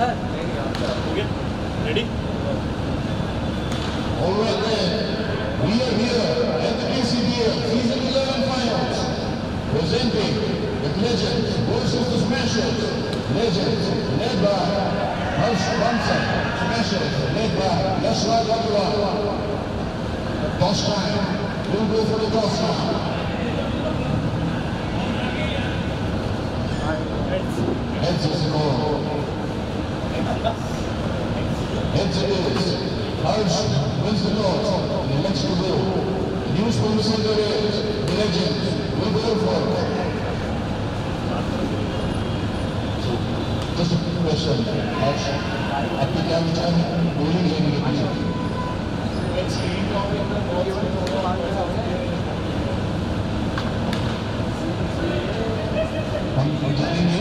Okay. Ready? All right then, we are here at the KCBL Season 11 Finals, presenting the Legends versus the Smashers. Legends led by Harsh Bansal, Smashers led by Yashraj Agarwal. Toss time, we'll go for the toss now. Heads is the call. Heads it is. Harsh wins the toss and elects to go. The news from the center is the Legends will go for it. So, just a quick question, Harsh. आपके क्या विचार है bowling लेने के लिए? हम जानेंगे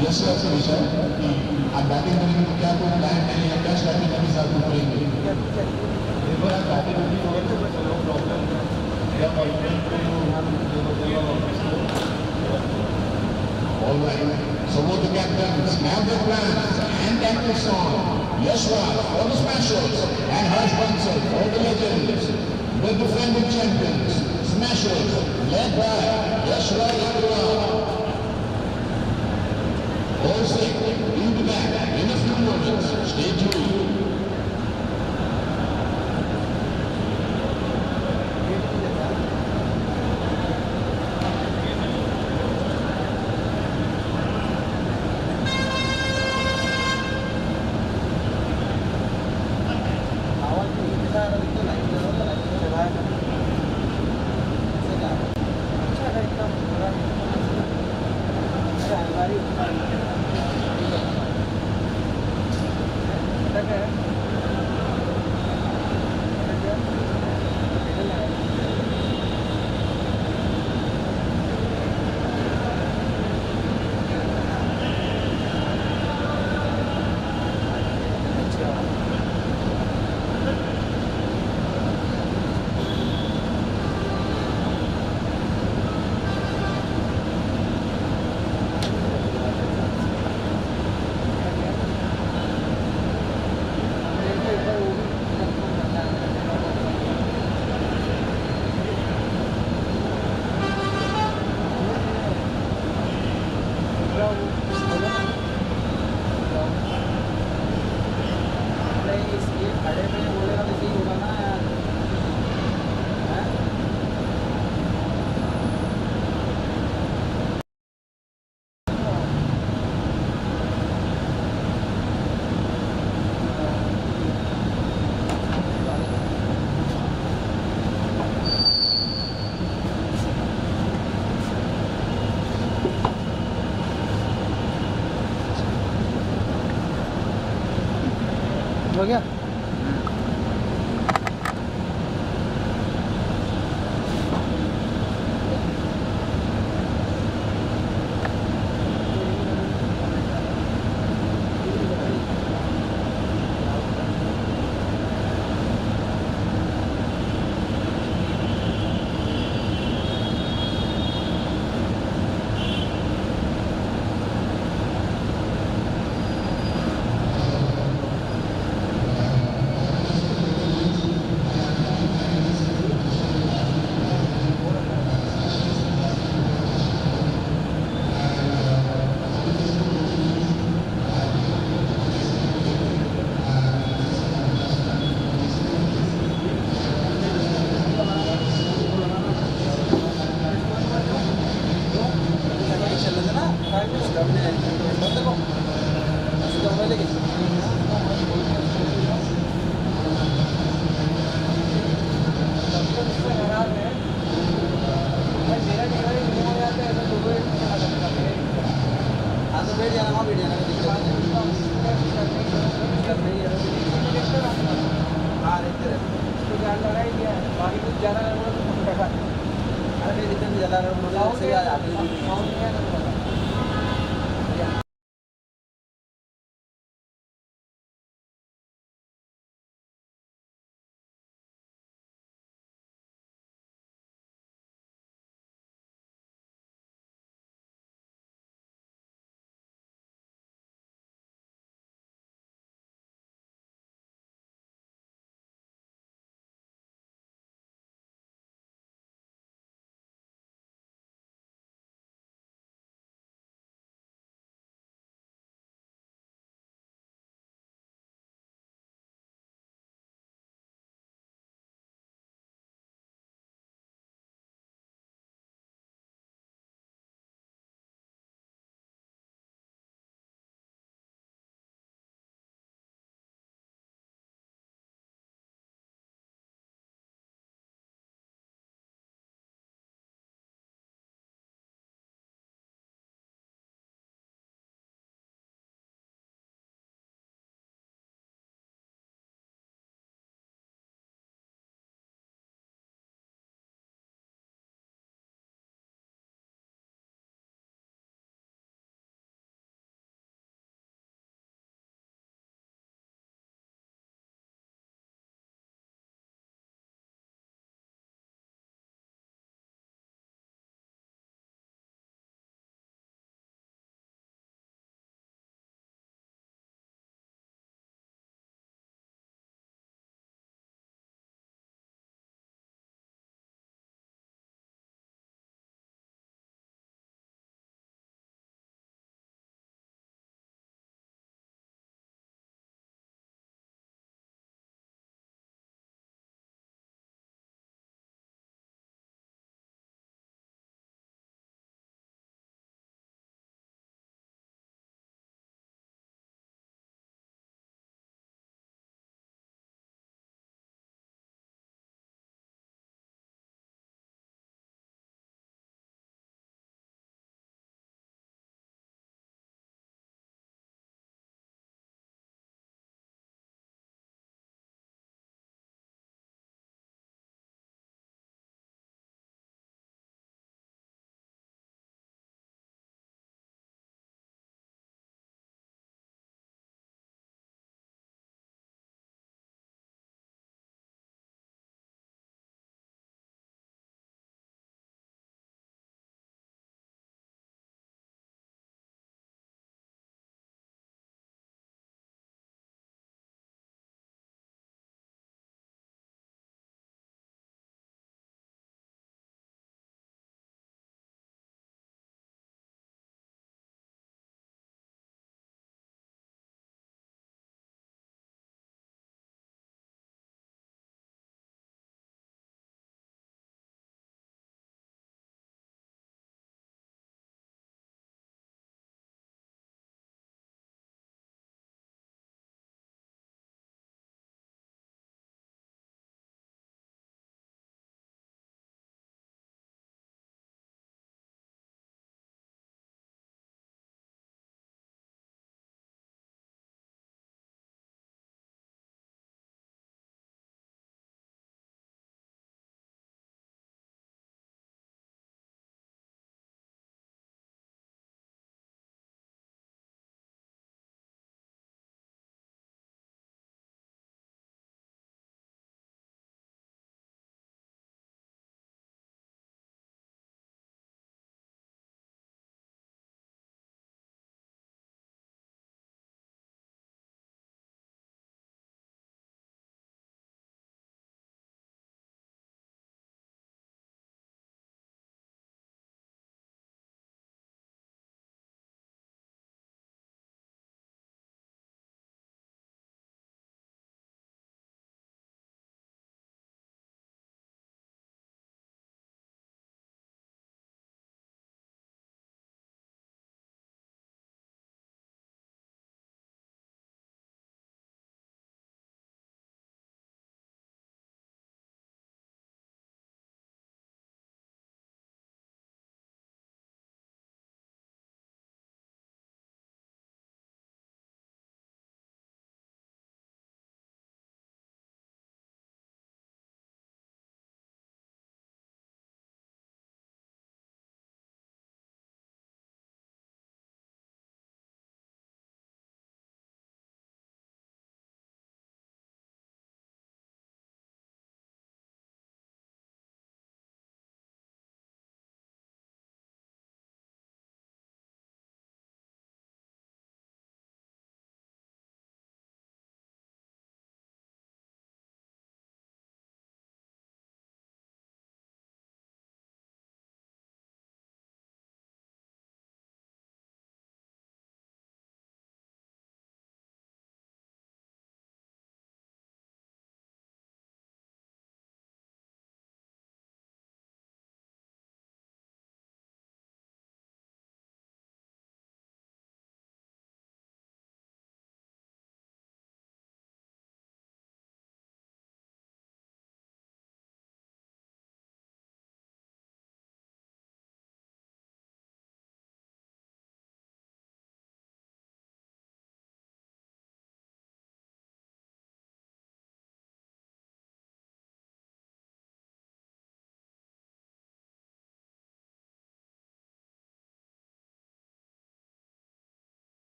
यश से आपसे विचार कि आप बैटिंग करेंगे तो क्या कोई प्लान है या क्या स्ट्रैटेजी के साथ में करेंगे? देखो यार बैटिंग होगी तो नो प्रॉब्लम या confidence All right. So both the captains have their plans and tactics on. Yashraj for the Smashers and Harsh Bansal for the Legends. The defending champions, Smashers, led by Yashraj Agarwal. All set, we'll be back in a few moments. Stay tuned. हो गया।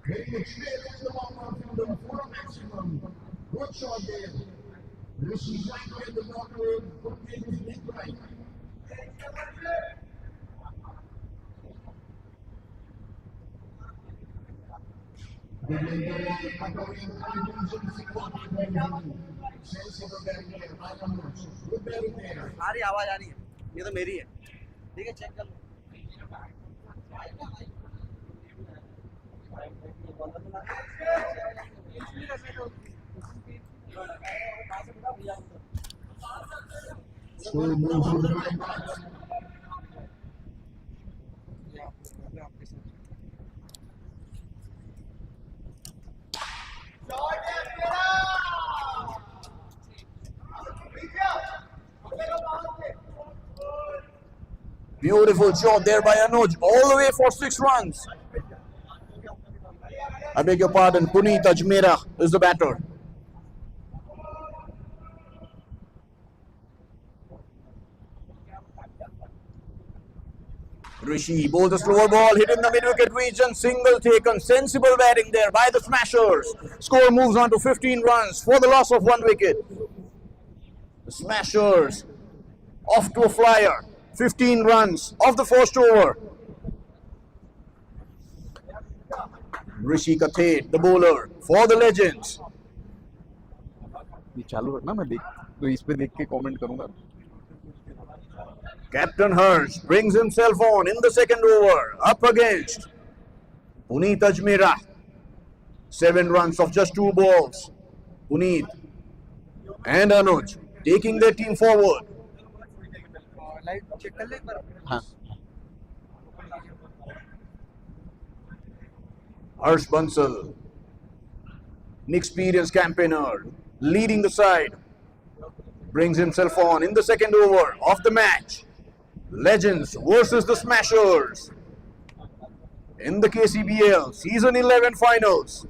Getting experience the long run fielder for a maximum. Good shot there. Rishi's right to hit the blocker. Good take his leg right. Good leg there. Covering emergency block. Sensible batting there. High numbers. Good batting there. सारी आवाज आ रही है ये तो मेरी है ठीक है चेक कर लो Beautiful shot there by Anuj, all the way for 6 runs. I beg your pardon, Puneet Ajmera is the batter. Rishi bowls a slower ball, hit in the mid-wicket region, single taken, sensible batting there by the Smashers. Score moves on to 15 runs for the loss of 1 wicket. The Smashers off to a flyer. 15 runs of the first over. Rishi Kathed, the bowler for the Legends. ये चालू रखना मैं देख तो इस पे देख के कमेंट करूंगा Captain Harsh brings himself on in the second over, up against Puneet Ajmera. 7 runs of just 2 balls. Puneet and Anuj taking their team forward. Light check कर ले एक बार हाँ Harsh Bansal, an experienced campaigner, leading the side, brings himself on in the second over of the match. Legends versus the Smashers in the KCBL Season 11 Finals.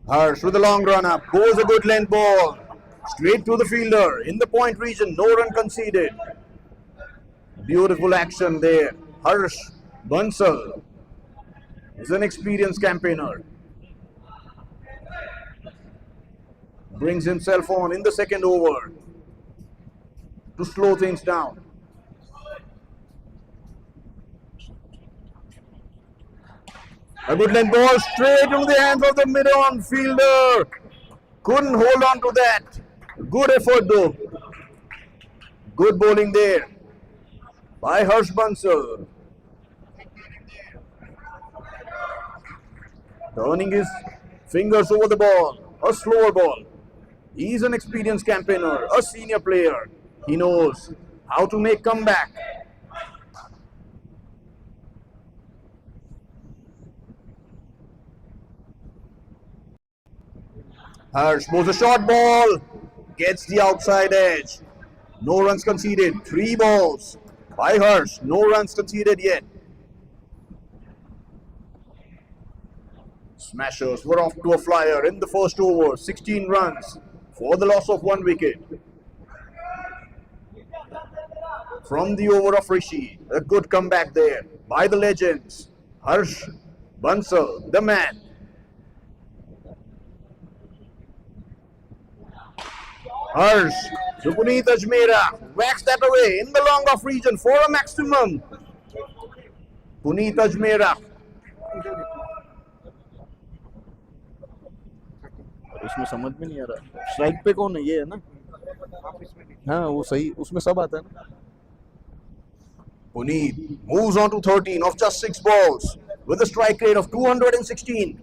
Harsh with a long run up, goes a good length ball, straight to the fielder in the point region, no run conceded. Beautiful action there. Harsh Bansal is an experienced campaigner. Brings himself on in the second over to slow things down. A good length ball straight into the hands of the mid-on fielder. Couldn't hold on to that. Good effort though. Good bowling there by Harsh Bansal. Turning his fingers over the ball. A slower ball. He's an experienced campaigner, a senior player. He knows how to make comeback. Harsh moves a short ball, gets the outside edge. No runs conceded. 3 balls by Harsh. No runs conceded yet. Smashers were off to a flyer in the first over. 16 runs for the loss of 1 wicket. From the over of Rishi, a good comeback there by the Legends. Harsh Bansal, the man. Harsh to Puneet Ajmera, whacks that away in the long off region for a maximum. Puneet Ajmera. उसमें समझ में नहीं आ रहा strike पे कौन है ये है ना हाँ वो सही उसमें सब आता है ना Puneet moves on to 13 of just 6 balls with a strike rate of 216.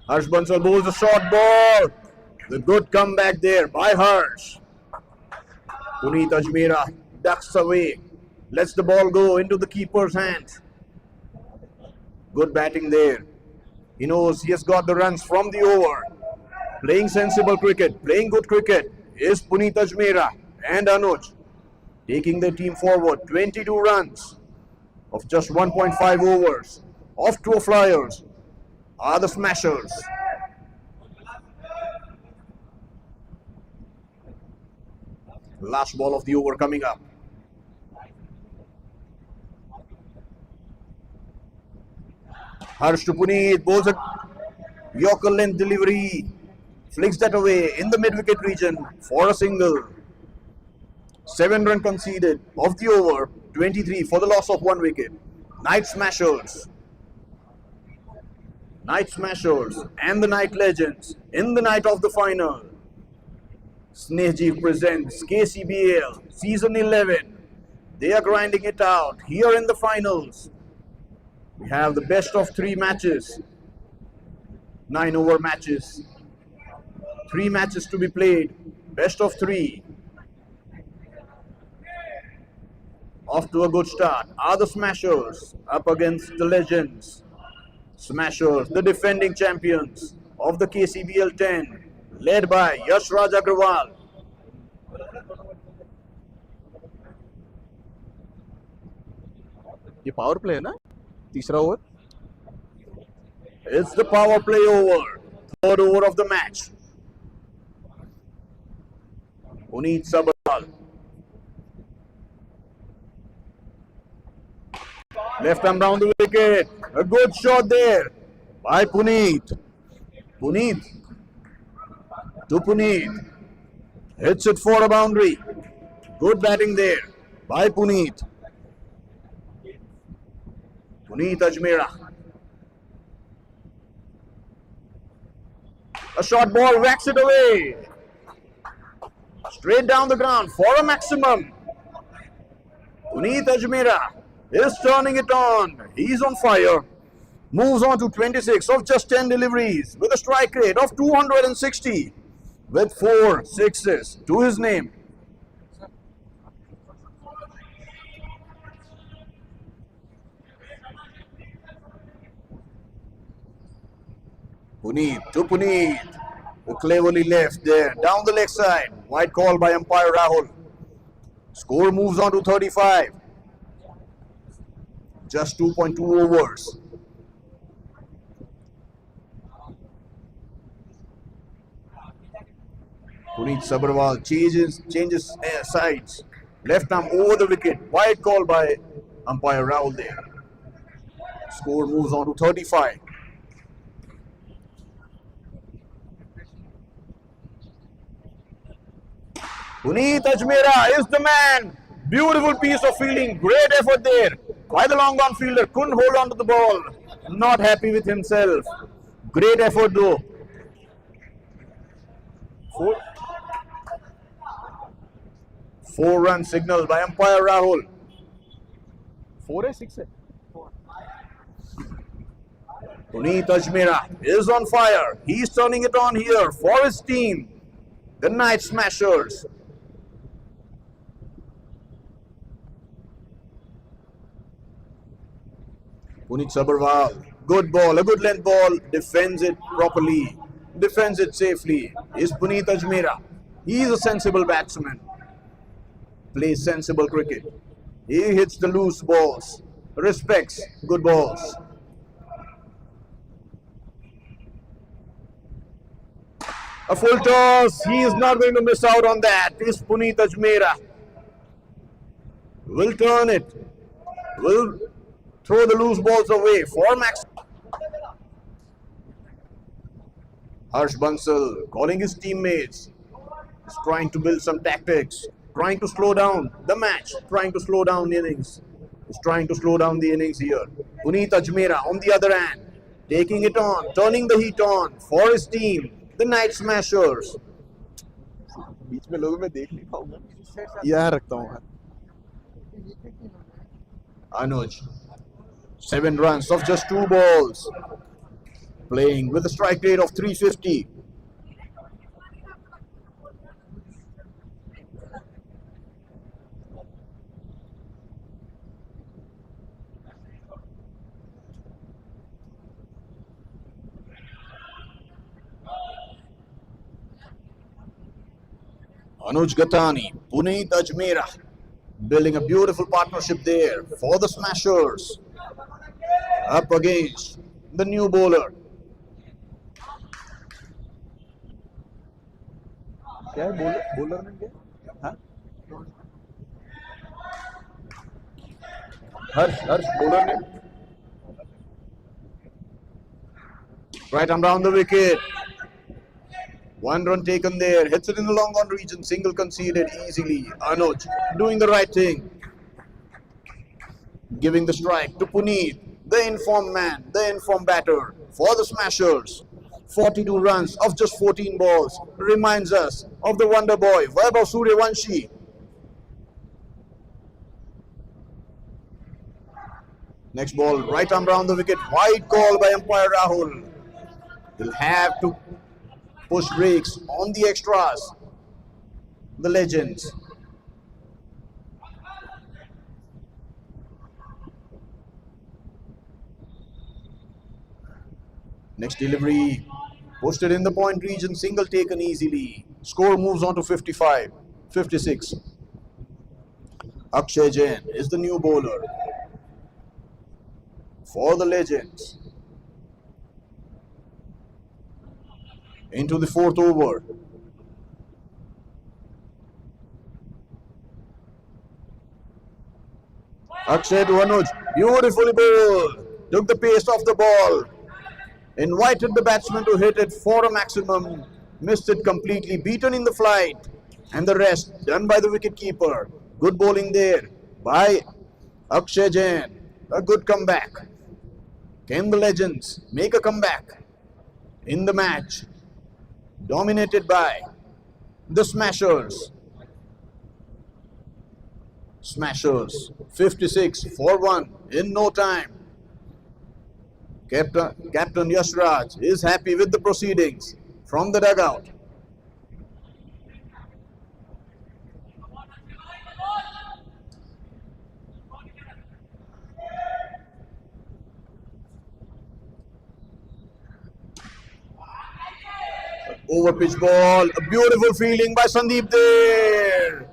Harsh Bansal bowls a short ball. The good comeback there by Harsh. Puneet Ajmera ducks away, lets the ball go into the keeper's hands. Good batting there. He knows he has got the runs from the over. Playing sensible cricket, playing good cricket is Puneet Ajmera and Anuj. Taking their team forward, 22 runs of just 1.5 overs. Off to a flyers are the Smashers. Last ball of the over coming up. Harsh to Puneet, bowls a Yorker length delivery. Flicks that away in the mid-wicket region for a single. 7 run conceded of the over, 23 for the loss of 1 wicket. Night Smashers. Night Smashers and the Night Legends in the night of the final. Snehji presents KCBL Season 11. They are grinding it out here in the finals. We have the best of 3 matches. 9 over matches. 3 matches to be played. Best of 3. Off to a good start are the Smashers up against the Legends. Smashers, the defending champions of the KCBL 10, led by Yash Raj Agrawal. ये power play है ना तीसरा over It's the power play over. 3rd over of the match. Puneet Sabharwal. Left arm round the wicket. A good shot there by Puneet. Puneet to Puneet. Hits it for a boundary. Good batting there by Puneet. Puneet Ajmera. A short ball whacks it away. Straight down the ground for a maximum. Puneet Ajmera is turning it on. He's on fire. Moves on to 26 of just 10 deliveries with a strike rate of 260 with 4 sixes to his name. Puneet to Puneet, who cleverly left there down the leg side. Wide call by umpire Rahul. Score moves on to 35. Just 2.2 overs. Puneet Sabharwal changes sides. Left arm over the wicket. Wide call by umpire Rahul there. Score moves on to 35. Puneet Ajmera is the man. Beautiful piece of fielding. Great effort there by the long on fielder. Couldn't hold on to the ball. Not happy with himself. Great effort though. 4-run signal by umpire Rahul. 4 है 6 है Puneet Ajmera is on fire. He's turning it on here for his team, the Night Smashers. Puneet Sabharwal, good ball, a good length ball, defends it properly, defends it safely. Is Puneet Ajmera. He is a sensible batsman, plays sensible cricket. He hits the loose balls, respects good balls. A full toss, he is not going to miss out on that. Is Puneet Ajmera. Will turn it, will throw the loose balls away for Max. Harsh Bansal calling his teammates. He's trying to build some tactics, trying to slow down the match, trying to slow down the innings. He's trying to slow down the innings here. Puneet Ajmera on the other hand, taking it on, turning the heat on for his team, the Night Smashers. बीच में लोगों में देख नहीं पाऊंगा यहाँ रखता हूँ Anuj, 7 runs of just 2 balls, playing with a strike rate of 350. Anuj Gatani, Puneet Ajmera, building a beautiful partnership there for the Smashers. Up against the new bowler. क्या है बॉलर ने क्या हाँ Harsh, bowler ne? Right arm down the wicket. One run taken there. Hits it in the long on region. Single conceded easily. Anuj doing the right thing. Giving the strike to Puneet, the informed man, the informed batter for the Smashers. 42 runs of just 14 balls reminds us of the wonder boy Vaibhav Suryavanshi. Next ball, right arm round the wicket. Wide call by umpire Rahul. He'll have to push brakes on the extras. The legends. Next delivery, posted in the point region, single taken easily. Score moves on to 55, 56. Akshay Jain is the new bowler for the legends. Into the fourth over. Akshay to Anuj, beautifully bowled. Took the pace off the ball. Invited the batsman to hit it for a maximum. Missed it completely, beaten in the flight. And the rest done by the wicketkeeper. Good bowling there by Akshay Jain. A good comeback. Can the legends make a comeback in the match? Dominated by the Smashers. Smashers 56 for 1 in no time. Captain Yashraj is happy with the proceedings from the dugout. Over pitch ball, a beautiful fielding by Sandeep there.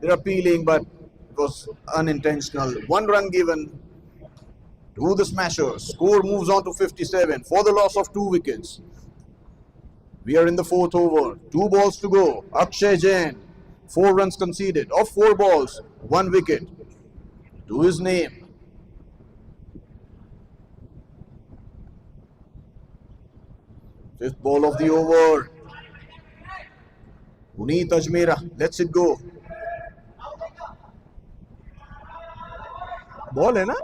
They're appealing, but it was unintentional. One run given to the Smashers. Score moves on to 57 for the loss of 2 wickets. We are in the fourth over. 2 balls to go. Akshay Jain, 4 runs conceded of 4 balls, 1 wicket to his name. Fifth ball of the over. Puneet Ajmera lets it go. Ball है ना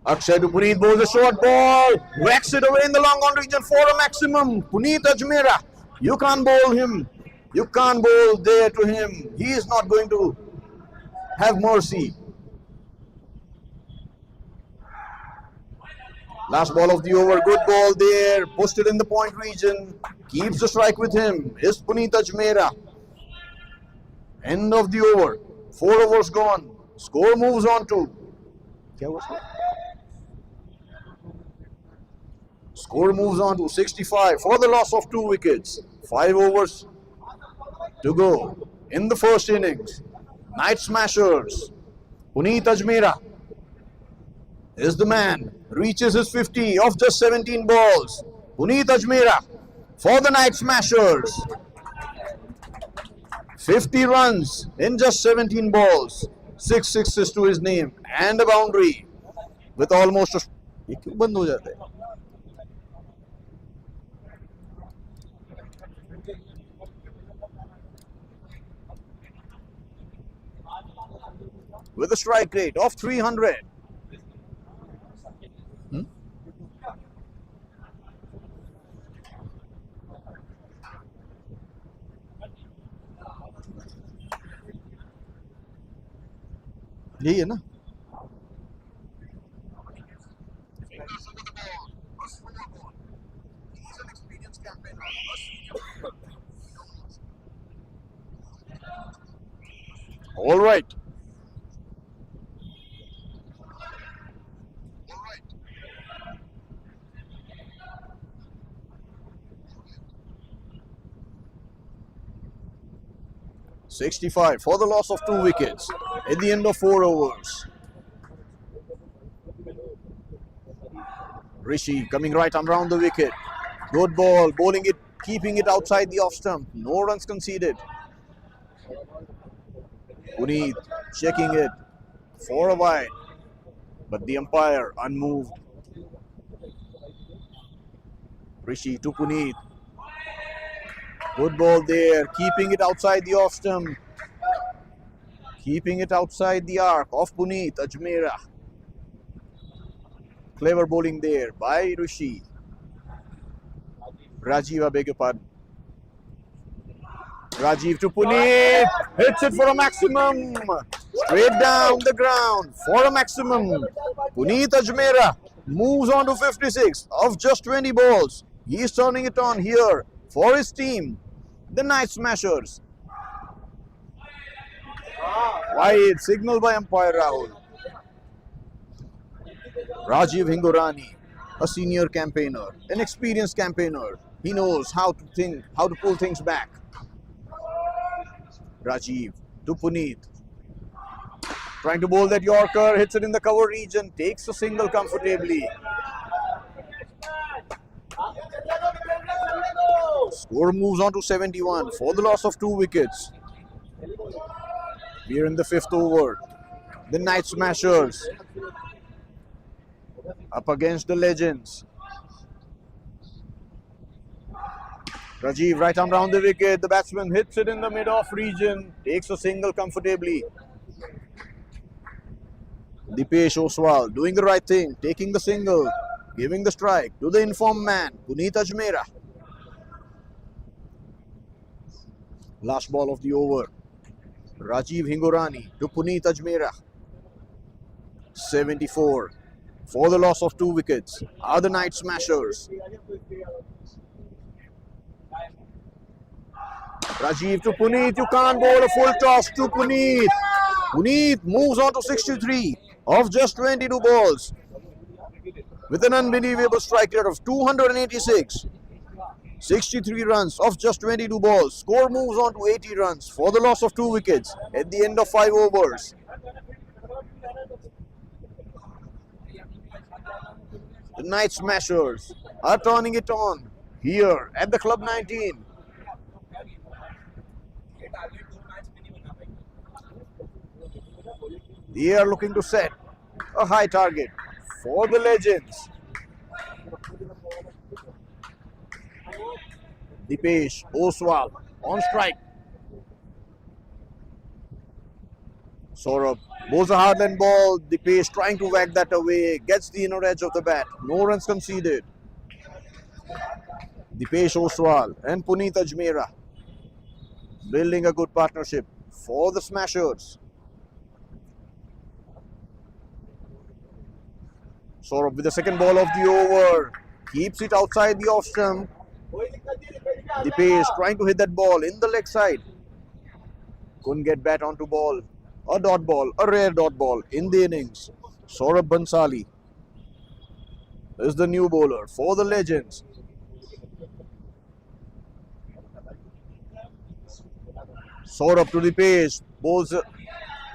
Akshay to Puneet bowls a short ball. Whacks it away in the long on region for a maximum. Puneet Ajmera, you can't bowl him. You can't bowl there to him. He is not going to have mercy. Last ball of the over. Good ball there. Posted in the point region. Keeps the strike with him. Is Puneet Ajmera. End of the over. 4 overs gone. Score moves on to. क्या हुआ उसका? Score moves on to 65 for the loss of 2 wickets. 5 overs to go in the first innings. Night Smashers. Puneet Ajmera is the man. Reaches his 50 of just 17 balls. Puneet Ajmera for the Night Smashers. 50 runs in just 17 balls. 6 sixes to his name and a boundary with almost a... ये क्यों बंद हो जाता है with a strike rate of 300. यही है ना All right. 65 for the loss of 2 wickets at the end of 4 overs. Rishi coming right arm round the wicket. Good ball, bowling it, keeping it outside the off stump. No runs conceded. Puneet checking it for a wide, but the umpire unmoved. Rishi to Puneet. Good ball there, keeping it outside the off stump. Keeping it outside the arc of Puneet Ajmera. Clever bowling there by Rishi. Rajiv, I beg your pardon. Rajiv to Puneet. Hits it for a maximum. Straight down the ground for a maximum. Puneet Ajmera moves on to 56 of just 20 balls. He is turning it on here for his team, the Night Smashers. Wide signal by umpire Rahul. Rajiv Hingorani, a senior campaigner, an experienced campaigner. He knows how to think, how to pull things back. Rajiv to Puneet. Trying to bowl that Yorker, hits it in the cover region, takes a single comfortably. Score moves on to 71 for the loss of 2 wickets. We are in the 5th over. The Night Smashers up against the Legends. Rajiv right arm round the wicket. The batsman hits it in the mid-off region, takes a single comfortably. Dipesh Oswal doing the right thing, taking the single, giving the strike to the informed man, Puneet Ajmera. Last ball of the over. Rajiv Hingorani to Puneet Ajmera. 74 for the loss of 2 wickets are the Night Smashers. Rajiv to Puneet. You can't bowl a full toss to Puneet. Puneet moves on to 63 of just 22 balls with an unbelievable strike rate of 286. 63 runs of just 22 balls. Score moves on to 80 runs for the loss of 2 wickets at the end of 5 overs. The Night Smashers are turning it on here at the Club 19. They are looking to set a high target for the Legends. Dipesh Oswal on strike. Saurabh bowls a hardline ball. Dipesh trying to whack that away. Gets the inner edge of the bat. No runs conceded. Dipesh Oswal and Puneet Ajmera building a good partnership for the Smashers. Saurabh with the second ball of the over. Keeps it outside the off stump. Dipesh trying to hit that ball in the leg side. Couldn't get bat onto ball. A dot ball, a rare dot ball in the innings. Saurabh Bansali is the new bowler for the Legends. Saurabh to Dipesh. Bowls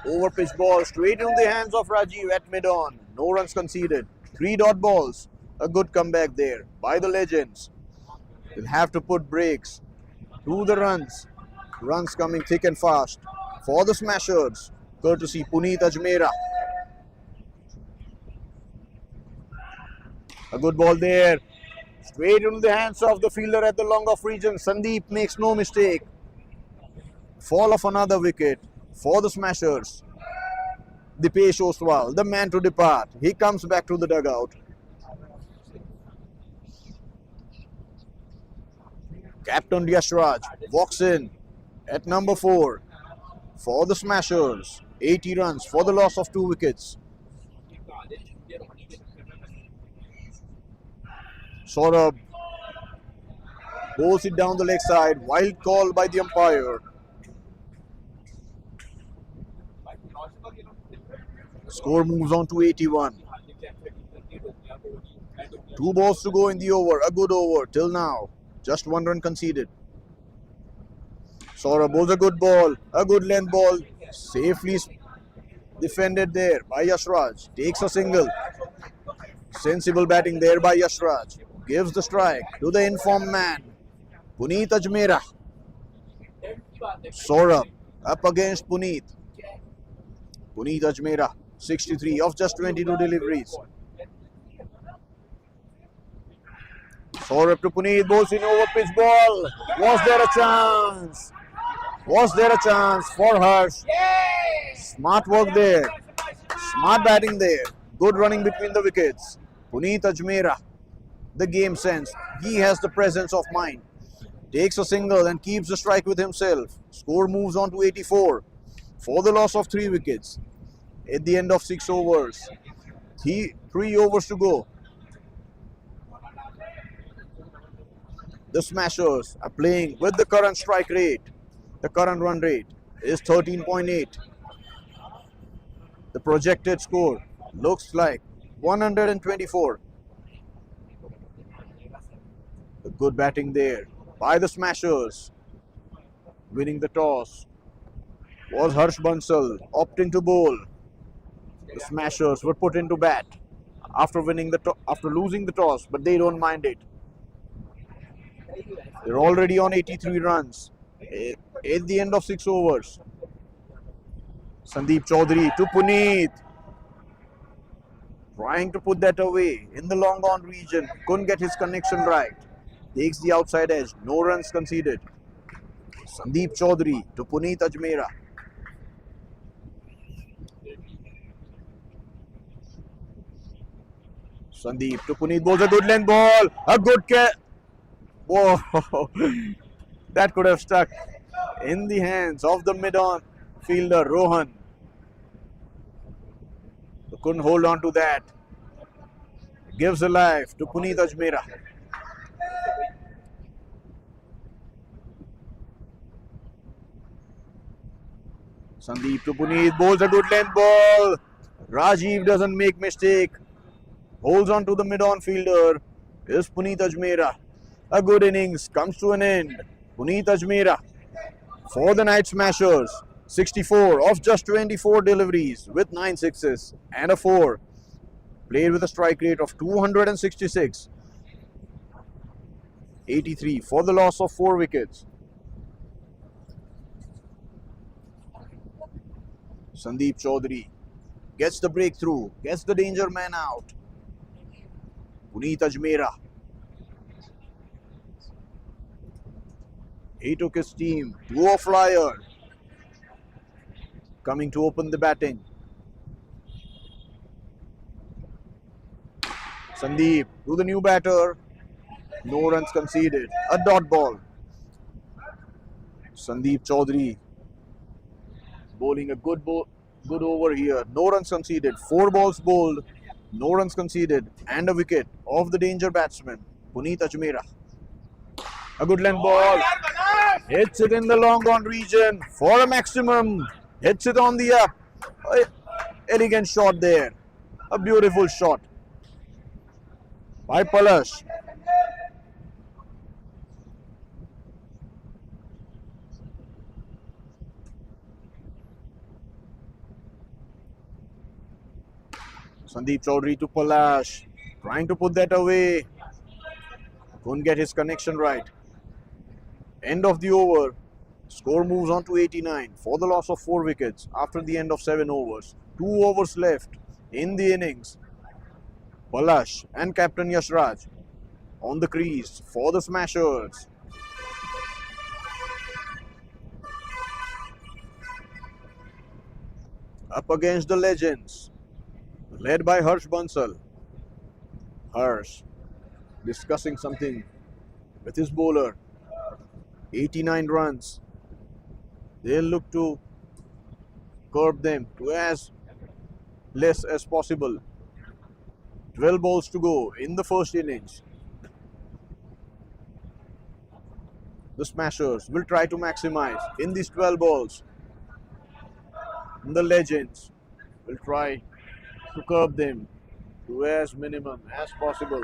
over pitch ball straight into the hands of Rajiv at mid-on. No runs conceded. 3 dot balls. A good comeback there by the Legends. They'll have to put brakes to the runs. Runs coming thick and fast for the Smashers, courtesy Puneet Ajmera. A good ball there. Straight into the hands of the fielder at the long off region. Sandeep makes no mistake. Fall of another wicket for the Smashers. Dipesh Oswal, the man to depart. He comes back to the dugout. Captain Yashraj walks in at number 4 for the Smashers. 80 runs for the loss of 2 wickets. Saurabh bowls it down the leg side. Wild call by the umpire. Score moves on to 81. 2 balls to go in the over. A good over till now. Just 1 run conceded. Saurabh bowls a good ball, a good length ball, safely defended there by Yashraj. Takes a single. Sensible batting there by Yashraj. Gives the strike to the informed man, Puneet Ajmera. Saurabh up against Puneet. Puneet Ajmera, 63 of just 22 deliveries. Saurabh to Puneet, bowls in over pitch ball. Was there a chance? Was there a chance for Harsh? Smart work there. Smart batting there. Good running between the wickets. Puneet Ajmera, the game sense. He has the presence of mind. Takes a single and keeps the strike with himself. Score moves on to 84 for the loss of 3 wickets. At the end of 6 overs. 3 overs to go. The Smashers are playing with the current strike rate. The current run rate is 13.8. The projected score looks like 124. A good batting there by the Smashers. Winning the toss was Harsh Bansal, opting to bowl. The Smashers were put into bat after losing the toss, but they don't mind it. They're already on 83 runs at the end of 6 overs. Sandeep Chaudhary to Puneet. Trying to put that away in the long on region. Couldn't get his connection right. Takes the outside edge. No runs conceded. Sandeep Chaudhary to Puneet Ajmera. Sandeep to Puneet. Bowls a good length ball. A good catch. Whoa. That could have stuck in the hands of the mid-on fielder Rohan. Couldn't hold on to that. Gives a life to Puneet Ajmera. Sandeep to Puneet, bowls a good length ball. Rajiv doesn't make mistake. Holds on to the mid-on fielder. Is Puneet Ajmera. A good innings comes to an end. Puneet Ajmera for the Night Smashers. 64 of just 24 deliveries with 9 sixes and a 4. Played with a strike rate of 266. 83 for the loss of 4 wickets. Sandeep Chaudhary gets the breakthrough, gets the danger man out. Puneet Ajmera. He took his team to a flyer. Coming to open the batting. Sandeep to the new batter. No runs conceded. A dot ball. Sandeep Chaudhary bowling a good over here. No runs conceded. 4 balls bowled. No runs conceded. And a wicket of the danger batsman, Puneet Ajmera. A good length ball. Hits it in the long on region for a maximum. Hits it on the up. Elegant shot there. A beautiful shot by Palash. Sandeep Chaudhary to Palash. Trying to put that away. Couldn't get his connection right. End of the over. Score moves on to 89 for the loss of 4 wickets after the end of 7 overs. 2 overs left in the innings. Palash and Captain Yashraj on the crease for the Smashers. Up against the legends, led by Harsh Bansal. Harsh discussing something with his bowler. 89 runs. They'll look to curb them to as less as possible. 12 balls to go in the first innings. The Smashers will try to maximize in these 12 balls. The legends will try to curb them to as minimum as possible.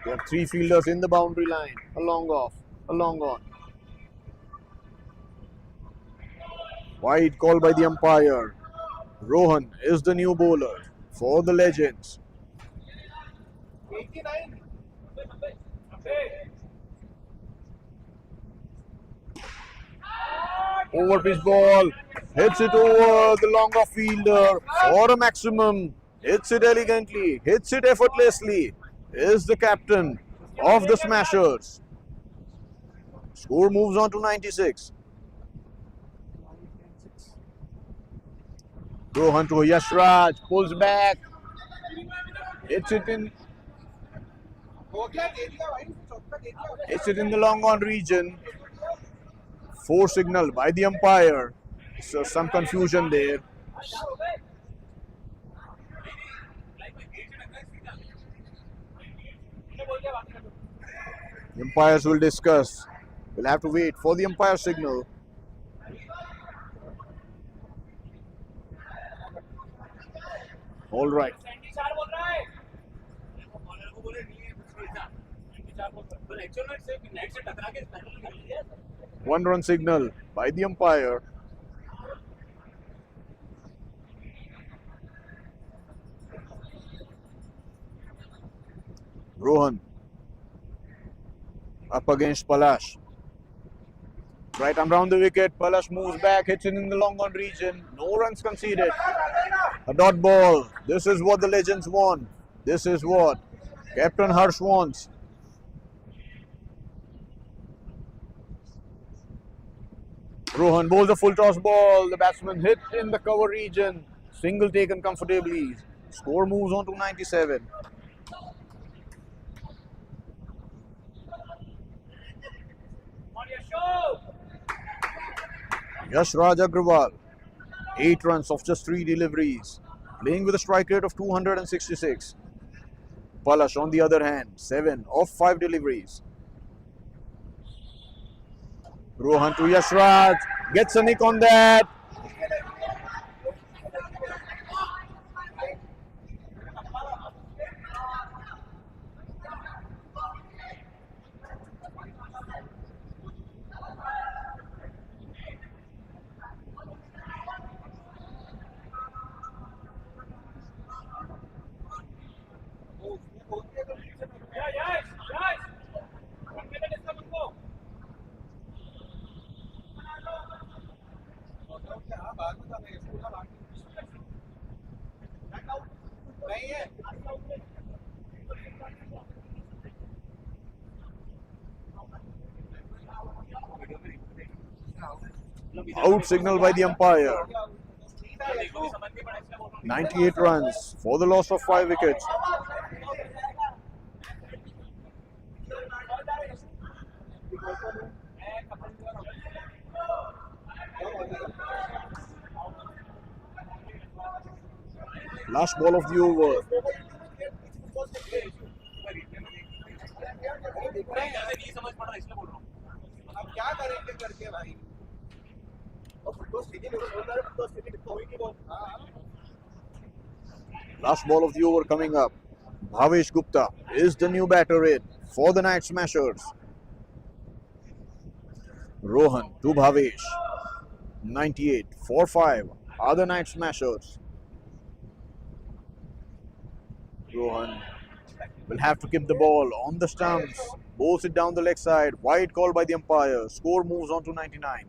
They have 3 fielders in the boundary line. A long off, a long on. Wide call by the umpire. Rohan is the new bowler for the Legends. Over pitch ball. Hits it over the long off fielder for a maximum. Hits it elegantly. Hits it effortlessly. Is the captain of the Smashers. Score moves on to 96. Rohan to Yashraj. Pulls back. Hits it in. Hits it in the long on region. 4 signal by the umpire. So some confusion there. The umpires will discuss. We'll have to wait for the umpire signal. All right. 1 run signal by the umpire. Rohan up against Palash. Right arm round the wicket. Palash moves back, hits it in the long on region. No runs conceded. A dot ball. This is what the Legends want. This is what Captain Harsh wants. Rohan bowls a full toss ball. The batsman hit in the cover region. Single taken comfortably. Score moves on to 97. Yashraj Agrawal, 8 runs off just 3 deliveries, playing with a strike rate of 266. Palash on the other hand, 7 off 5 deliveries. Rohan to Yashraj, gets a nick on that. Out signal by the umpire. 98 runs for the loss of 5 wickets. Last ball of the over. Last ball of the over coming up. Bhavesh Gupta is the new batter in for the Night Smashers. Rohan to Bhavesh. 98 for 5 are the Night Smashers. Rohan will have to keep the ball on the stumps. Bowls it down the leg side. Wide call by the umpire. Score moves on to 99.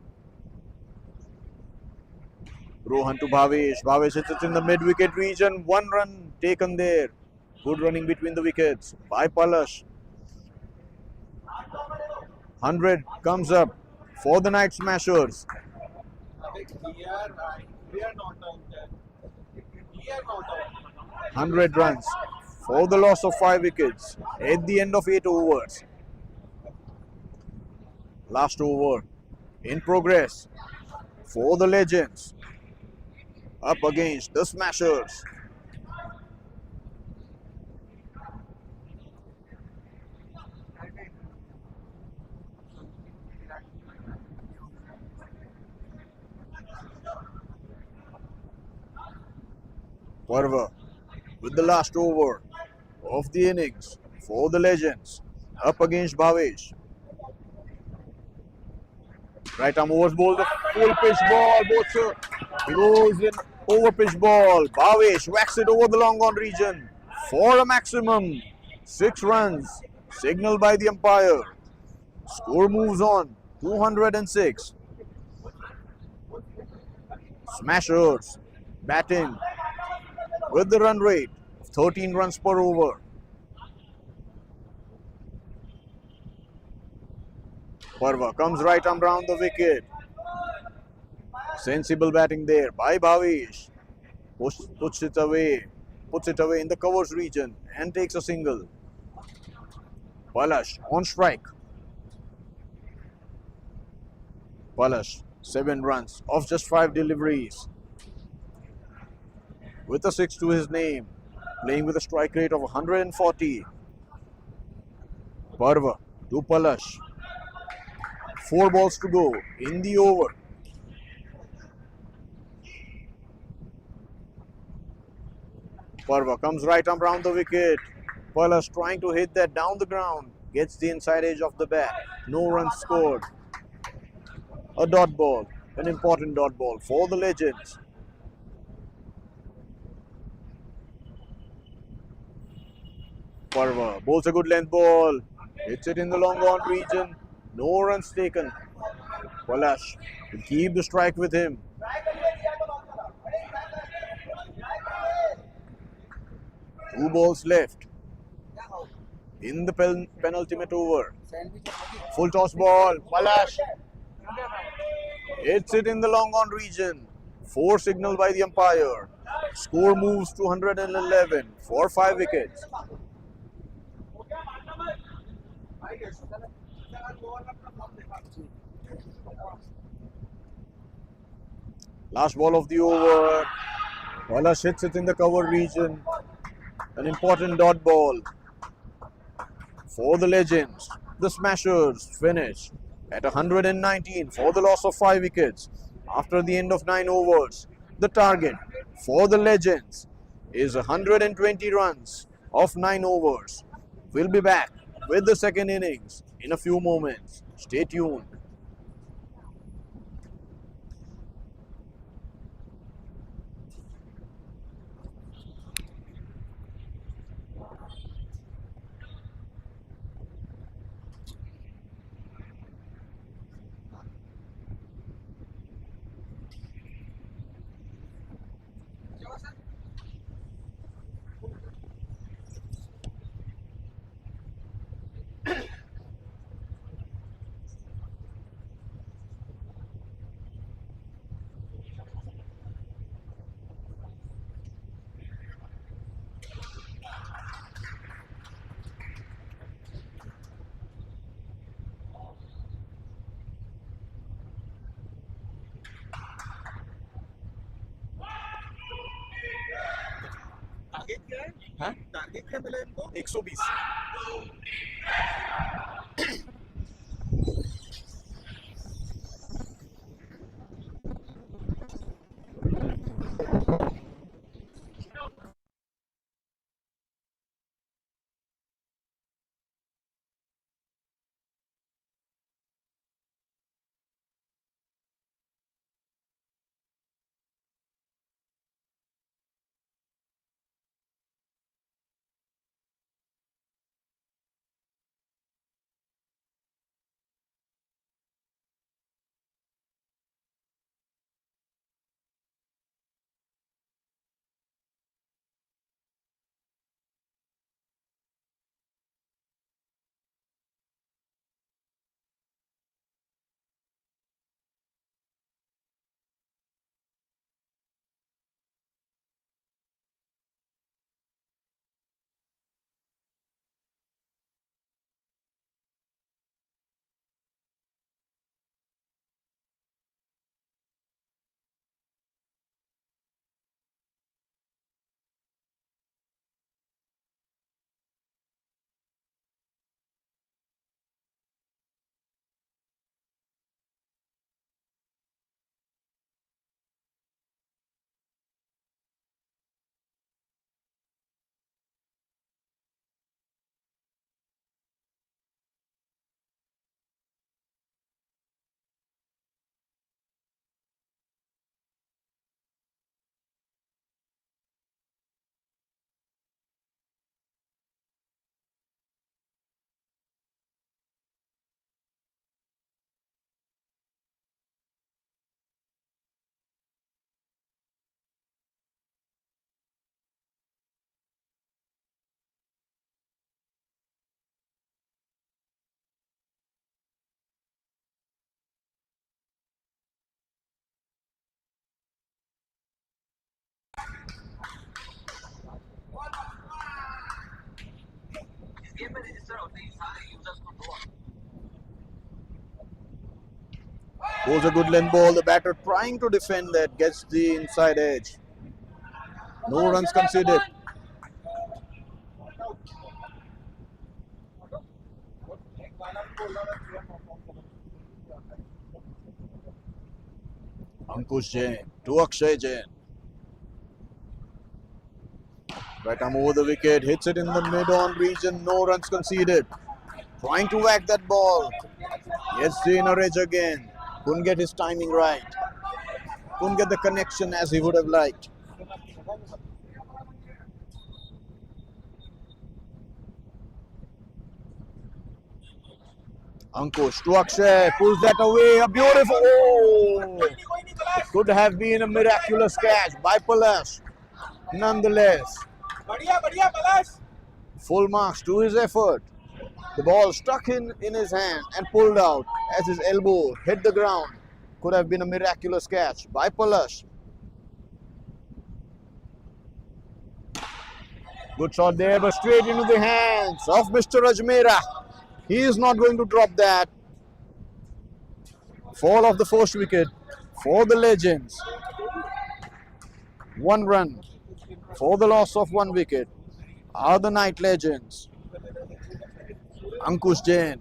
Rohan to Bhavesh. Bhavesh hits it in the mid-wicket region. 1 run taken there. Good running between the wickets by Palash. 100 comes up for the Night Smashers. 100 runs for the loss of 5 wickets at the end of 8 overs. Last over in progress for the Legends up against the Smashers. Parva with the last over of the innings for the Legends up against Bhavesh. Right arm overs bowls the full pitch ball. He goes in over pitch ball. Bhavesh whacks it over the long on region for a maximum 6 runs. Signaled by the umpire. Score moves on 206. Smashers batting with the run rate of 13 runs per over. Parva comes right arm round the wicket. Sensible batting there by Bhavesh. Puts it away in the covers region and takes a single. Palash on strike. Palash 7 runs off just 5 deliveries. With a 6 to his name, playing with a strike rate of 140. Parva to Palash. 4 balls to go in the over. Parva comes right arm round the wicket. Palash trying to hit that down the ground. Gets the inside edge of the bat. No runs scored. A dot ball. An important dot ball for the Legends. Parva bowls a good length ball. Hits it in the long on region. No runs taken. Palash will keep the strike with him. 2 balls left in the penultimate over. Full toss ball. Palash hits it in the long on region. 4 signal by the umpire. Score moves to 111 for 5 wickets. Last ball of the over. Palash hits it in the cover region. An important dot ball for the Legends. The Smashers finish at 119 for the loss of 5 wickets after the end of 9 overs. The target for the Legends is 120 runs of 9 overs. We'll be back with the second innings in a few moments. Stay tuned. Target क्या मिला इनको 120. Was a good length ball. The batter trying to defend that, gets the inside edge. No runs conceded. Ankush Jain to Akshay Jain. Right arm over the wicket, hits it in the mid-on region, no runs conceded. Trying to whack that ball. Gets the inner edge again. Couldn't get his timing right. Couldn't get the connection as he would have liked. Ankush to Akshay, pulls that away. A beautiful. Oh! It could have been a miraculous catch by Palash. Nonetheless, full marks to his effort. The ball stuck in his hand and pulled out as his elbow hit the ground. Could have been a miraculous catch by Palash. Good shot there, but straight into the hands of Mr. Ajmera. He is not going to drop that. Fall of the first wicket for the Legends. 1 run for the loss of 1 wicket are the Night Legends. Ankush Jain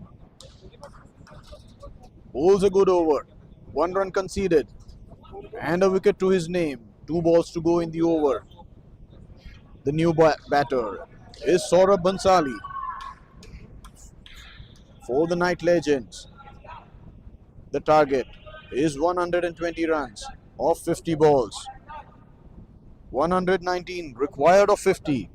bowls a good over. 1 run conceded and a wicket to his name. 2 balls to go in the over. The new batter is Saurabh Bansali for the Night Legends. The target is 120 runs of 50 balls. 119 required of 50.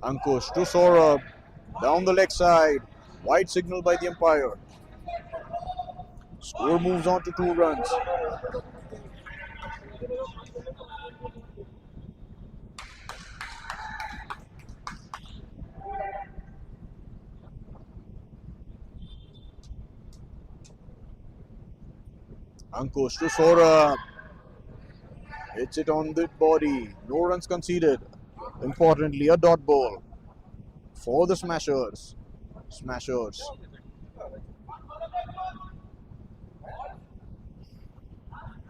Ankush to Saurabh down the leg side. Wide signal by the umpire. Score moves on to 2 runs. Ankush to Saurabh. Hits it on the body. No runs conceded. Importantly, a dot ball for the Smashers.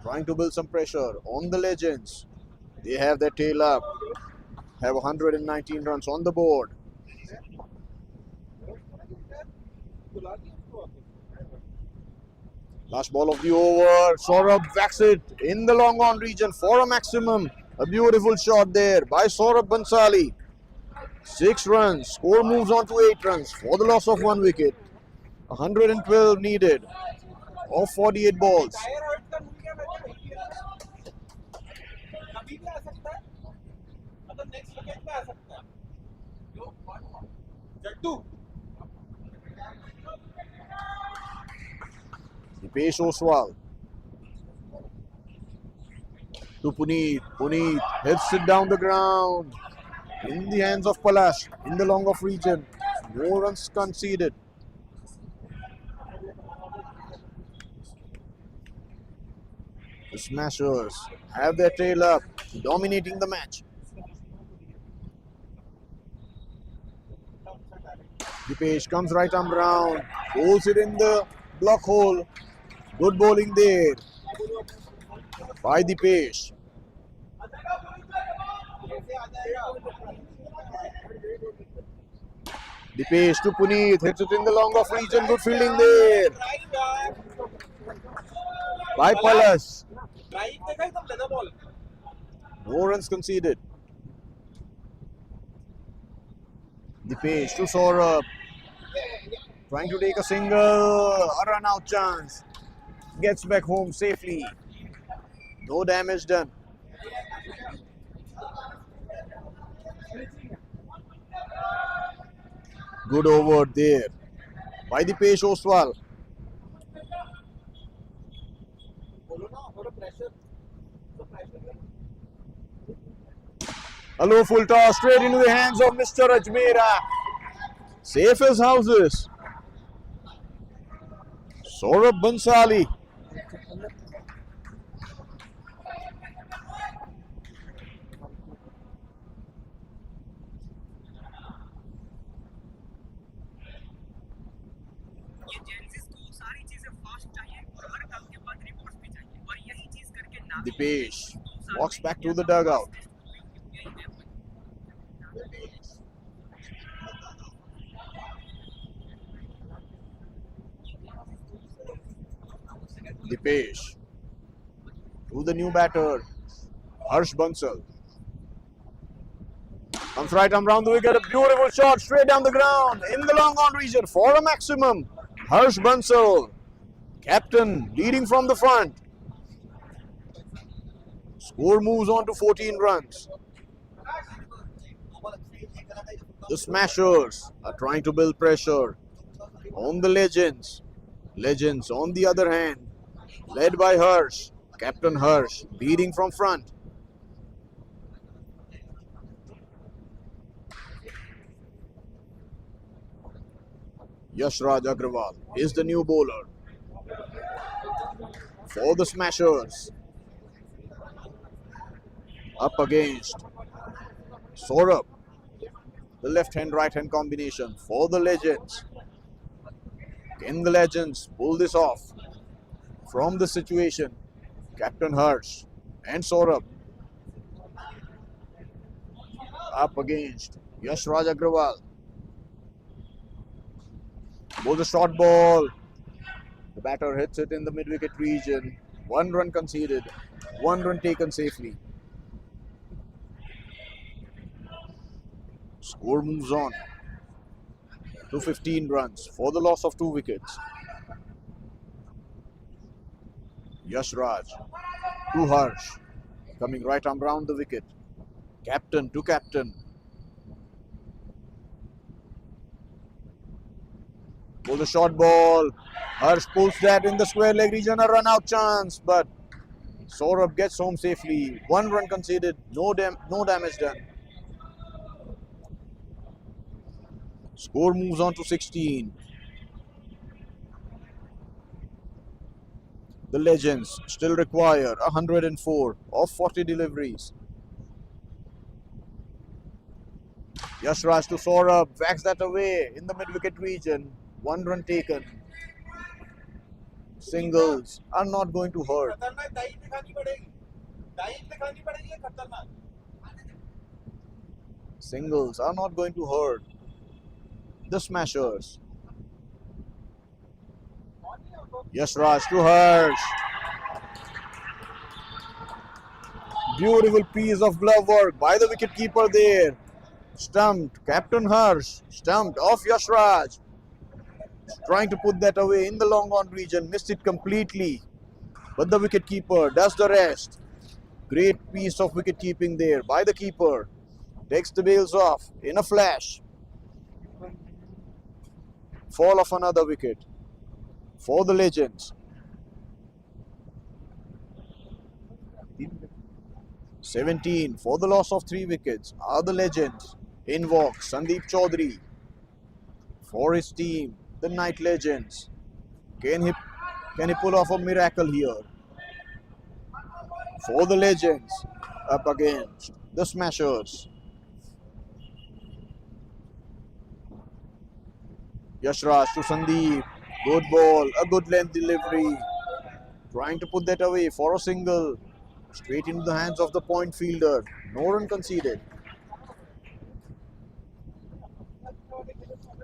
Trying to build some pressure on the Legends. They have their tail up. Have 119 runs on the board. Last ball of the over. Saurabh whacks it in the long on region for a maximum. A beautiful shot there by Saurabh Bansali. 6 runs. Score moves on to 8 runs for the loss of 1 wicket. 112 needed of 48 balls. Dipesh Oswal to Puneet. Puneet hits it down the ground in the hands of Palash in the long off region. No runs conceded. The Smashers have their tail up, dominating the match. Dipesh comes right arm round, holds it in the block hole. Good bowling there by Dipesh. Dipesh to Puneet, hits it in the long off region. Good fielding there by Palash. No runs conceded. Dipesh to Saurabh, trying to take a single, a run out chance. Gets back home safely. No damage done. Good over there by Dipesh Oswal. A low full toss straight into the hands of Mr. Ajmera. Safe as houses. Saurabh Bansali. Dipesh walks back to the dugout. Dipesh to the new batter, Harsh Bansal. Comes right arm round the wicket, a beautiful shot straight down the ground in the long on region for a maximum. Harsh Bansal, captain, leading from the front. Score moves on to 14 runs. The Smashers are trying to build pressure on the Legends. Legends, on the other hand, led by Harsh, Captain Harsh, leading from front. Yashraj Agrawal is the new bowler for the Smashers. Up against Saurabh, the left-hand right-hand combination for the Legends. Can the Legends pull this off from the situation? Captain Harsh and Saurabh up against Yashraj Agrawal. Bowls a short ball. The batter hits it in the mid-wicket region. 1 run conceded, 1 run taken safely. Score moves on to 15 runs for the loss of 2 wickets. Yashraj to Harsh, coming right arm round the wicket. Captain to captain. Bowls a short ball. Harsh pulls that in the square leg region, a run out chance, but Saurabh gets home safely. 1 run conceded, no damage done. Score moves on to 16. The Legends still require 104 of 40 deliveries. Yashraj to Saurabh, whacks that away in the mid-wicket region. 1 run taken. Singles are not going to hurt. Singles are not going to hurt the Smashers. Yashraj to Harsh. Beautiful piece of glove work by the wicketkeeper there. Stumped Captain Harsh. Stumped off Yashraj. Trying to put that away in the long on region. Missed it completely. But the wicketkeeper does the rest. Great piece of wicket keeping there by the keeper. Takes the bails off in a flash. Fall of another wicket for the Legends. 17 for the loss of 3 wickets are the Legends. In walks Sandeep Chaudhary for his team, the Night Legends. Can he pull off a miracle here? For the Legends, up against the Smashers. Yashraj to Sandeep. Good ball, a good length delivery. Trying to put that away for a single. Straight into the hands of the point fielder. No run conceded.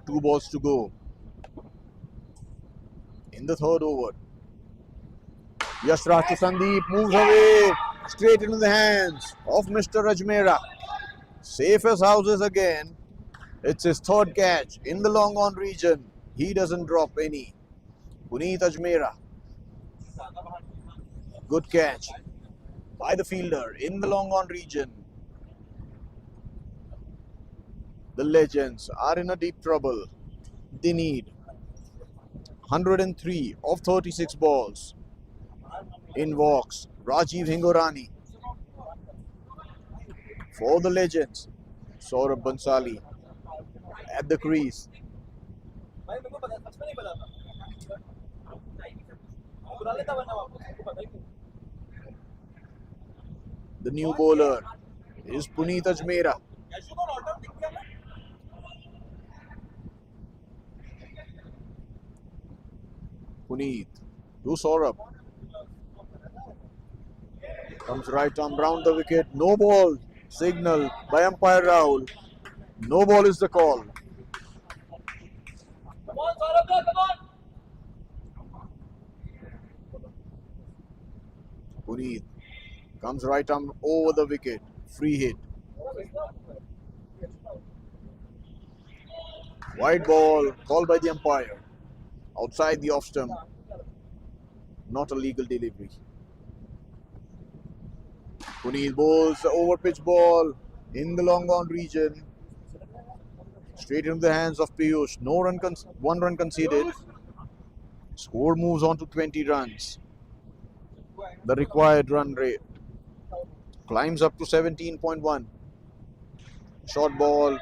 2 balls to go in the 3rd over. Yashraj to Sandeep, moves away. Straight into the hands of Mr. Ajmera. Safe as houses again. It's his 3rd catch in the long on region. He doesn't drop any. Puneet Ajmera. Good catch by the fielder in the long on region. The Legends are in a deep trouble. They need 103 of 36 balls. In walks Rajiv Hingorani. For the Legends, Saurabh Bansali at the crease. The new bowler is Puneet Ajmera. Puneet to Saurabh. Comes right arm round the wicket. No ball. Signal by umpire Rahul. No ball is the call. Puneet comes right arm over the wicket. Free hit. Wide ball called by the umpire. Outside the off stump. Not a legal delivery. Puneet bowls the over pitch ball in the long on region. Straight into the hands of Piyush. One run conceded. Score moves on to 20 runs. The required run rate climbs up to 17.1. Short ball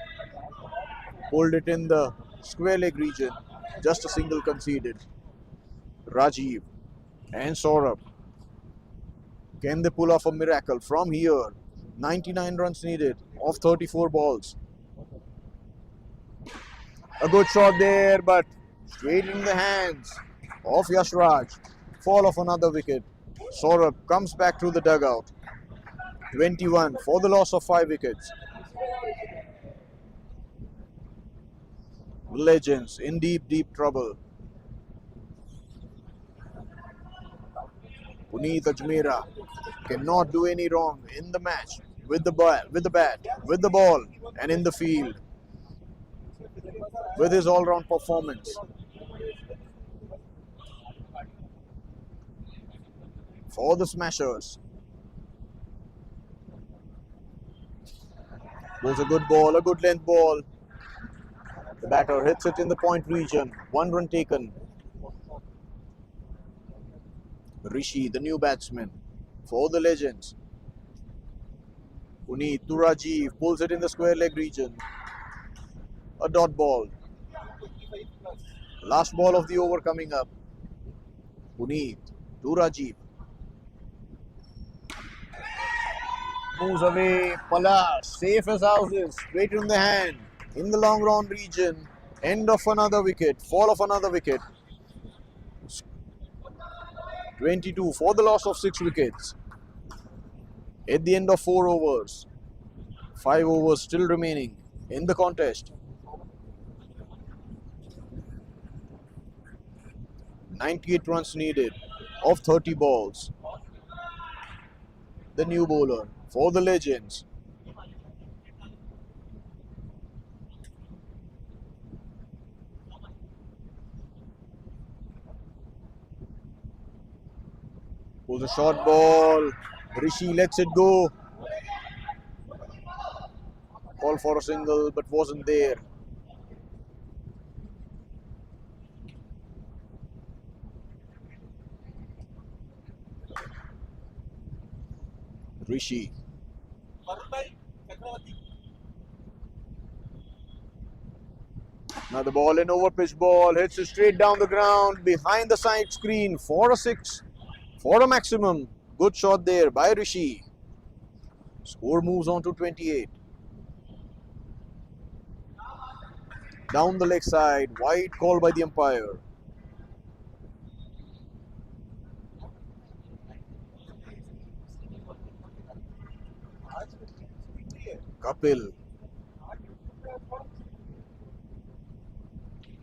pulled it in the square leg region. Just a single conceded. Rajiv and Saurabh. Can they pull off a miracle from here? 99 runs needed off 34 balls. A good shot there, but straight in the hands of Yashraj. Fall of another wicket. Saurabh comes back to the dugout. 21 for the loss of 5 wickets. Legends in deep trouble. Puneet Ajmera cannot do any wrong in the match with the bat, with the ball, and in the field with his all-round performance. For the Smashers. Was a good ball, a good length ball. The batter hits it in the point region. 1 run taken. Rishi, the new batsman, for the Legends. Puneet to Rajiv, pulls it in the square leg region. A dot ball. Last ball of the over coming up. Puneet to Rajiv. Moves away. Palash, safe as houses, straight in the hand. In the long run region. End of another wicket. Fall of another wicket. 22 for the loss of 6 wickets. At the end of 4 overs. 5 overs still remaining in the contest. 98 runs needed of 30 balls. The new bowler for the Legends. Was a short ball. Rishi lets it go. Call for a single but wasn't there. Rishi. Now the ball in over pitch ball hits it straight down the ground behind the side screen for a 6. For a maximum. Good shot there by Rishi. Score moves on to 28. Down the leg side. Wide call by the umpire. Kapil.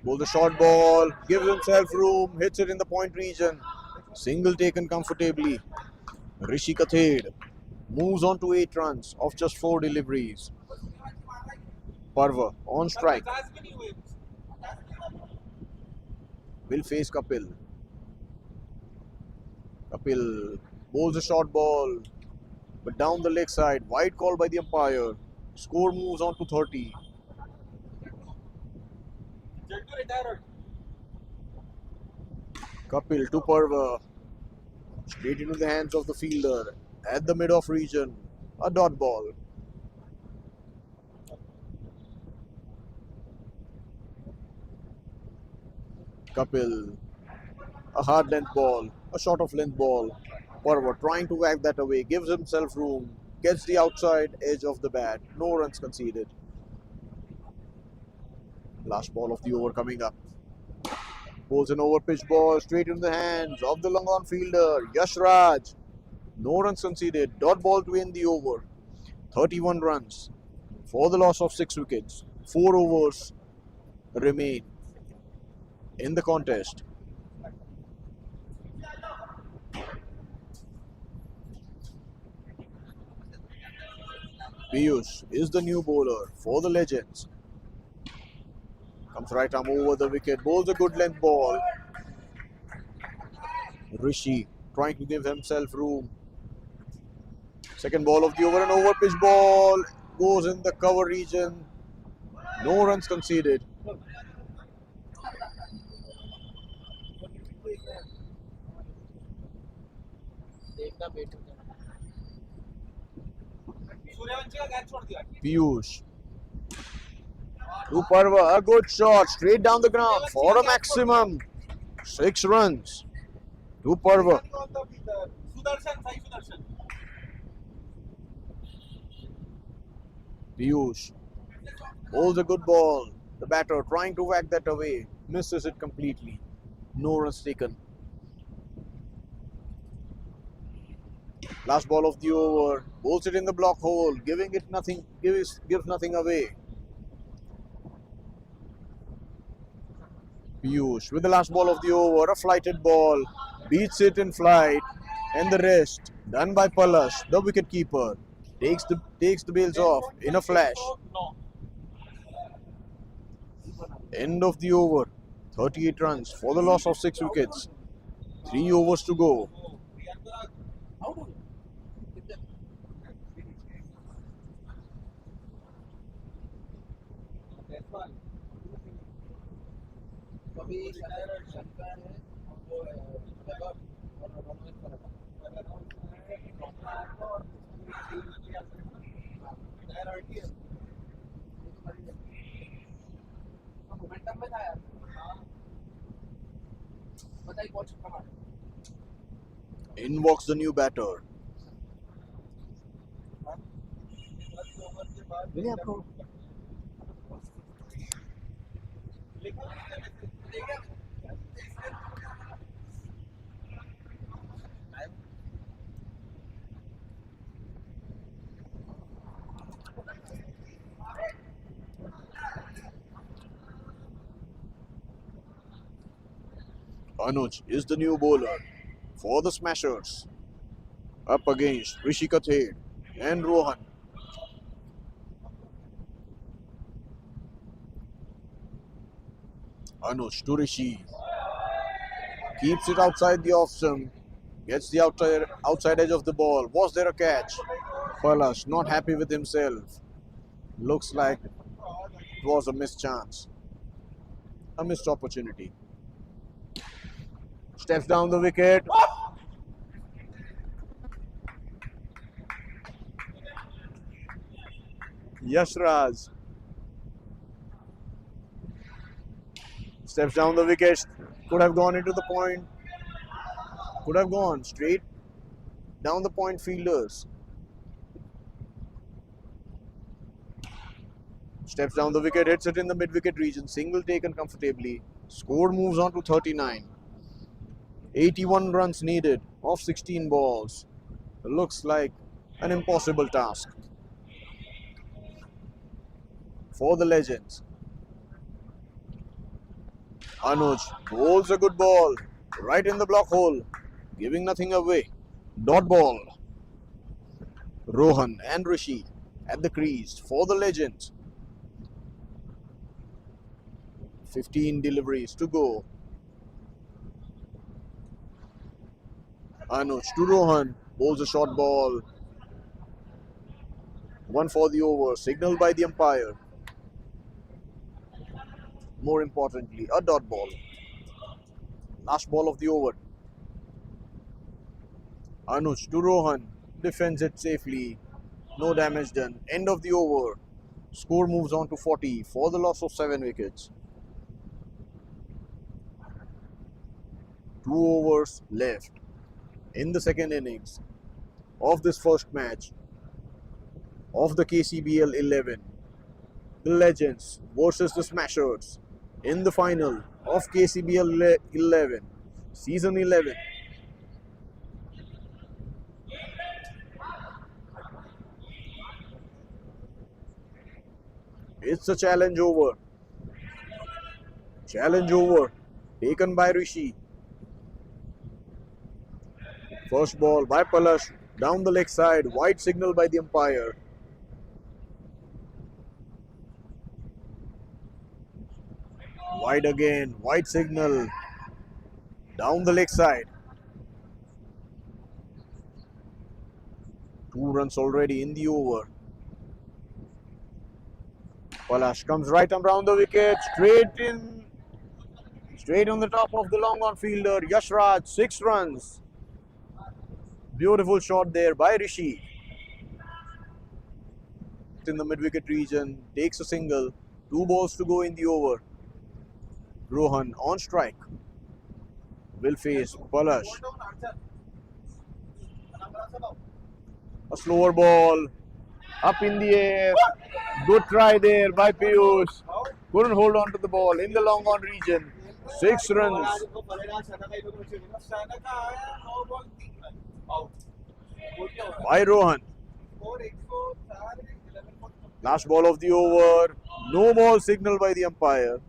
Bowls the short ball. Gives himself room. Hits it in the point region. Single taken comfortably. Rishi Kathed moves on to 8 runs of just 4 deliveries. Parva on strike. Will face Kapil. Kapil bowls a short ball, but down the leg side. Wide call by the umpire. Score moves on to 30. Kapil to Parva. Straight into the hands of the fielder at the mid-off region. A dot ball. Kapil. A hard length ball. A short of length ball. Parva trying to whack that away. Gives himself room. Gets the outside edge of the bat. No runs conceded. Last ball of the over coming up. Bowls an over pitch ball straight into the hands of the long on fielder, Yashraj. No runs conceded. Dot ball to end the over. 31 runs for the loss of 6 wickets. 4 overs remain in the contest. Piyush is the new bowler for the Legends. Comes right arm over the wicket. Bowls a good length ball. Rishi trying to give himself room. Second ball of the over, an over pitch ball goes in the cover region. No runs conceded. Piyush to Parva, a good shot straight down the ground for a maximum 6 runs to Parva. Piyush bowls a good ball. The batter trying to whack that away, misses it completely. No runs taken. Last ball of the over, bowls it in the block hole, giving it nothing, gives nothing away. Piyush with the last ball of the over, a flighted ball, beats it in flight, and the rest done by Palash, the wicket keeper. Takes the bails off in a flash. End of the over. 38 runs for the loss of 6 wickets. 3 overs to go. In walks the new batter. Anuj is the new bowler for the Smashers. Up against Rishi Kathed and Rohan. Anuj to Rishi. Keeps it outside the off stump. Gets the outside edge of the ball. Was there a catch? Palash not happy with himself. Looks like it was a missed chance. A missed opportunity. Steps down the wicket. Yashraj steps down the wicket. Could have gone into the point. Could have gone straight down the point fielders. Steps down the wicket, hits it in the mid-wicket region. Single taken comfortably. Score moves on to 39. 81 runs needed off 16 balls. Looks like an impossible task for the Legends. Anuj bowls a good ball right in the block hole, giving nothing away. Dot ball. Rohan and Rishi at the crease for the Legends. 15 deliveries to go. Anuj to Rohan, bowls a short ball. 1 for the over, signaled by the umpire. More importantly, a dot ball. Last ball of the over. Anuj to Rohan, defends it safely. No damage done. End of the over. Score moves on to 40 for the loss of 7 wickets. 2 overs left in the second innings of this first match of the KCBL 11. The Legends versus the Smashers in the final of KCBL 11, Season 11. It's a challenge over. Challenge over. Taken by Rishi. First ball by Palash. Down the leg side. White signal by the umpire. Wide again. White signal. Down the leg side. 2 runs already in the over. Palash comes right around the wicket. Straight in. Straight on the top of the long on fielder. Yashraj. 6 runs. Beautiful shot there by Rishi. In the mid-wicket region. Takes a single. 2 balls to go in the over. Rohan on strike. Will face Palash. A slower ball. Up in the air. Good try there by Piyush. Couldn't hold on to the ball in the long on region. 6 runs. By Rohan. Last ball of the over. No ball signal by the umpire.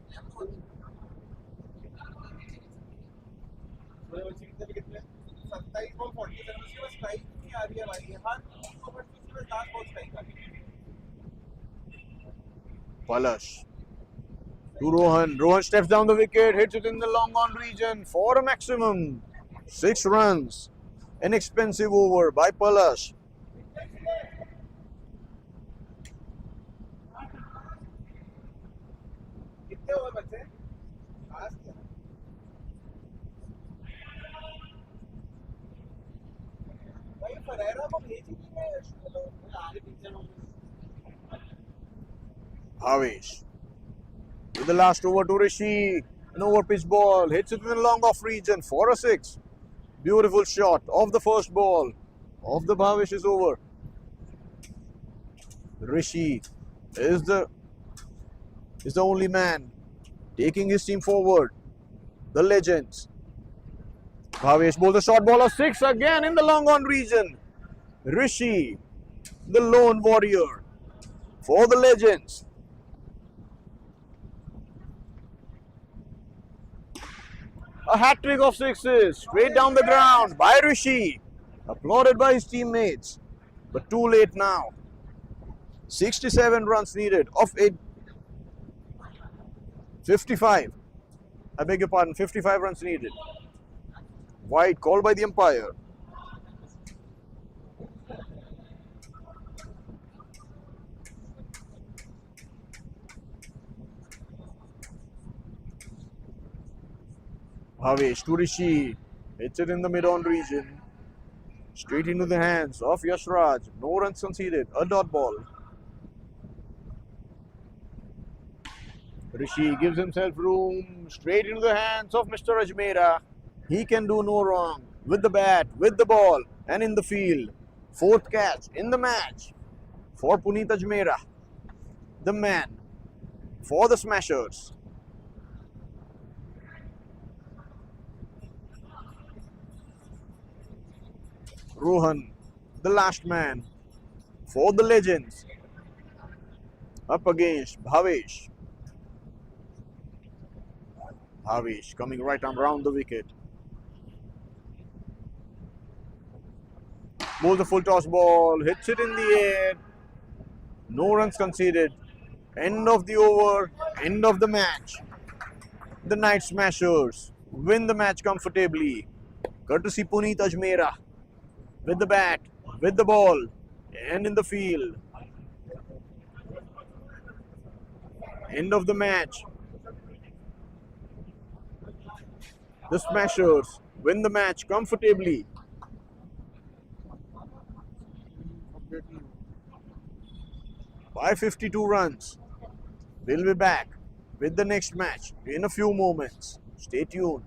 Palash to Rohan. Rohan steps down the wicket, hits it in the long on region for a maximum. 6 runs. An expensive over by Palash. Bhavesh. With the last over to Rishi. An over pitch ball. Hits it in the long off region for a 6. Beautiful shot of the first ball of the Bhavesh is over. Rishi is the only man taking his team forward. The legends. Bhavesh bowls a short ball of 6 again in the long on region. Rishi, the lone warrior for the legends. A hat-trick of 6s straight down the ground by Rishi. Applauded by his teammates. But too late now. 67 runs needed of 55. I beg your pardon, 55 runs needed. Wide called by the umpire. Bhavesh to Rishi. Hits it in the mid-on region. Straight into the hands of Yashraj. No runs conceded. A dot ball. Rishi gives himself room. Straight into the hands of Mr. Ajmera. He can do no wrong. With the bat, with the ball, and in the field. 4th catch in the match for Puneet Ajmera. The man for the Smashers. Rohan, the last man for the legends. Up against Bhavesh. Bhavesh coming right around the wicket. Bowls a full toss ball, hits it in the air. No runs conceded. End of the over, end of the match. The Night Smashers win the match comfortably. Courtesy Puneet Ajmera. With the bat, with the ball, and in the field. End of the match. The Smashers win the match comfortably. By 52 runs. We'll be back with the next match in a few moments. Stay tuned.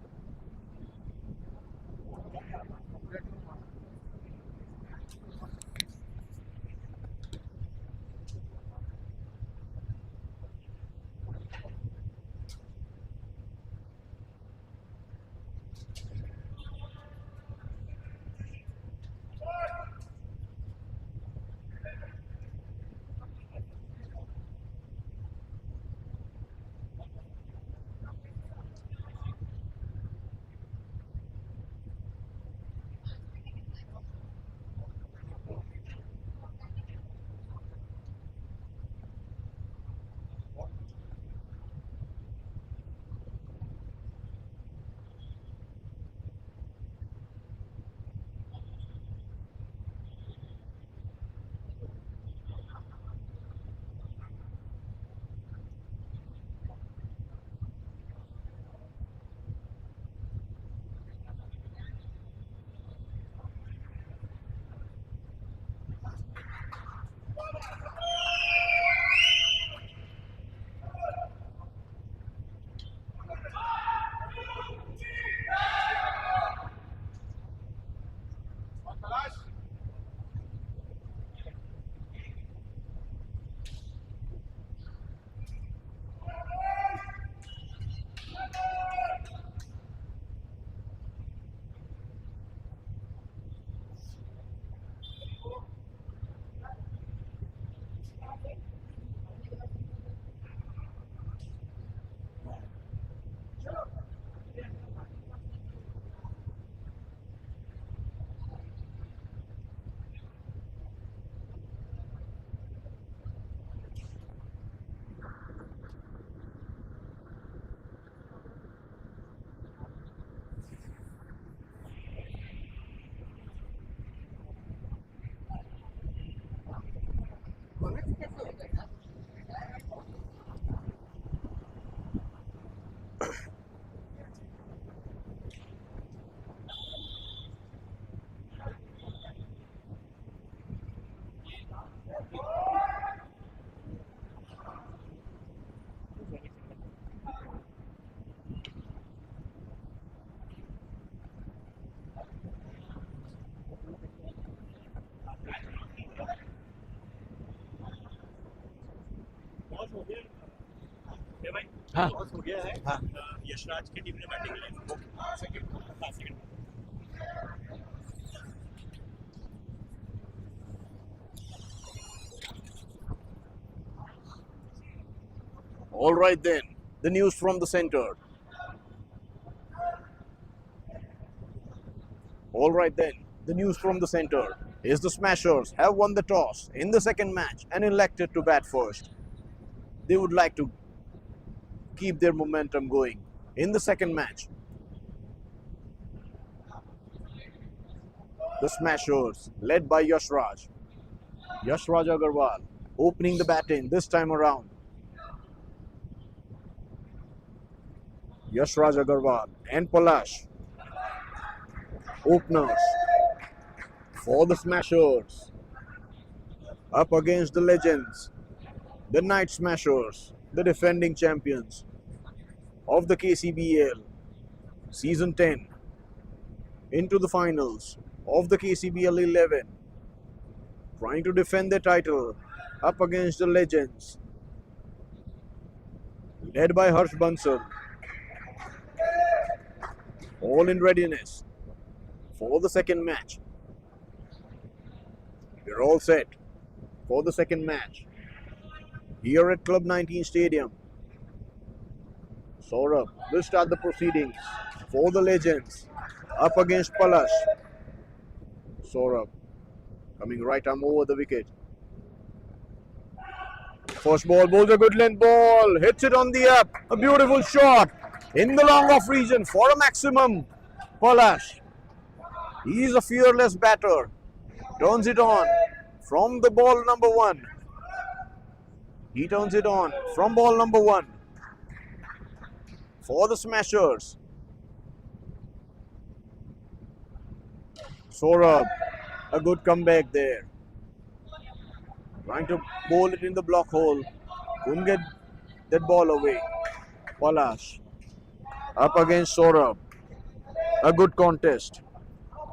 हाँ हो गया है हाँ यशराज की team ने batting Lee second All right then, the news from the center. All right then, the news from the center is the Smashers have won the toss in the second match and elected to bat first. They would like to keep their momentum going in the second match. The Smashers, led by Yashraj Agarwal, opening the batting this time around. Yashraj Agarwal and Palash, openers for the Smashers. Up against the legends, the Night Smashers, the defending champions of the KCBL Season 10, into the finals of the KCBL 11, trying to defend their title up against the legends, led by Harsh Bansal. All in readiness for the second match. We're all set for the second match here at Club 19 Stadium. Saurabh will start the proceedings for the legends up against Palash. Saurabh coming right arm over the wicket. First ball, bowls a good length ball, hits it on the up. A beautiful shot in the long off region for a maximum. Palash, he's a fearless batter. Turns it on from the ball number one. He turns it on from ball number one for the Smashers. Saurabh, a good comeback there. Trying to bowl it in the block hole. Couldn't get that ball away. Palash up against Saurabh. A good contest.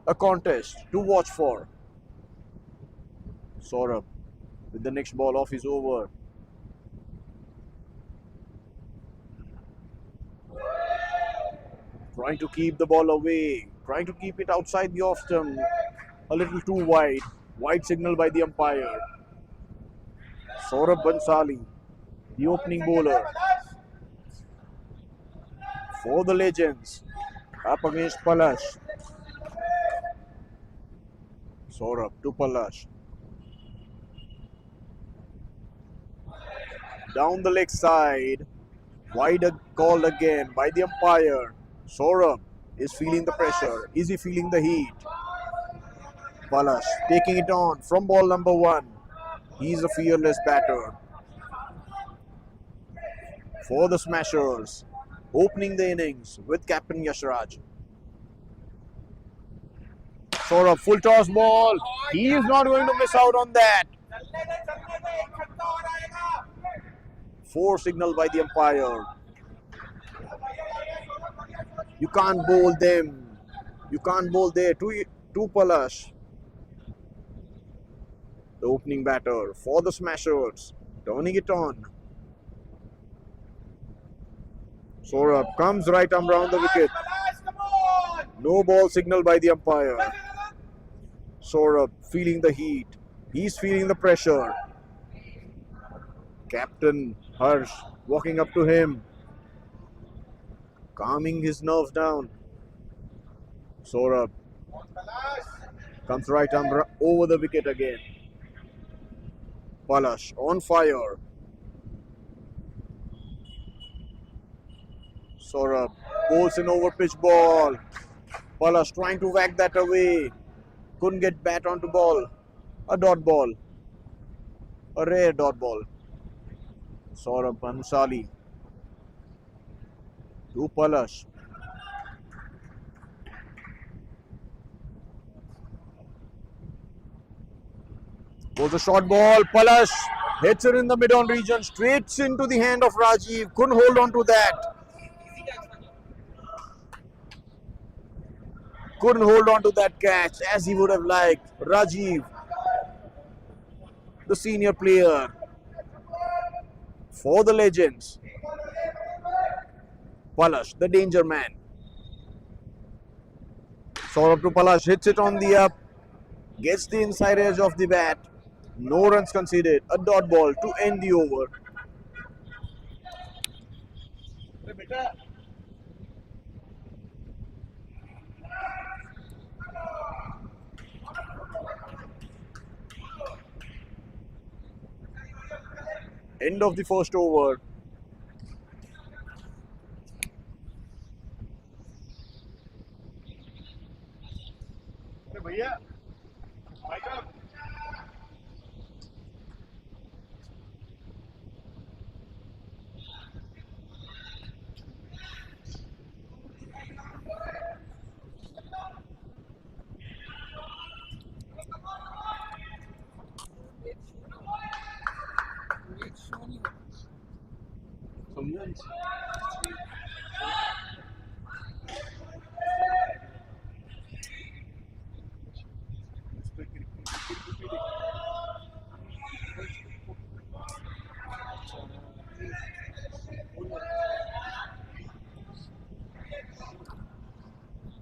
A contest to watch for. Saurabh with the next ball off his over. Trying to keep the ball away. Trying to keep it outside the off stump. A little too wide. Wide signal by the umpire. Saurabh Bansali, the opening bowler for the legends, up against Palash. Saurabh to Palash. Down the leg side, wide called again by the umpire. Saurabh is feeling the pressure. Is he feeling the heat? Palash taking it on from ball number one. He's a fearless batter for the Smashers, opening the innings with Captain Yashraj. Saurabh, full toss ball. He is not going to miss out on that. Four signal by the umpire. You can't bowl them. You can't bowl there. Two Palash. The opening batter for the Smashers, turning it on. Saurabh comes right arm round the wicket. No ball signal by the umpire. Saurabh feeling the heat. He's feeling the pressure. Captain Harsh walking up to him, calming his nerves down. Saurabh comes right arm over the wicket again. Palash on fire. Saurabh bowls an over pitch ball. Palash trying to whack that away. Couldn't get bat onto ball. A dot ball. A rare dot ball. Saurabh Bhansali to Palash. Goes a short ball. Palash hits it in the mid-on region. Straight into the hand of Rajiv. Couldn't hold on to that. Couldn't hold on to that catch as he would have liked. Rajiv, the senior player for the Legends. Palash, the danger man. Saurabh to Palash, hits it on the up. Gets the inside edge of the bat. No runs conceded. A dot ball to end the over. End of the first over.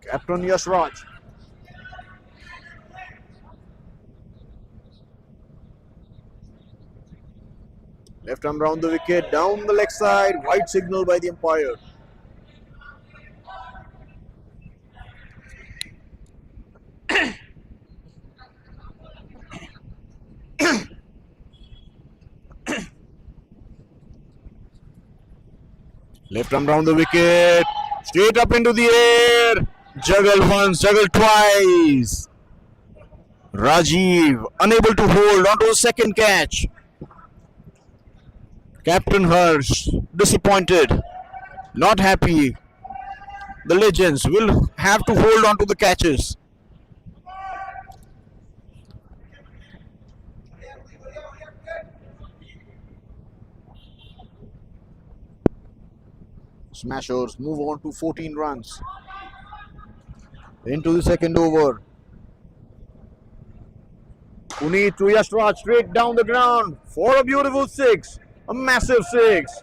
Captain Yashraj. Left arm round the wicket, down the leg side, white signal by the umpire. Left arm round the wicket, straight up into the air. Juggle once, juggle twice. Rajiv unable to hold onto a second catch. Captain Harsh disappointed, not happy. The Legends will have to hold on to the catches. Smashers move on to 14 runs. Into the second over. Puneet to Yashraj straight down the ground for a beautiful six. A massive six.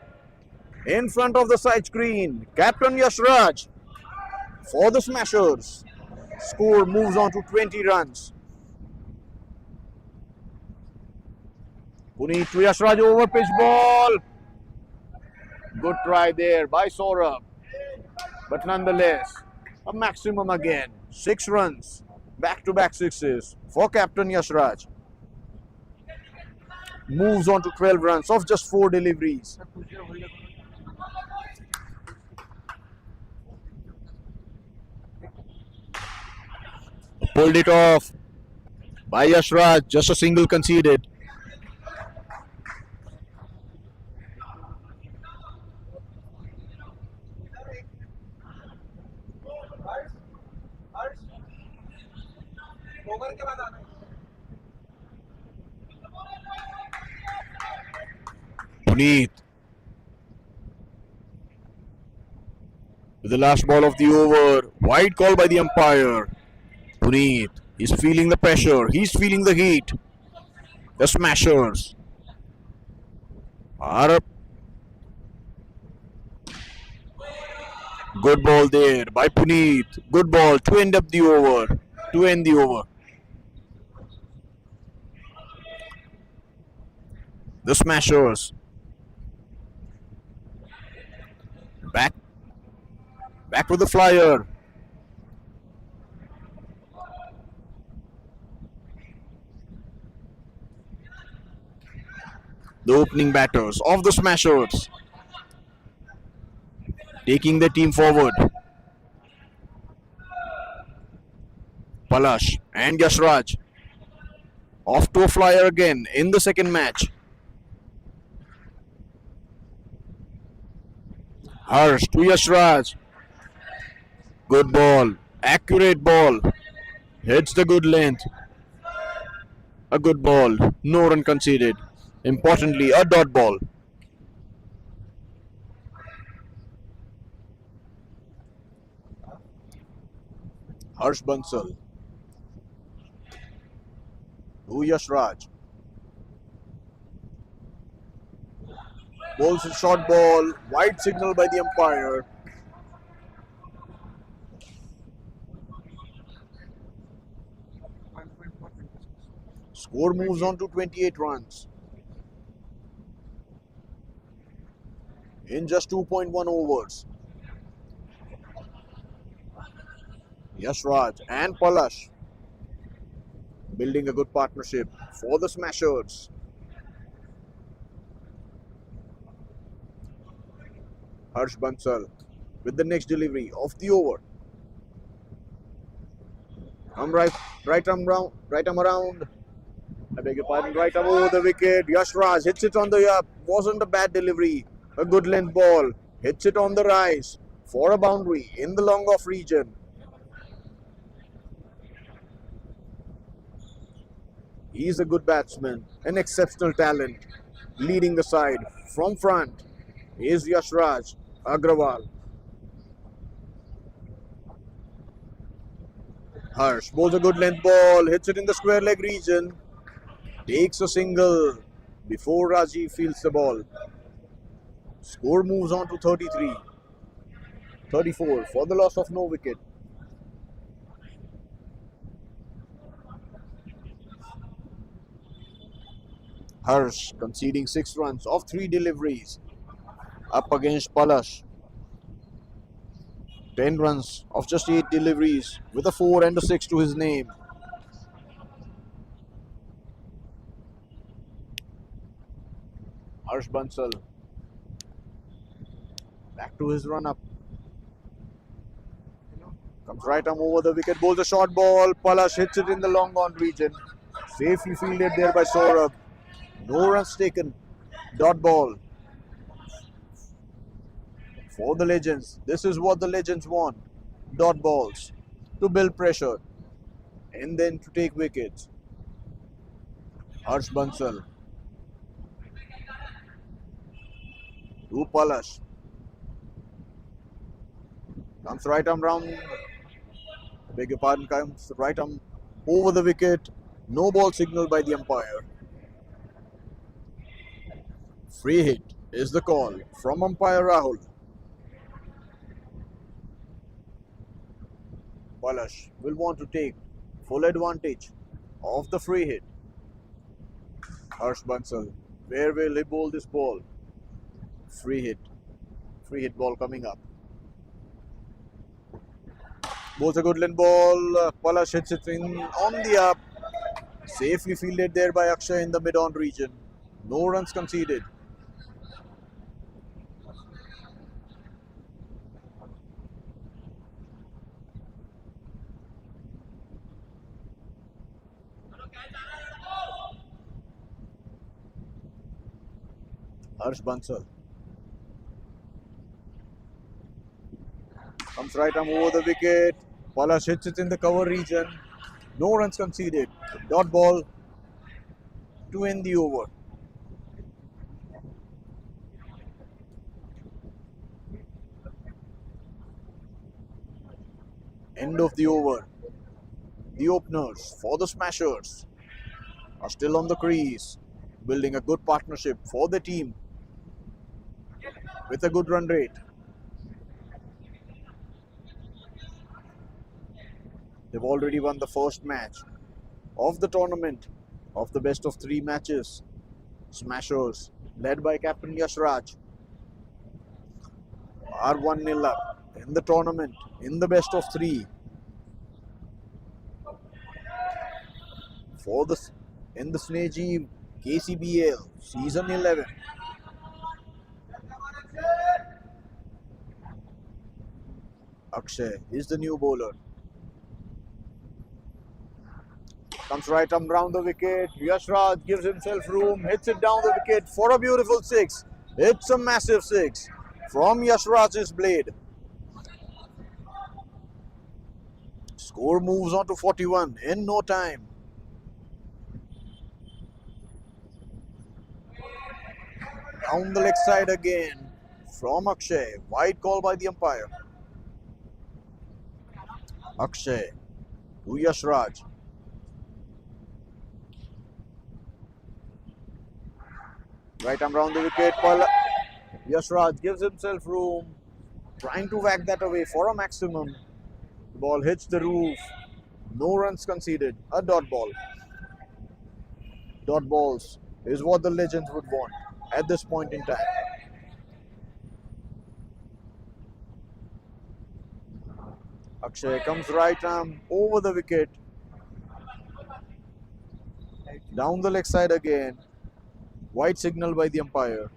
In front of the side screen. Captain Yashraj for the Smashers. Score moves on to 20 runs. Puneet to Yashraj over pitch ball. Good try there by Saurabh. But nonetheless, a maximum again. 6 runs. Back-to-back sixes for Captain Yashraj. Moves on to 12 runs of just 4 deliveries. Pulled it off by Yashraj. Just a single conceded. Puneet with the last ball of the over. Wide call by the umpire. Puneet is feeling the pressure. He's feeling the heat. The Smashers are up. Good ball there by Puneet. Good ball to end up the over. To end the over. The Smashers back with the flyer. The opening batters of the Smashers taking the team forward. Palash and Yashraj off to a flyer again in the second match. Harsh to Yashraj. Good ball. Accurate ball. Hits the good length. A good ball. No run conceded. Importantly, a dot ball. Harsh Bansal to Yashraj. Bowls a short ball. Wide signal by the umpire. Score moves on to 28 runs in just 2.1 overs. Yashraj and Palash building a good partnership for the Smashers. Harsh Bansal with the next delivery of the over. Right arm around. I beg your pardon. Right arm over the wicket. Yashraj hits it on the up. Wasn't a bad delivery. A good length ball. Hits it on the rise for a boundary in the long off region. He's a good batsman, an exceptional talent. Leading the side from front is Yashraj Agrawal. Harsh bowls a good length ball, hits it in the square leg region, takes a single before Rajiv fields the ball. Score moves on to 33, 34 for the loss of no wicket. Harsh conceding 6 runs off 3 deliveries up against Palash. 10 runs of just 8 deliveries with a 4 and a 6 to his name. Harsh Bansal back to his run up. Comes right arm over the wicket, bowls a short ball. Palash hits it in the long on region. Safely fielded there by Saurabh. No runs taken. Dot ball. For the Legends, this is what the Legends want. Dot balls to build pressure and then to take wickets. Harsh Bansal to Palash. Comes right arm round. Beg your pardon, comes right arm over the wicket. No ball signal by the umpire. Free hit is the call from umpire Rahul. Palash will want to take full advantage of the free hit. Harsh Bansal, where will he bowl this ball? Free hit ball coming up. Bowls a good length ball. Palash hits it in on the up. Safely fielded there by Akshay in the mid-on region. No runs conceded. Harsh Bansal comes right arm over the wicket. Palash hits it in the cover region. No runs conceded. Dot ball to end the over. End of the over. The openers for the Smashers are still on the crease, building a good partnership for the team with a good run rate. They've already won the first match of the tournament of the best of 3 matches. Smashers, led by Captain Yashraj, are 1-0 up in the tournament in the best of 3. In the Sneji KCBL season 11. Akshay is the new bowler. Comes right arm round the wicket. Yashraj gives himself room, hits it down the wicket for a beautiful 6. It's a massive 6 from Yashraj's blade. Score moves on to 41 in no time. Down the leg side again from Akshay. Wide call by the umpire. Akshay to Yashraj. Right arm round the wicket. Yashraj gives himself room. Trying to whack that away for a maximum. The ball hits the roof. No runs conceded. A dot ball. Dot balls is what the legends would want at this point in time. Akshay comes right arm over the wicket. Down the leg side again. White signal by the umpire.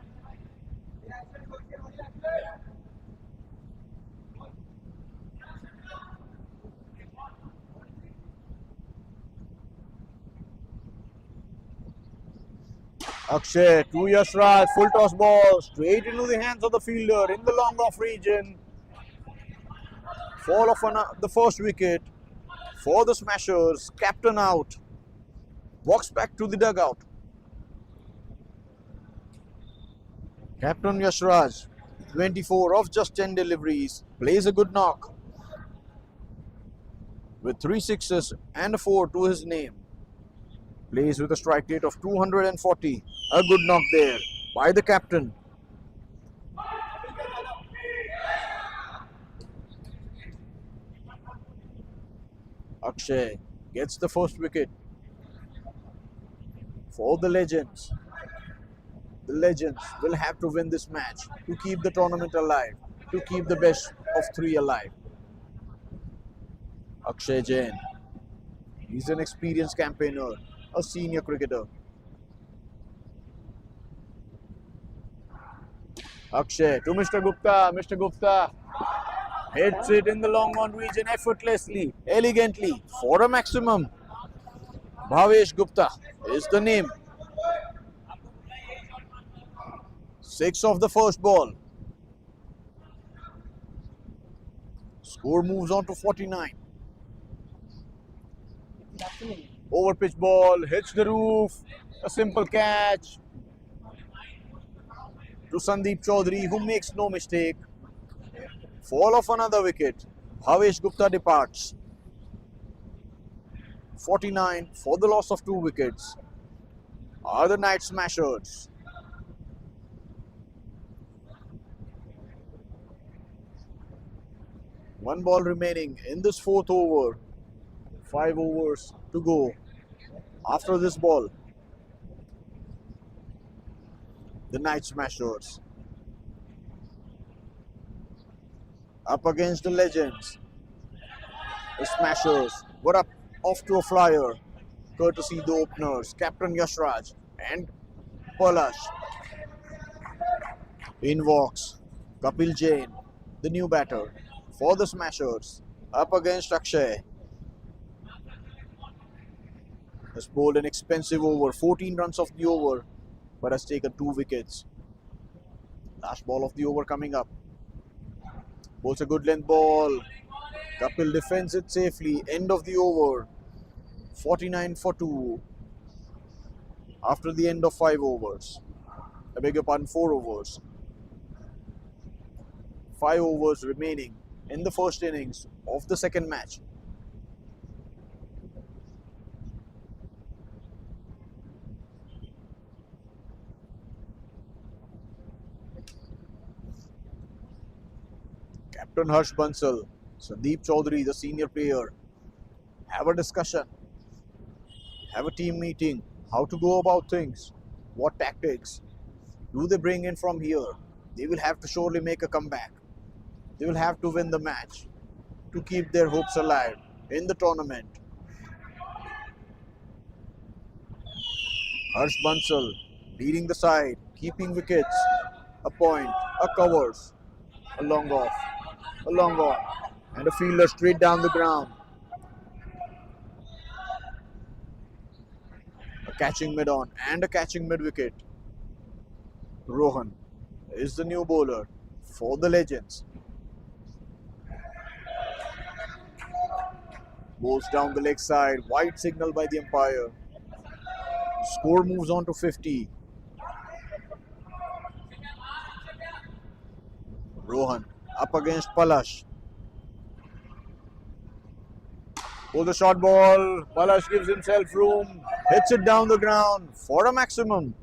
Akshay to Yashraj, full toss ball straight into the hands of the fielder in the long off region. Fall of the first wicket for the Smashers. Captain out. Walks back to the dugout. Captain Yashraj, 24 of just 10 deliveries, plays a good knock with 3 sixes and a 4 to his name. Plays with a strike rate of 240. A good knock there by the captain. Akshay gets the first wicket for the Legends. The Legends will have to win this match to keep the tournament alive, to keep the best of 3 alive. Akshay Jain, he's an experienced campaigner, a senior cricketer. Akshay to Mr. Gupta. Mr. Gupta hits it in the long on region effortlessly, elegantly, for a maximum. Bhavesh Gupta is the name. 6 of the first ball. Score moves on to 49. Over pitch ball, hits the roof, a simple catch to Sandeep Chaudhary, who makes no mistake. Fall of another wicket. Bhavesh Gupta departs. 49 for the loss of 2 wickets are the Night Smashers. One ball remaining in this 4th over. 5 overs to go after this ball. The Night Smashers up against the Legends. The Smashers were up off to a flyer, courtesy the openers, Captain Yashraj and Palash. In walks Kapil Jain, the new batter for the Smashers, up against Akshay. Has bowled an expensive over, 14 runs of the over, but has taken 2 wickets. Last ball of the over coming up. Bowls a good length ball. Kapil defends it safely. End of the over. 49 for 2. After the end of 5 overs. I beg your pardon, 4 overs. 5 overs remaining in the first innings of the second match. Captain Harsh Bansal, Sandeep Chaudhary, the senior player, have a discussion, have a team meeting, how to go about things, what tactics do they bring in from here. They will have to surely make a comeback. They will have to win the match to keep their hopes alive in the tournament. Harsh Bansal leading the side, keeping wickets, a point, a covers, a long off, a long on, and a fielder straight down the ground. A catching mid on and a catching mid wicket. Rohan is the new bowler for the Legends. Goes down the leg side, wide signal by the umpire. Score moves on to 50. Rohan up against Palash. For the short ball, Palash gives himself room, hits it down the ground for a maximum.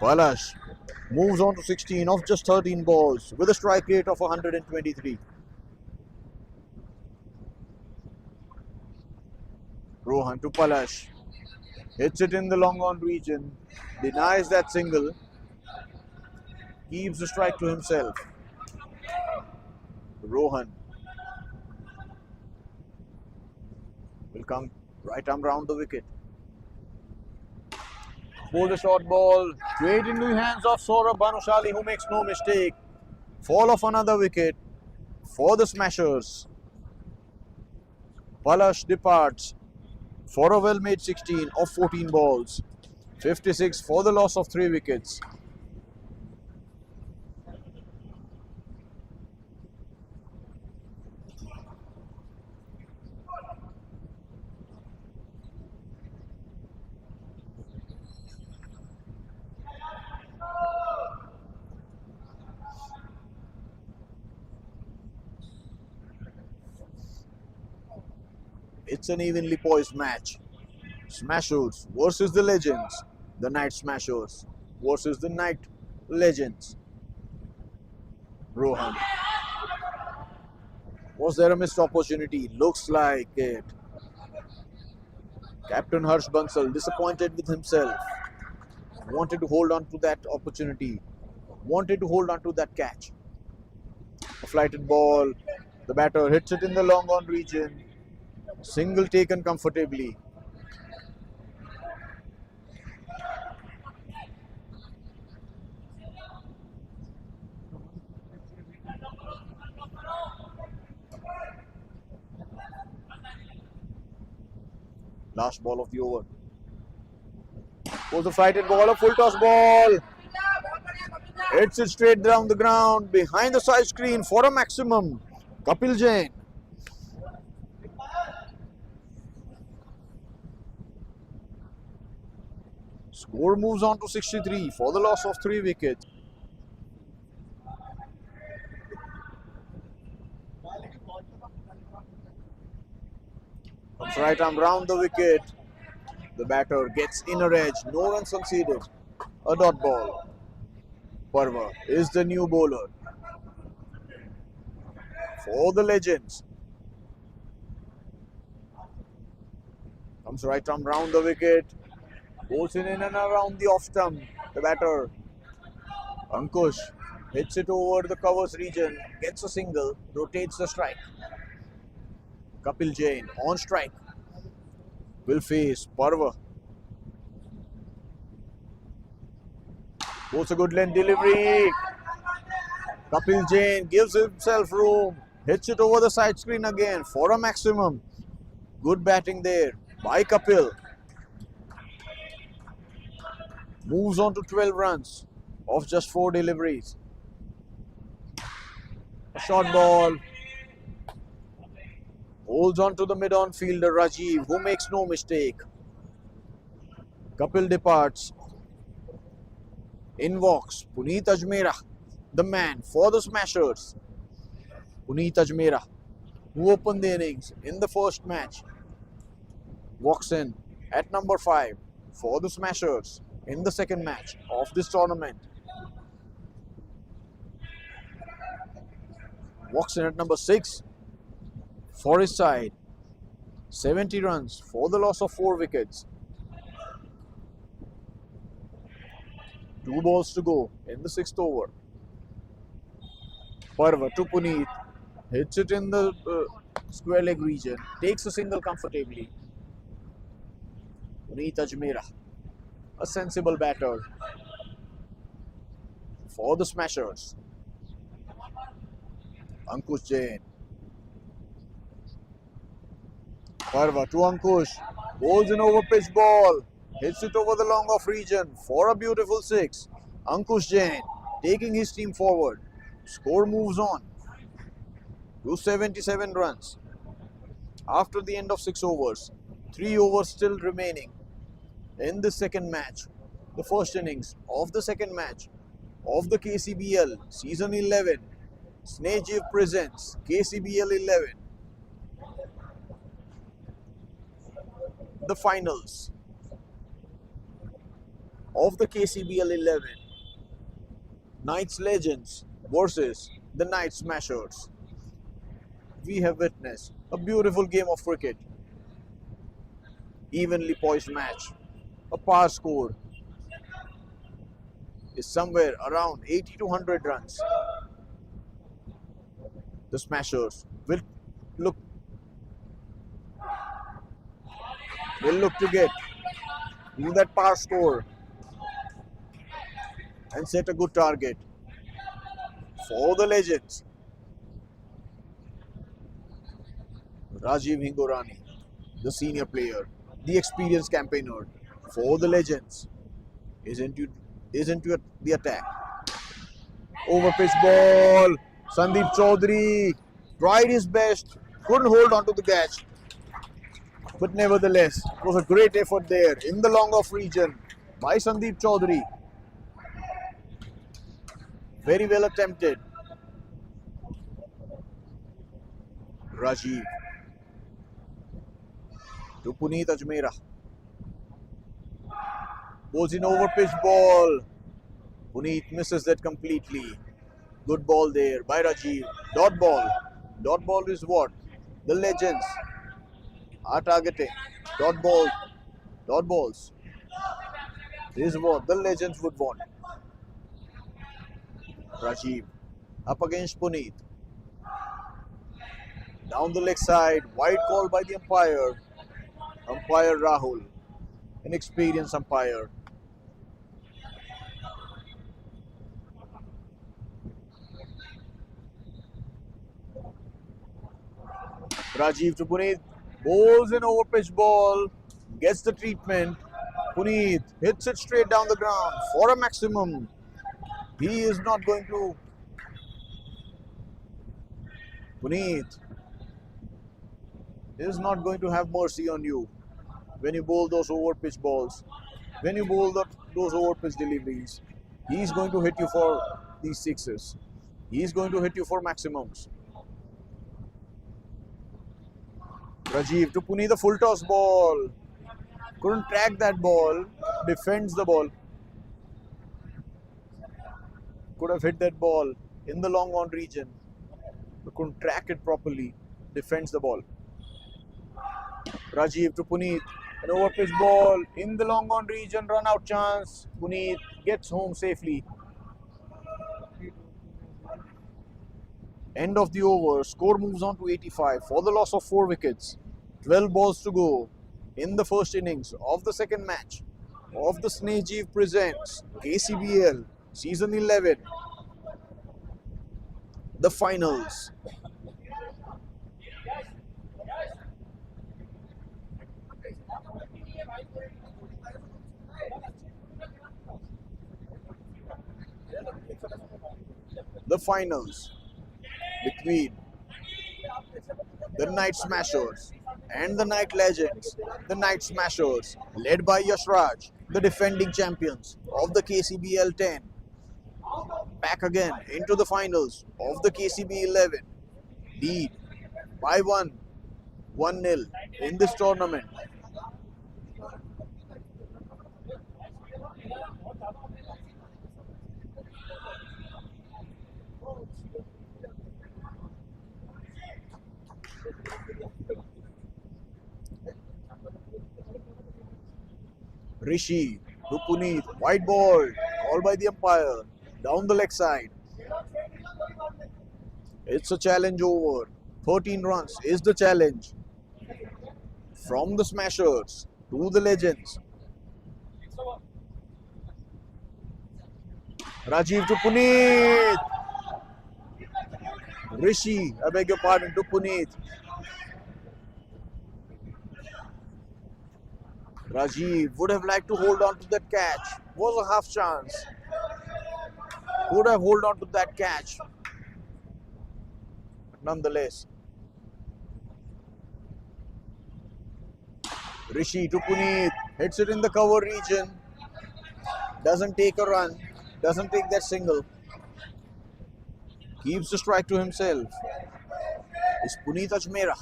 Palash moves on to 16 of just 13 balls with a strike rate of 123. Rohan to Palash. Hits it in the long on region. Denies that single. Keeps the strike to himself. Rohan will come right arm round the wicket. Bowls a short ball. Straight into the hands of Saurabh Bhanushali, who makes no mistake. Fall of another wicket for the Smashers. Palash departs for a well-made 16 of 14 balls. 56 for the loss of 3 wickets. It's an evenly poised match. Smashers versus the Legends. The Night Smashers versus the Night Legends. Rohan. Was there a missed opportunity? Looks like it. Captain Harsh Bansal disappointed with himself. Wanted to hold on to that opportunity. Wanted to hold on to that catch. A flighted ball. The batter hits it in the long on region. Single taken comfortably. Last ball of the over. Was a flighted ball, a full toss ball. Hits it straight down the ground, behind the side screen for a maximum. Kapil Jain. Score moves on to 63 for the loss of 3 wickets. Comes right arm round the wicket. The batter gets inner edge. No runs conceded. A dot ball. Parva is the new bowler for the Legends. Comes right arm round the wicket. Goes in and around the off stump. The batter, Ankush, hits it over the covers region, gets a single, rotates the strike. Kapil Jain on strike. Will face Parva. Goes a good length delivery. Kapil Jain gives himself room, hits it over the side screen again for a maximum. Good batting there by Kapil. Moves on to 12 runs of just 4 deliveries. A short ball. Holds on to the mid-on fielder Rajiv, who makes no mistake. Kapil departs. In walks Puneet Ajmera, the man for the Smashers. Puneet Ajmera, who opened the innings in the first match, walks in at number 5 for the Smashers in the second match of this tournament. Walks in at number 6 for his side. 70 runs for the loss of 4 wickets. 2 balls to go in the 6th over. Parva to Puneet. Hits it in the square leg region. Takes a single comfortably. Puneet Ajmera, a sensible batter for the Smashers. Ankush Jain. Parva to Ankush. Bowls an over pitch ball. Hits it over the long off region for a beautiful 6. Ankush Jain taking his team forward. Score moves on to 77 runs. After the end of 6 overs, 3 overs still remaining in the second match. The first innings of the second match of the KCBL Season 11. Snejiv presents KCBL 11. The finals of the KCBL 11. Knights Legends versus the Knight Smashers. We have witnessed a beautiful game of cricket. Evenly poised match. A par score is somewhere around 80 to 100 runs. The Smashers will look to get to that par score and set a good target for the Legends. Rajiv Hingorani, the senior player, the experienced campaigner for the Legends, is into the attack. Over pitch ball. Sandeep Chaudhary tried his best, couldn't hold on to the catch. But nevertheless, it was a great effort there in the long off region by Sandeep Chaudhary. Very well attempted. Rajiv to Puneet Ajmera. Bowls in over pitch ball. Puneet misses that completely. Good ball there by Rajiv. Dot ball. Dot ball is what the Legends are targeting. Dot ball. Dot balls. This is what the Legends would want. Rajiv up against Puneet. Down the leg side. Wide call by the umpire. Umpire Rahul. An experienced umpire. Rajiv to Puneet. Bowls an over pitch ball. Gets the treatment. Puneet hits it straight down the ground for a maximum. He is not going to. Puneet is not going to have mercy on you when you bowl those over pitch balls. When you bowl those over pitch deliveries, he's going to hit you for these sixes. He's going to hit you for maximums. Rajiv to Puneet, the full toss ball. Couldn't track that ball. Defends the ball. Could have hit that ball in the long on region, but couldn't track it properly. Defends the ball. Rajiv to Puneet. An over pitch ball in the long on region. Run out chance. Puneet gets home safely. End of the over. Score moves on to 85 for the loss of 4 wickets. 12 balls to go in the first innings of the second match of the Snejiv presents KCBL Season 11. The finals. The finals between the Knight Smashers and the Knight Legends. The Knight Smashers, led by Yashraj, the defending champions of the KCBL 10, back again into the finals of the KCB 11. Lead by 1-0 in this tournament. Rishi to Puneet, white ball, all by the umpire, down the leg side. It's a challenge over. 13 runs is the challenge from the Smashers to the Legends. Rajiv to Puneet. Rishi, I beg your pardon, to Puneet. Rajiv would have liked to hold on to that catch. Was a half chance. Could have hold on to that catch. But nonetheless. Rishi to Puneet. Hits it in the cover region. Doesn't take a run. Doesn't take that single. Keeps the strike to himself. It's Puneet Ajmera.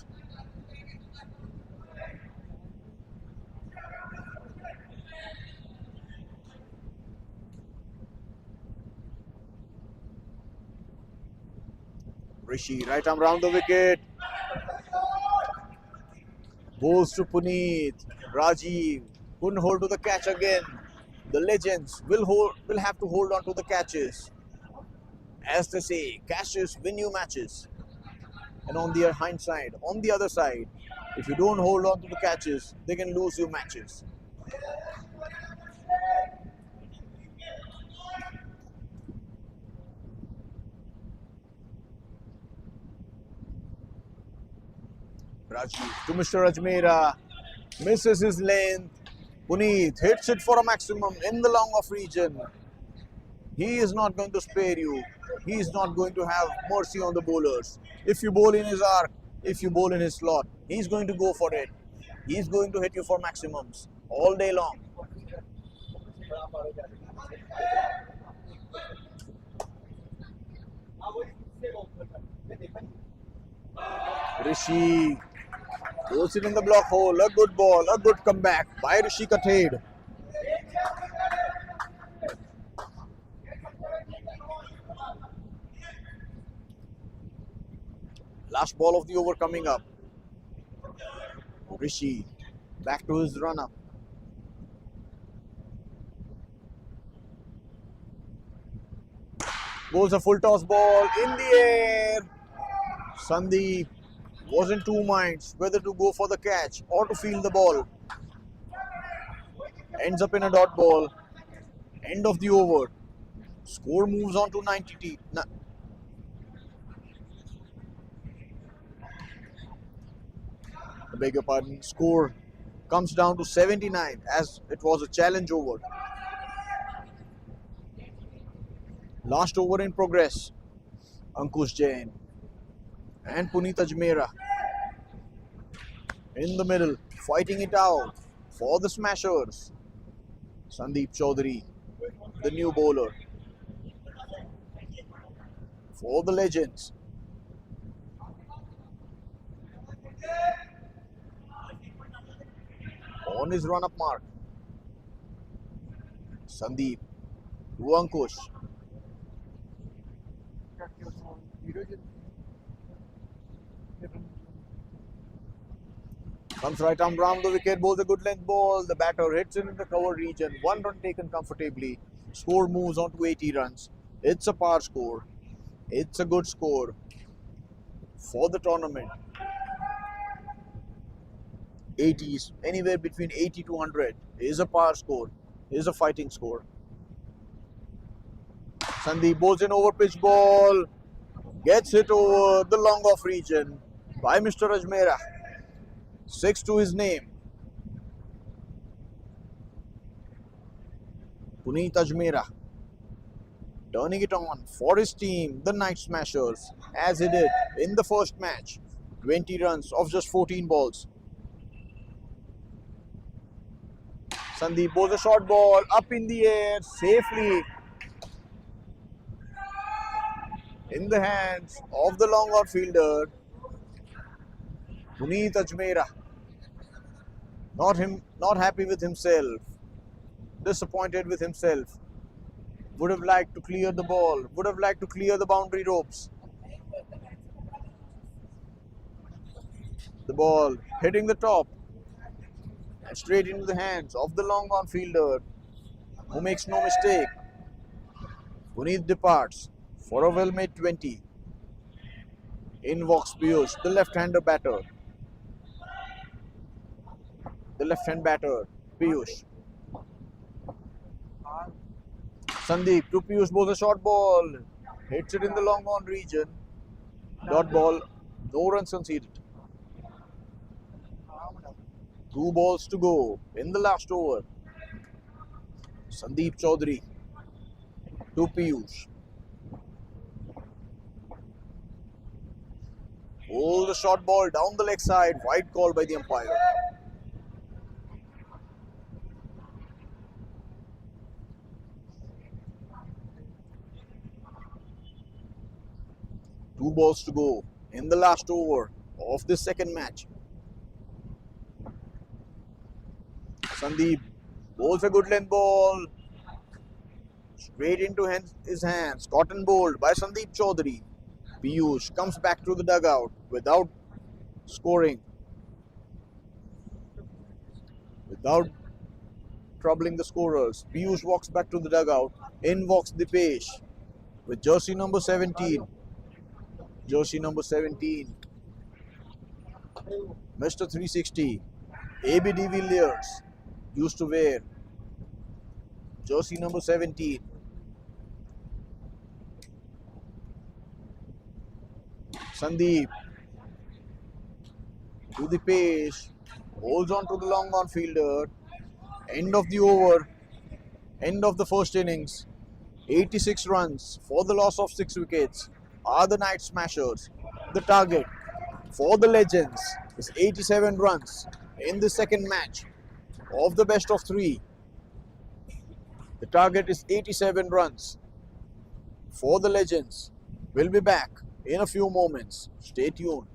Rishi, right arm round the wicket. Bowls to Puneet. Rajiv couldn't hold to the catch again. The legends will have to hold on to the catches. As they say, catches win you matches. And on the other side, if you don't hold on to the catches, they can lose you matches. Rajiv to Mr. Ajmera. Misses his length. Puneet hits it for a maximum in the long off region. He is not going to spare you. He is not going to have mercy on the bowlers. If you bowl in his arc, if you bowl in his slot, he's going to go for it. He's going to hit you for maximums all day long. Rishi goes it in the block hole. A good ball, a good comeback by Rishi Kathed. Last ball of the over coming up. Rishi back to his run up. Goes a full toss ball in the air. Sandeep was in two minds whether to go for the catch or to field the ball. Ends up in a dot ball. End of the over. Score moves on to 90. I beg your pardon. Score comes down to 79 as it was a challenge over. Last over in progress. Ankush Jain and Puneet Ajmera in the middle, fighting it out for the smashers. Sandeep Chaudhary, the new bowler. For the legends. On his run-up mark. Sandeep to Ankush. Comes right arm round the wicket, bowls a good length ball. The batter hits it in the cover region. 1 run taken comfortably. Score moves on to 80 runs. It's a par score. It's a good score for the tournament. 80s, anywhere between 80 to 100 is a par score, is a fighting score. Sandeep bowls an over pitch ball. Gets hit over the long off region by Mr. Ajmera. 6 to his name. Puneet Ajmera turning it on for his team, the Night Smashers, as he did in the first match. 20 runs of just 14 balls. Sandeep bowls a short ball up in the air safely in the hands of the long outfielder. Puneet Ajmera, not happy with himself, disappointed with himself. Would have liked to clear the ball, would have liked to clear the boundary ropes. The ball hitting the top and straight into the hands of the long on fielder, who makes no mistake. Puneet departs for a well-made 20. In walks Piyush, the left-hander batter. The left-hand batter, Piyush. Sandeep to Piyush bowls a short ball. Hits it in the long on region. Dot ball, no runs conceded. 2 balls to go in the last over. Sandeep Chaudhary to Piyush. Oh, the short ball down the leg side. Wide call by the umpire. Two balls to go in the last over of this second match. Sandeep bowls a good length ball straight into his hands. Cotton bowled by Sandeep Chaudhary. Piyush comes back to the dugout without scoring, without troubling the scorers. Piyush walks back to the dugout. In walks Dipesh with jersey number 17. Jersey number 17. Mr. 360. AB de Villiers used to wear jersey number 17. Sandeep to the pace, holds on to the long on fielder. End of the over, end of the first innings. 86 runs for the loss of 6 wickets are the Night Smashers. The target for the Legends is 87 runs in the second match of the best of 3. The target is 87 runs for the Legends. We'll be back in a few moments. Stay tuned.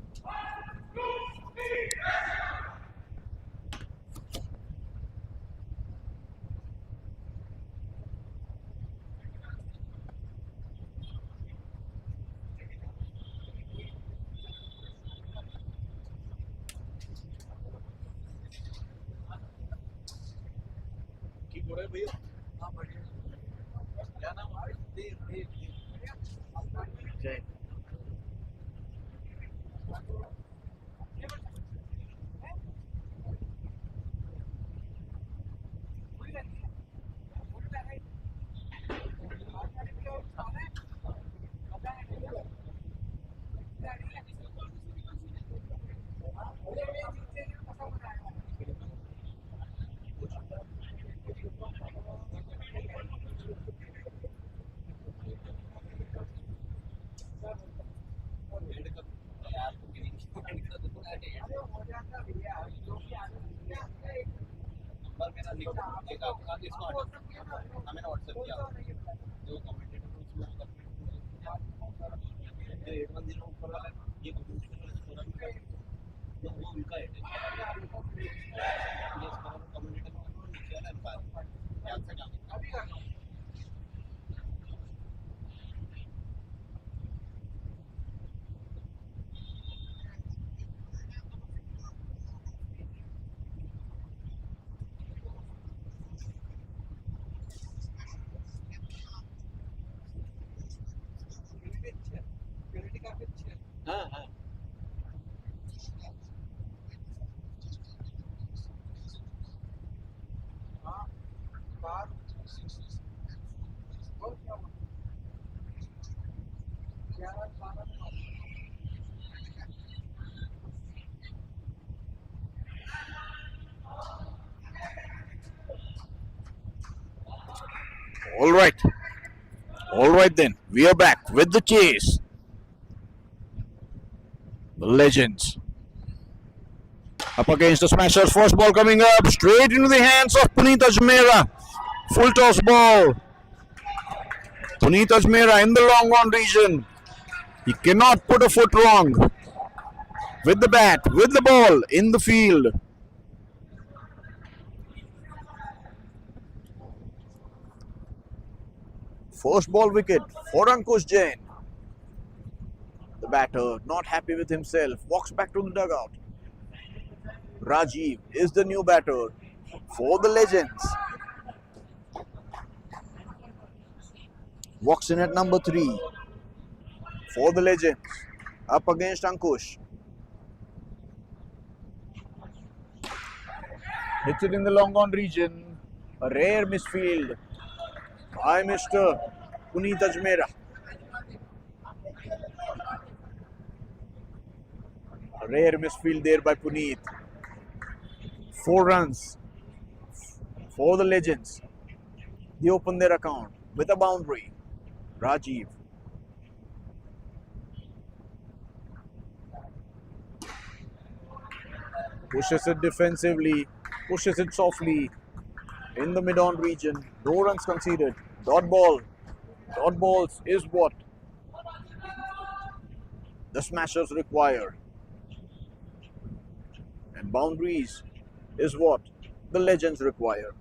ठीक हो रहा है भैया? हाँ बढ़िया। क्या नाम है? देव। जय। हाँ हाँ All right then. We are back with the chase. The Legends up against the Smashers. First ball coming up straight into the hands of Puneet Ajmera. Full toss ball. Puneet Ajmera in the long on region. He cannot put a foot wrong. With the bat, with the ball in the field. First ball wicket for Ankush Jain. The batter, not happy with himself, walks back to the dugout. Rajiv is the new batter for the Legends. Walks in at number 3 for the Legends. Up against Ankush. Hits it in the long on region. A rare misfield by Mr. Puneet Ajmera. A rare misfield there by Puneet. 4 runs for the Legends. They open their account with a boundary. Rajiv. Pushes it defensively, pushes it softly in the mid-on region. No runs conceded. Dot ball. Dot balls is what the smashers require. And boundaries is what the legends require.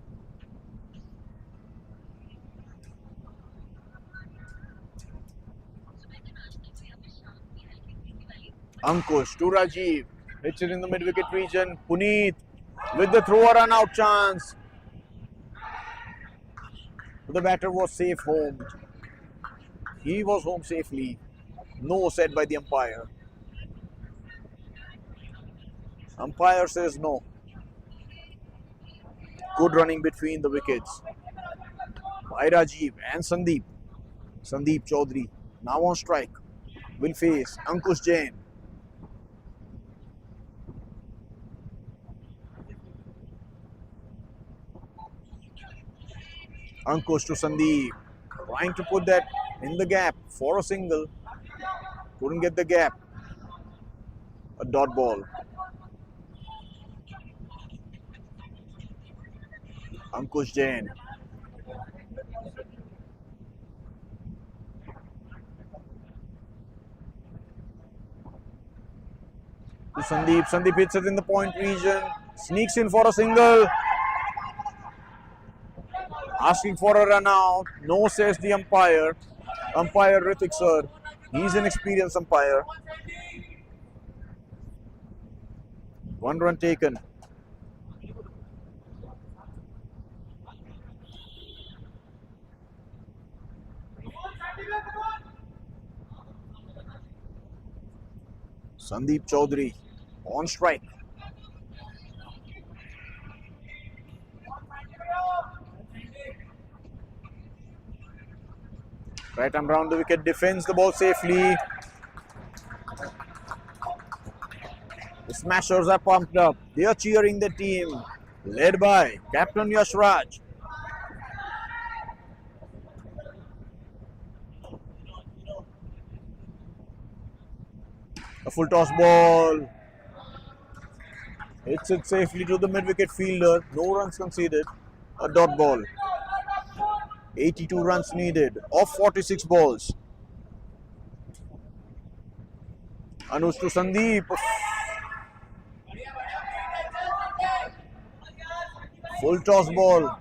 Ankush to Rajiv. Hits it in the mid-wicket region. Puneet with the throw, a run-out chance. The batter was safe home. He was home safely. No said by the umpire. Umpire says no. Good running between the wickets by Rajiv and Sandeep. Sandeep Chaudhary now on strike. Will face Ankush Jain. Ankush to Sandeep. Trying to put that in the gap for a single. Couldn't get the gap. A dot ball. Ankush Jain. To Sandeep. Sandeep hits it in the point region. Sneaks in for a single. Asking for a run out. No, says the umpire. Umpire Ritik sir. He's an experienced umpire. 1 run taken. Sandeep Chaudhary on strike. Right arm round the wicket, defends the ball safely. The smashers are pumped up. They are cheering the team, led by Captain Yash Raj. A full toss ball. Hits it safely to the mid-wicket fielder. No runs conceded. A dot ball. 82 runs needed of 46 balls. Anuj to Sandeep. Full toss ball.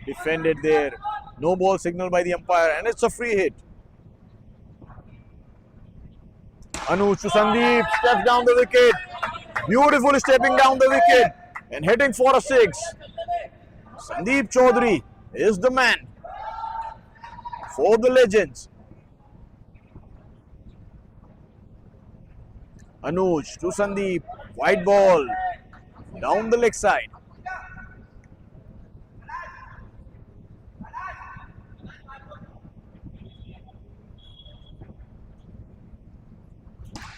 Defended there. No ball signal by the umpire, and it's a free hit. Anuj to Sandeep. Steps down the wicket. Beautiful stepping down the wicket and hitting for a 6. Sandeep Chaudhary is the man for the legends. Anuj to Sandeep. White ball down the leg side.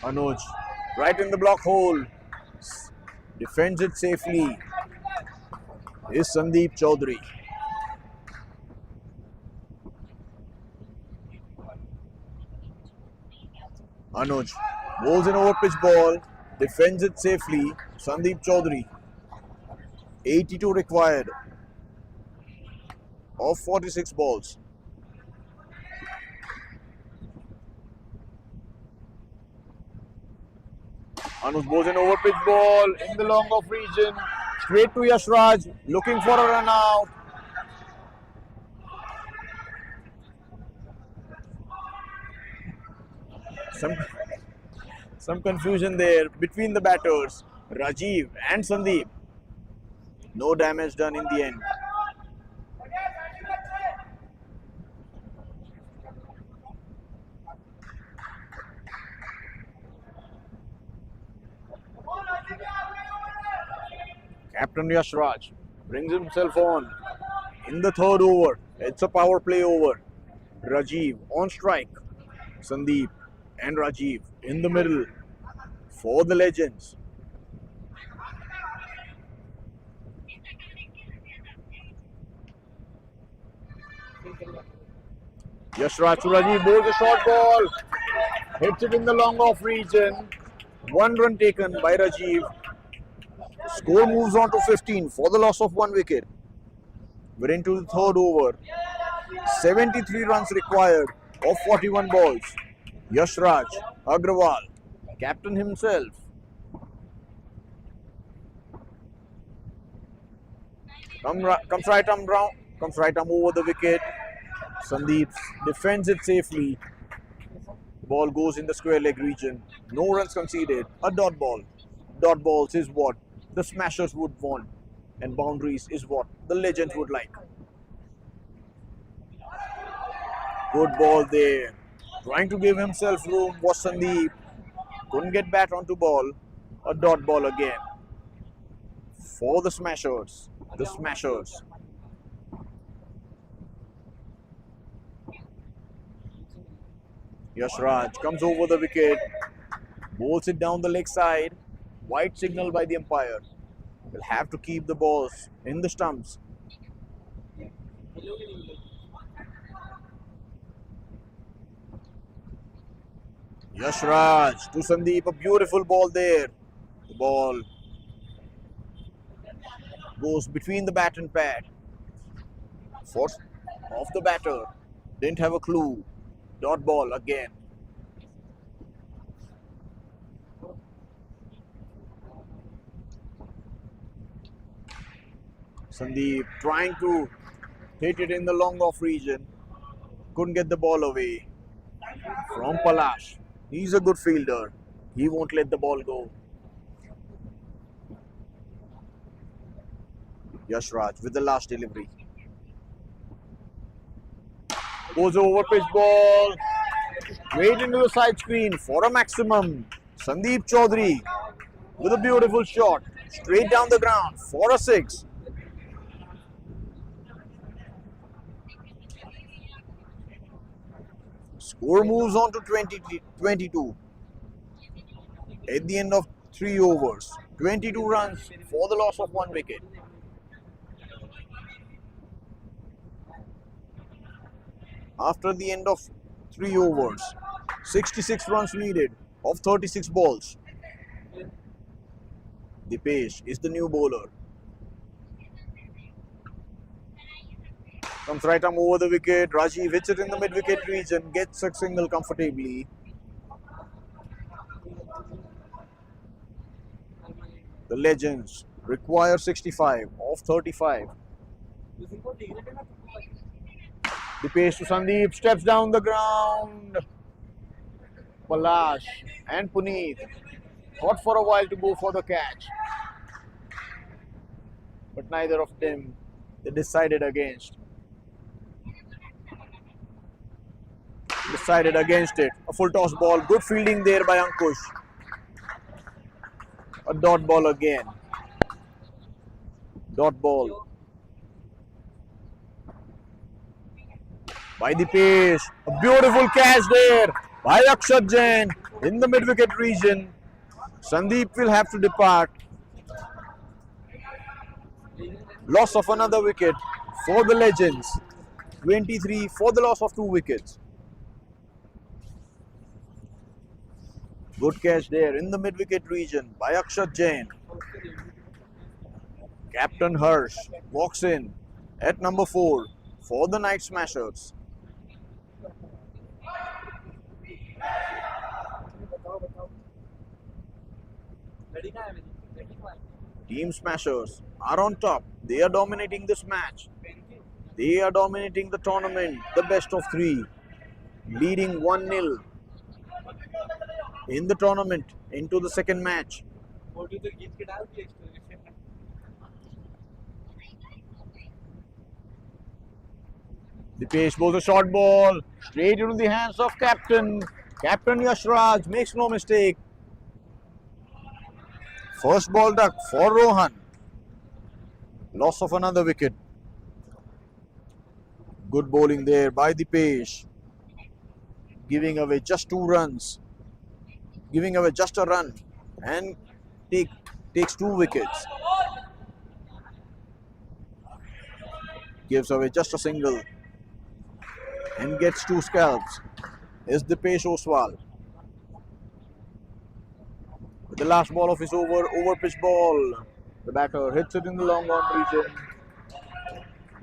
Anuj right in the block hole. Defends it safely. Is Sandeep Chaudhary. Anuj bowls an over pitch ball. Defends it safely. Sandeep Chaudhary. 82 required of 46 balls. Anuj bowls an over pitch ball in the long off region. Straight to Yash Raj, looking for a run out. Some confusion there between the batters, Rajiv and Sandeep. No damage done in the end. Captain Yash Raj brings himself on in the 3rd over. It's a power play over. Rajiv on strike. Sandeep and Rajiv in the middle for the legends. Yash Raj to Rajiv bowls a short ball. Hits it in the long off region. 1 run taken by Rajiv. Score moves on to 15 for the loss of 1 wicket. We're into the third over. 73 runs required of 41 balls. Yashraj Agrawal, captain himself. Comes right arm over the wicket. Sandeep defends it safely. Ball goes in the square leg region. No runs conceded. A dot ball. Dot balls is what the smashers would want, and boundaries is what the legends would like. Good ball there. Trying to give himself room was Sandeep. Couldn't get back onto ball. A dot ball again. For the smashers. The smashers. Yashraj comes over the wicket. Bowls it down the leg side. White signal by the umpire. Will have to keep the balls in the stumps. Yashraj to Sandeep, a beautiful ball there. The ball goes between the bat and pad. Force off the batter. Didn't have a clue. Dot ball again. Sandeep trying to hit it in the long off region. Couldn't get the ball away. From Palash. He's a good fielder. He won't let the ball go. Yashraj with the last delivery. Goes over pitch ball. Straight into the side screen for a maximum. Sandeep Chaudhary with a beautiful shot. Straight down the ground for a 6. Score moves on to 22. At the end of 3 overs. 22 runs for the loss of 1 wicket. After the end of 3 overs, 66 runs needed of 36 balls. Dipesh is the new bowler. Comes right arm over the wicket. Rajiv hits it in the mid-wicket region. Gets a single comfortably. The legends require 65 of 35. Dipesh to Sandeep. Steps down the ground. Palash and Puneet fought for a while to go for the catch. But neither of them they decided against. Decided against it. A full toss ball. Good fielding there by Ankush. A dot ball again. Dot ball. By the pace. A beautiful catch there by Akshat Jain in the mid-wicket region. Sandeep will have to depart. Loss of another wicket for the legends. 23 for the loss of 2 wickets. Good catch there in the mid-wicket region by Akshat Jain. Captain Harsh walks in at number 4 for the Night Smashers. Team Smashers are on top. They are dominating this match. They are dominating the tournament. The best of 3. Leading 1-0 in the tournament into the second match. Dipesh bowls a short ball straight into the hands of Captain Yashraj. Makes no mistake. First ball duck for Rohan. Loss of another wicket. Good bowling there by Dipesh. Giving away just 2 runs. Giving away just a run and takes 2 wickets. Gives away just a single and gets 2 scalps. Is Dipesh Oswal. The last ball of his over pitch ball. The batter hits it in the long on region.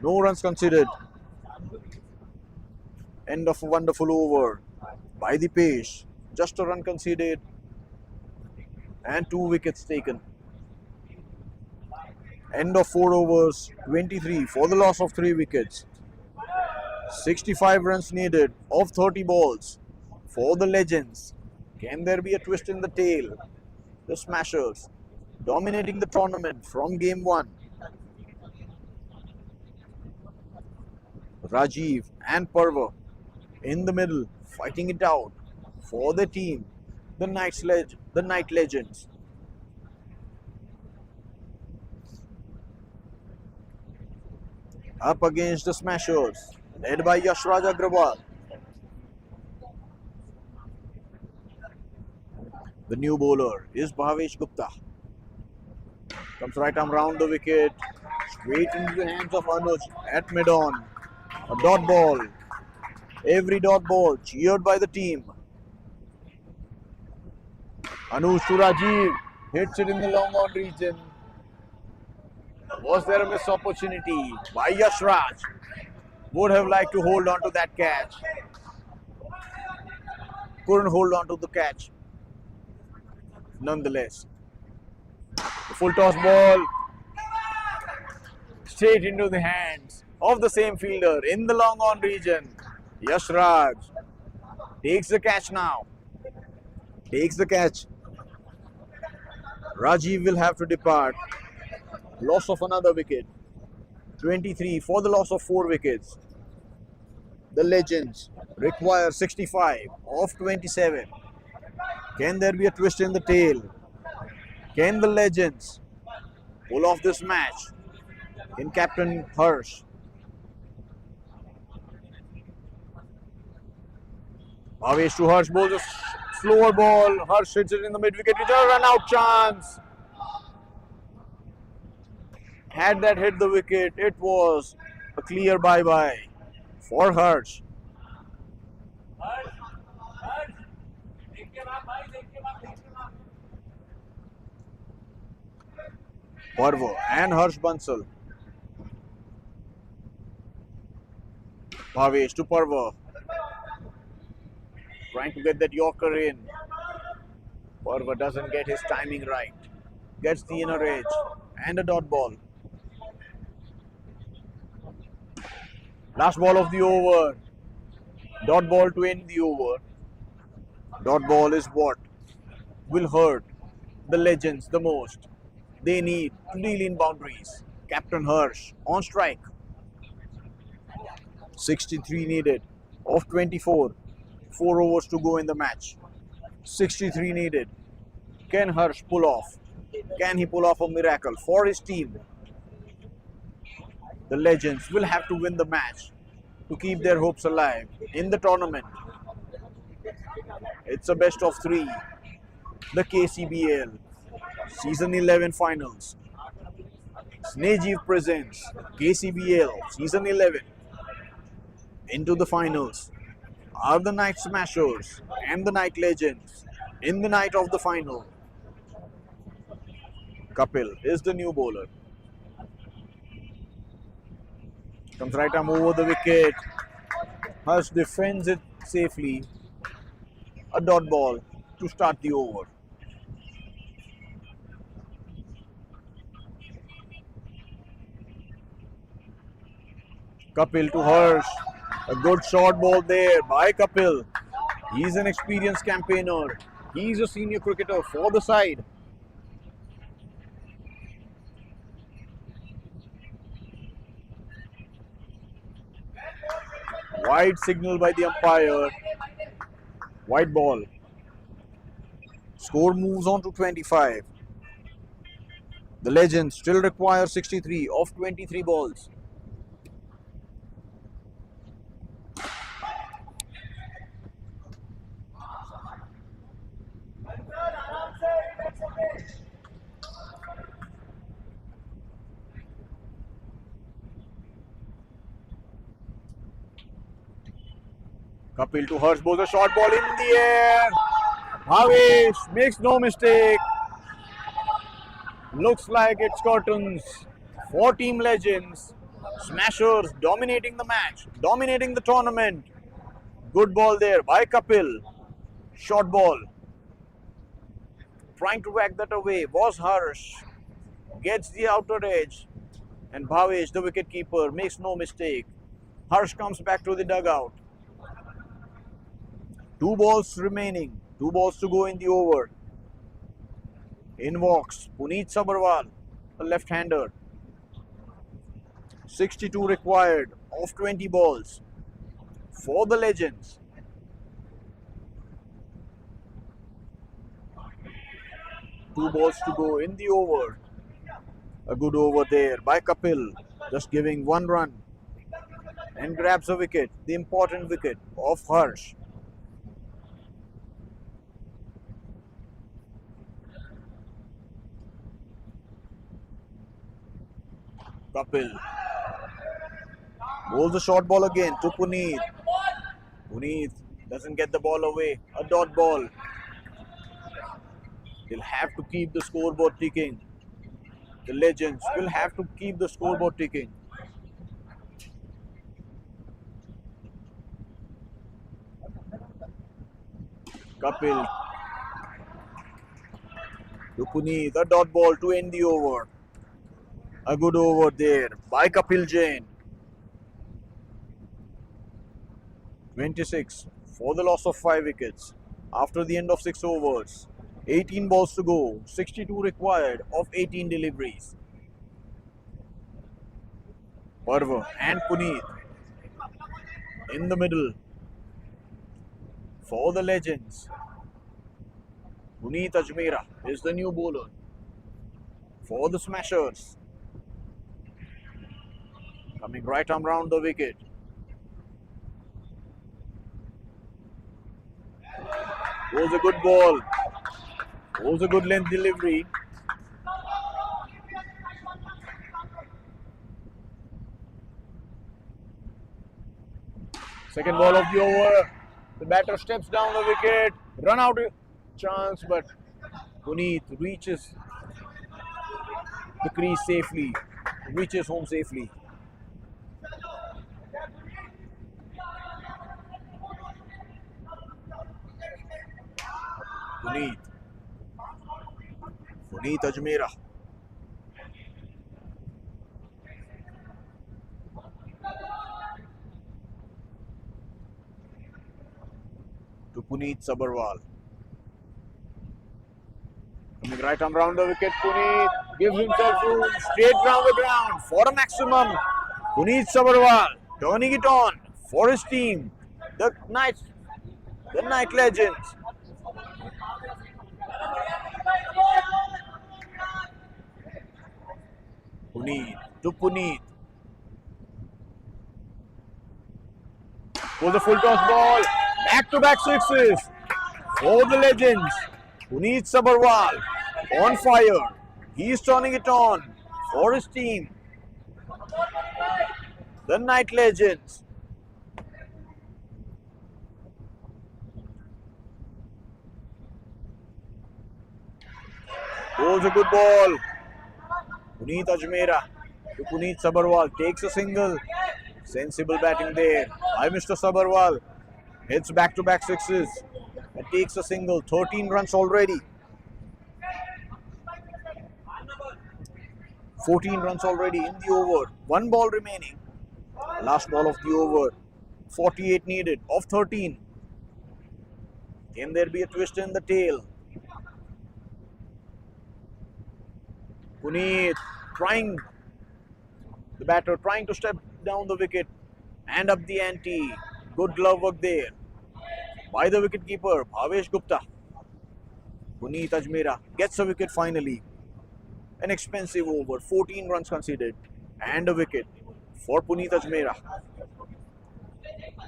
No runs conceded. End of a wonderful over by the pace. Just a run conceded and 2 wickets taken. End of 4 overs, 23 for the loss of 3 wickets. 65 runs needed of 30 balls for the legends. Can there be a twist in the tail? The Smashers dominating the tournament from game 1. Rajiv and Parva in the middle, fighting it out for the team, the Night Legends. Up against the Smashers, led by Yashraj Agrawal. The new bowler is Bhavesh Gupta. Comes right arm round the wicket, straight into the hands of Anuj at mid-on. A dot ball. Every dot ball cheered by the team. Anuj to Rajiv, hits it in the long on region. Was there a missed opportunity by Yashraj? Would have liked to hold on to that catch. Couldn't hold on to the catch. Nonetheless, the full toss ball straight into the hands of the same fielder in the long on region. Yashraj takes the catch now. Takes the catch. Rajiv will have to depart. Loss of another wicket. 23 for the loss of 4 wickets. The legends require 65 of 27. Can there be a twist in the tail? Can the legends pull off this match in Captain Harsh? Bhavesh to Harsh, bowls a slower ball. Harsh hits it in the mid-wicket. It's a run-out chance. Had that hit the wicket, it was a clear bye-bye for Harsh. Parva and Harsh Bansal. Bhavesh to Parva. Trying to get that Yorker in. Parva doesn't get his timing right. Gets the inner edge and a dot ball. Last ball of the over. Dot ball to end the over. Dot ball is what will hurt the legends the most. They need to deal in boundaries. Captain Harsh on strike. 63 needed of 24. 4 overs to go in the match. 63 needed. Can Harsh pull off? Can he pull off a miracle for his team? The legends will have to win the match to keep their hopes alive in the tournament. It's a best of 3. The KCBL Season 11 Finals. Snejiv presents KCBL Season 11. Into the finals are the Night Smashers and the Night Legends in the night of the final. Kapil is the new bowler. Comes right arm over the wicket. Harsh defends it safely. A dot ball to start the over. Kapil to Harsh. A good short ball there by Kapil. He's an experienced campaigner. He's a senior cricketer for the side. Wide signal by the umpire. White ball. Score moves on to 25. The legends still require 63 of 23 balls. Kapil to Harsh, bowls a short ball in the air. Bhavesh makes no mistake. Looks like it's curtains for Team Legends. Smashers dominating the match, dominating the tournament. Good ball there by Kapil. Short ball. Trying to whack that away was Harsh. Gets the outer edge. And Bhavesh, the wicket keeper, makes no mistake. Harsh comes back to the dugout. 2 balls remaining. 2 balls to go in the over. In walks Puneet Sabharwal, a left-hander. 62 required of 20 balls for the Legends. Two balls to go in the over. A good over there by Kapil, just giving 1 run and grabs a wicket, the important wicket of Harsh. Kapil bowls a short ball again to Puneet. Puneet doesn't get the ball away. A dot ball. They'll have to keep the scoreboard ticking. The Legends will have to keep the scoreboard ticking. Kapil to Puneet. A dot ball to end the over. A good over there by Kapil Jain. 26 for the loss of 5 wickets after the end of 6 overs. 18 balls to go, 62 required of 18 deliveries. Parva and Puneet in the middle for the Legends. Puneet Ajmera is the new bowler for the Smashers. Coming right arm round the wicket. Was a good ball. Was a good length delivery. Second ball of the over. The batter steps down the wicket. Run out chance, but Puneet reaches the crease safely. Reaches home safely. Puneet Ajmera. To Puneet Sabharwal. Coming right arm round the wicket, Puneet gives himself room, straight round the ground for a maximum. Puneet Sabharwal turning it on for his team, the Night Legends. Puneet to Puneet. Was a full toss ball. Back-to-back sixes for the Legends. Puneet Sabharwal on fire. He is turning it on for his team, the Night Legends. Bowls a good ball. Puneet Ajmera to Puneet Sabharwal, takes a single. Sensible batting there by Mr. Sabharwal. Hits back-to-back sixes and takes a single. 13 runs already. 14 runs already in the over. 1 ball remaining. Last ball of the over. 48 needed of 13. Can there be a twist in the tail? Puneet the batter trying to step down the wicket and up the ante. Good glove work there by the wicketkeeper Bhavesh Gupta. Puneet Ajmera gets a wicket finally. An expensive over, 14 runs conceded and a wicket for Puneet Ajmera.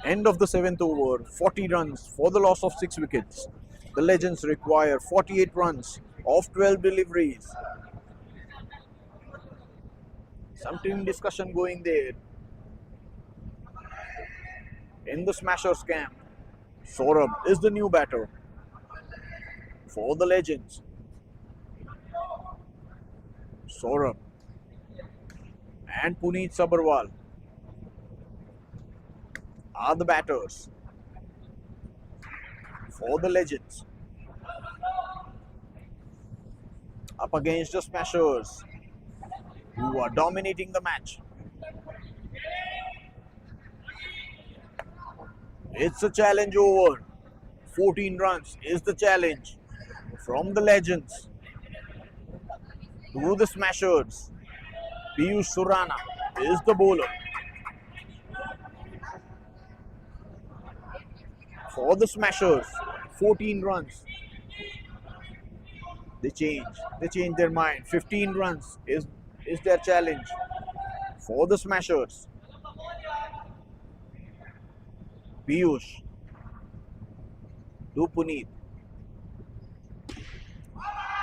End of the 7th over, 40 runs for the loss of 6 wickets. The Legends require 48 runs of 12 deliveries. Some team discussion going there in the Smashers camp. Saurabh is the new batter for the Legends. Saurabh and Puneet Sabharwal are the batters for the Legends. Up against the Smashers, who are dominating the match. It's a challenge over. 14 runs is the challenge from the Legends to the Smashers. Piyush Surana is the bowler. For the Smashers, 14 runs. They change their mind. 15 runs is their challenge for the Smashers. Piyush to Puneet.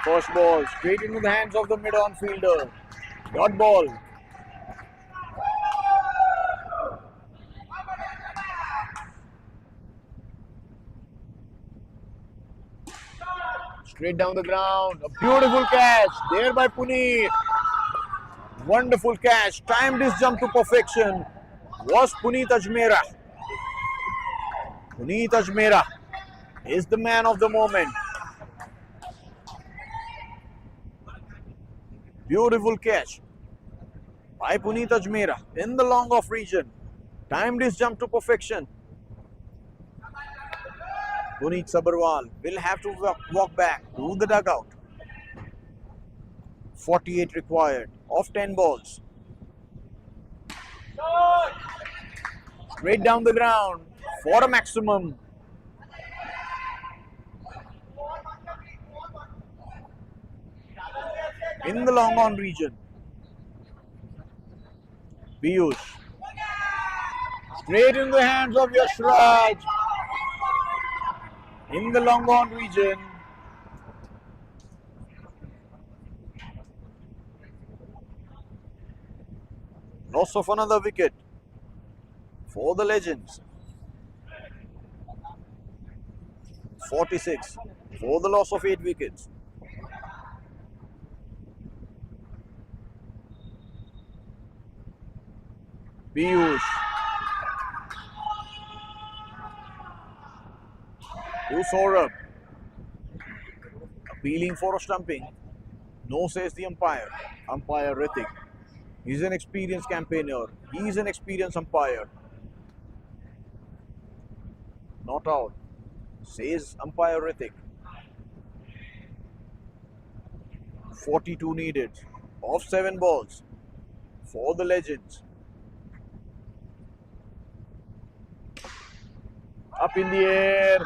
First ball straight into the hands of the mid-on fielder. Dot ball. Straight down the ground. A beautiful catch there by Puneet. Wonderful catch. Timed his jump to perfection. Was Puneet Ajmera. Puneet Ajmera is the man of the moment. Beautiful catch by Puneet Ajmera in the long off region. Timed his jump to perfection. Puneet Sabharwal will have to walk back to the dugout. 48 required of 10 balls. Straight down the ground for a maximum. In the long on region. Piyush. Straight in the hands of Yash Raj. In the long on region. Loss of another wicket for the Legends. 46 for the loss of 8 wickets. Piyush to Saurabh. Appealing for a stumping. No, says the umpire. Umpire Ritik. He's an experienced campaigner. He's an experienced umpire. Not out, says umpire Ritik. 42 needed of 7 balls for the Legends. Up in the air.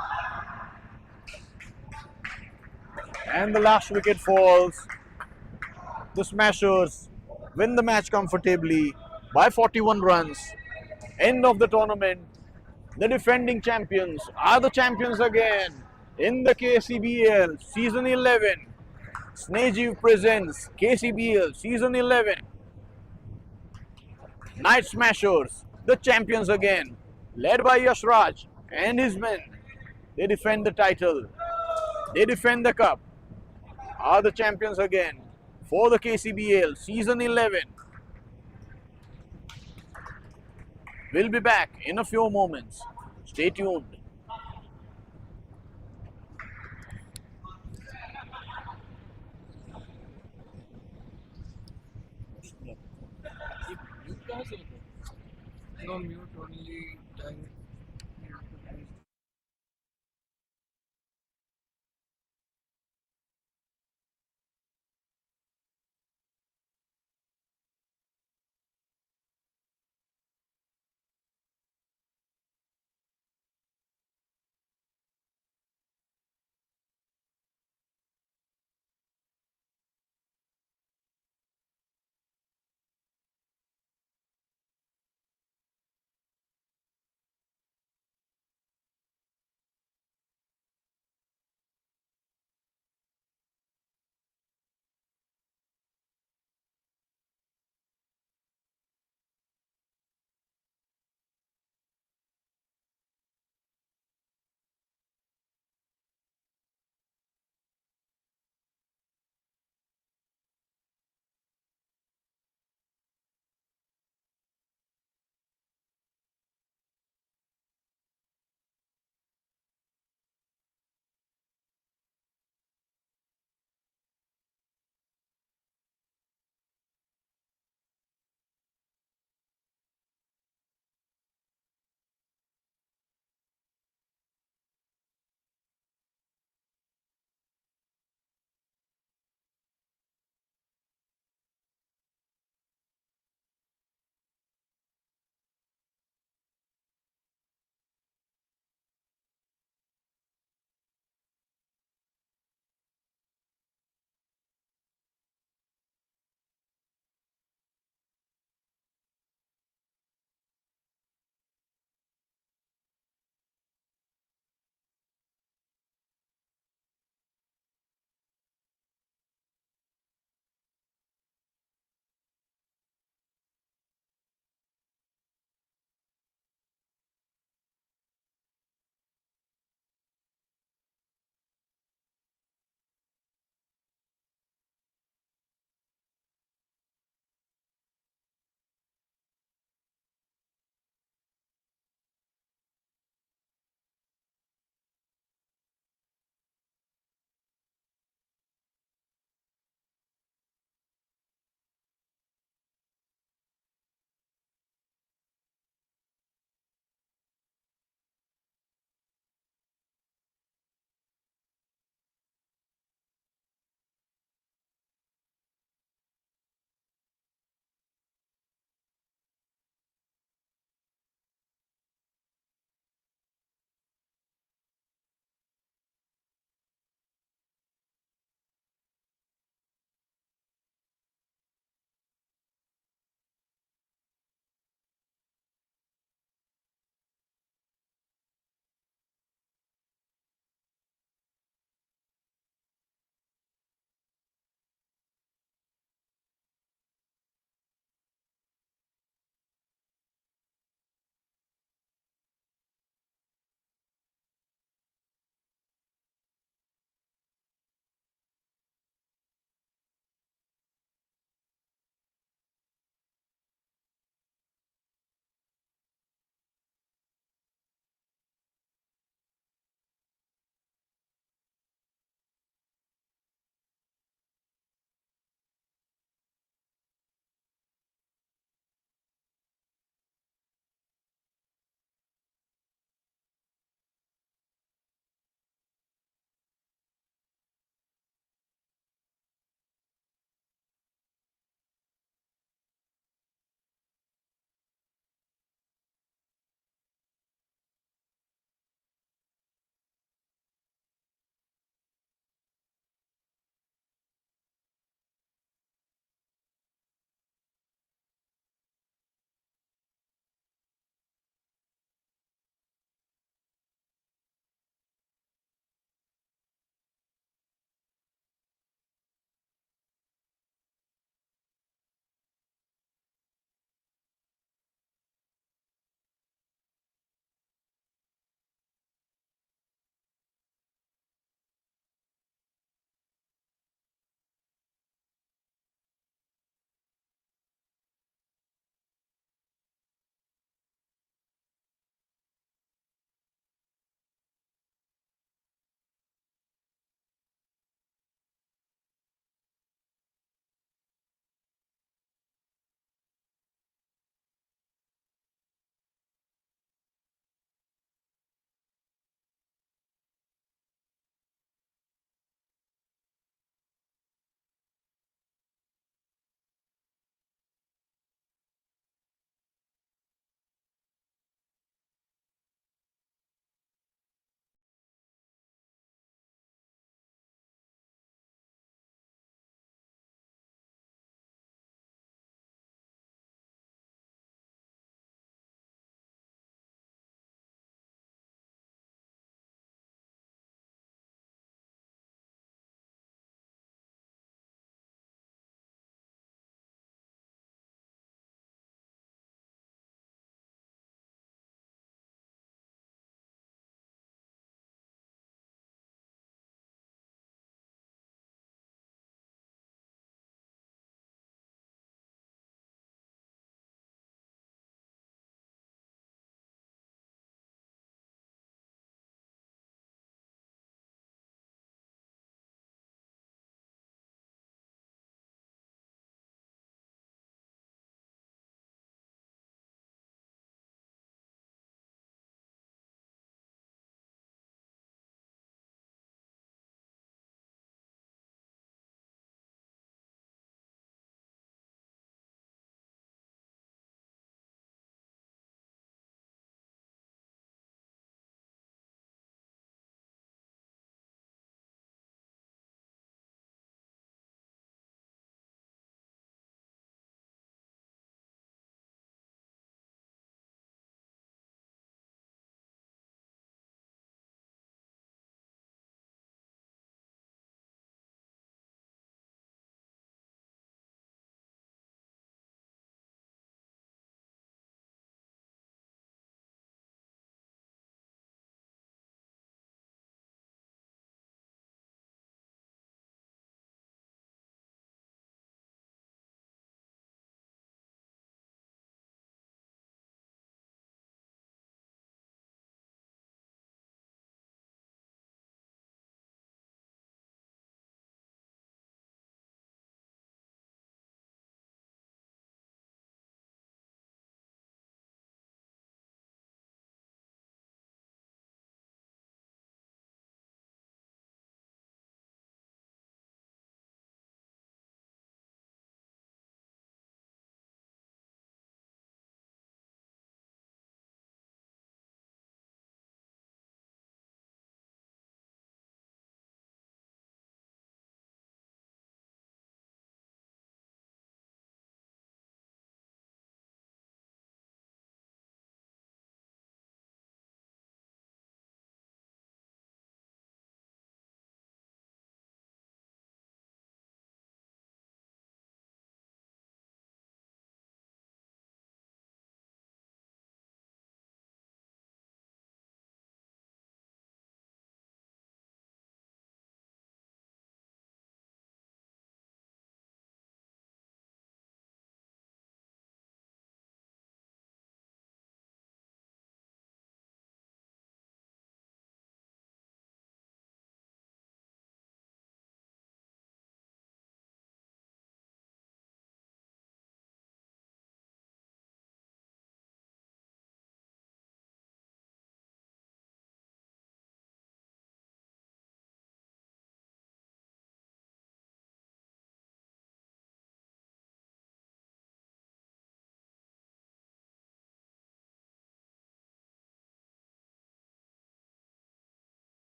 And the last wicket falls. The Smashers win the match comfortably by 41 runs. End of the tournament. The defending champions are the champions again in the KCBL Season 11. Snejiv presents KCBL Season 11. Night Smashers, the champions again, led by Yash Raj and his men. They defend the title. They defend the cup. Are the champions again for the KCBL Season 11. We'll be back in a few moments. Stay tuned. Mute कहाँ से होता है? No mute only time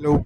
Hello.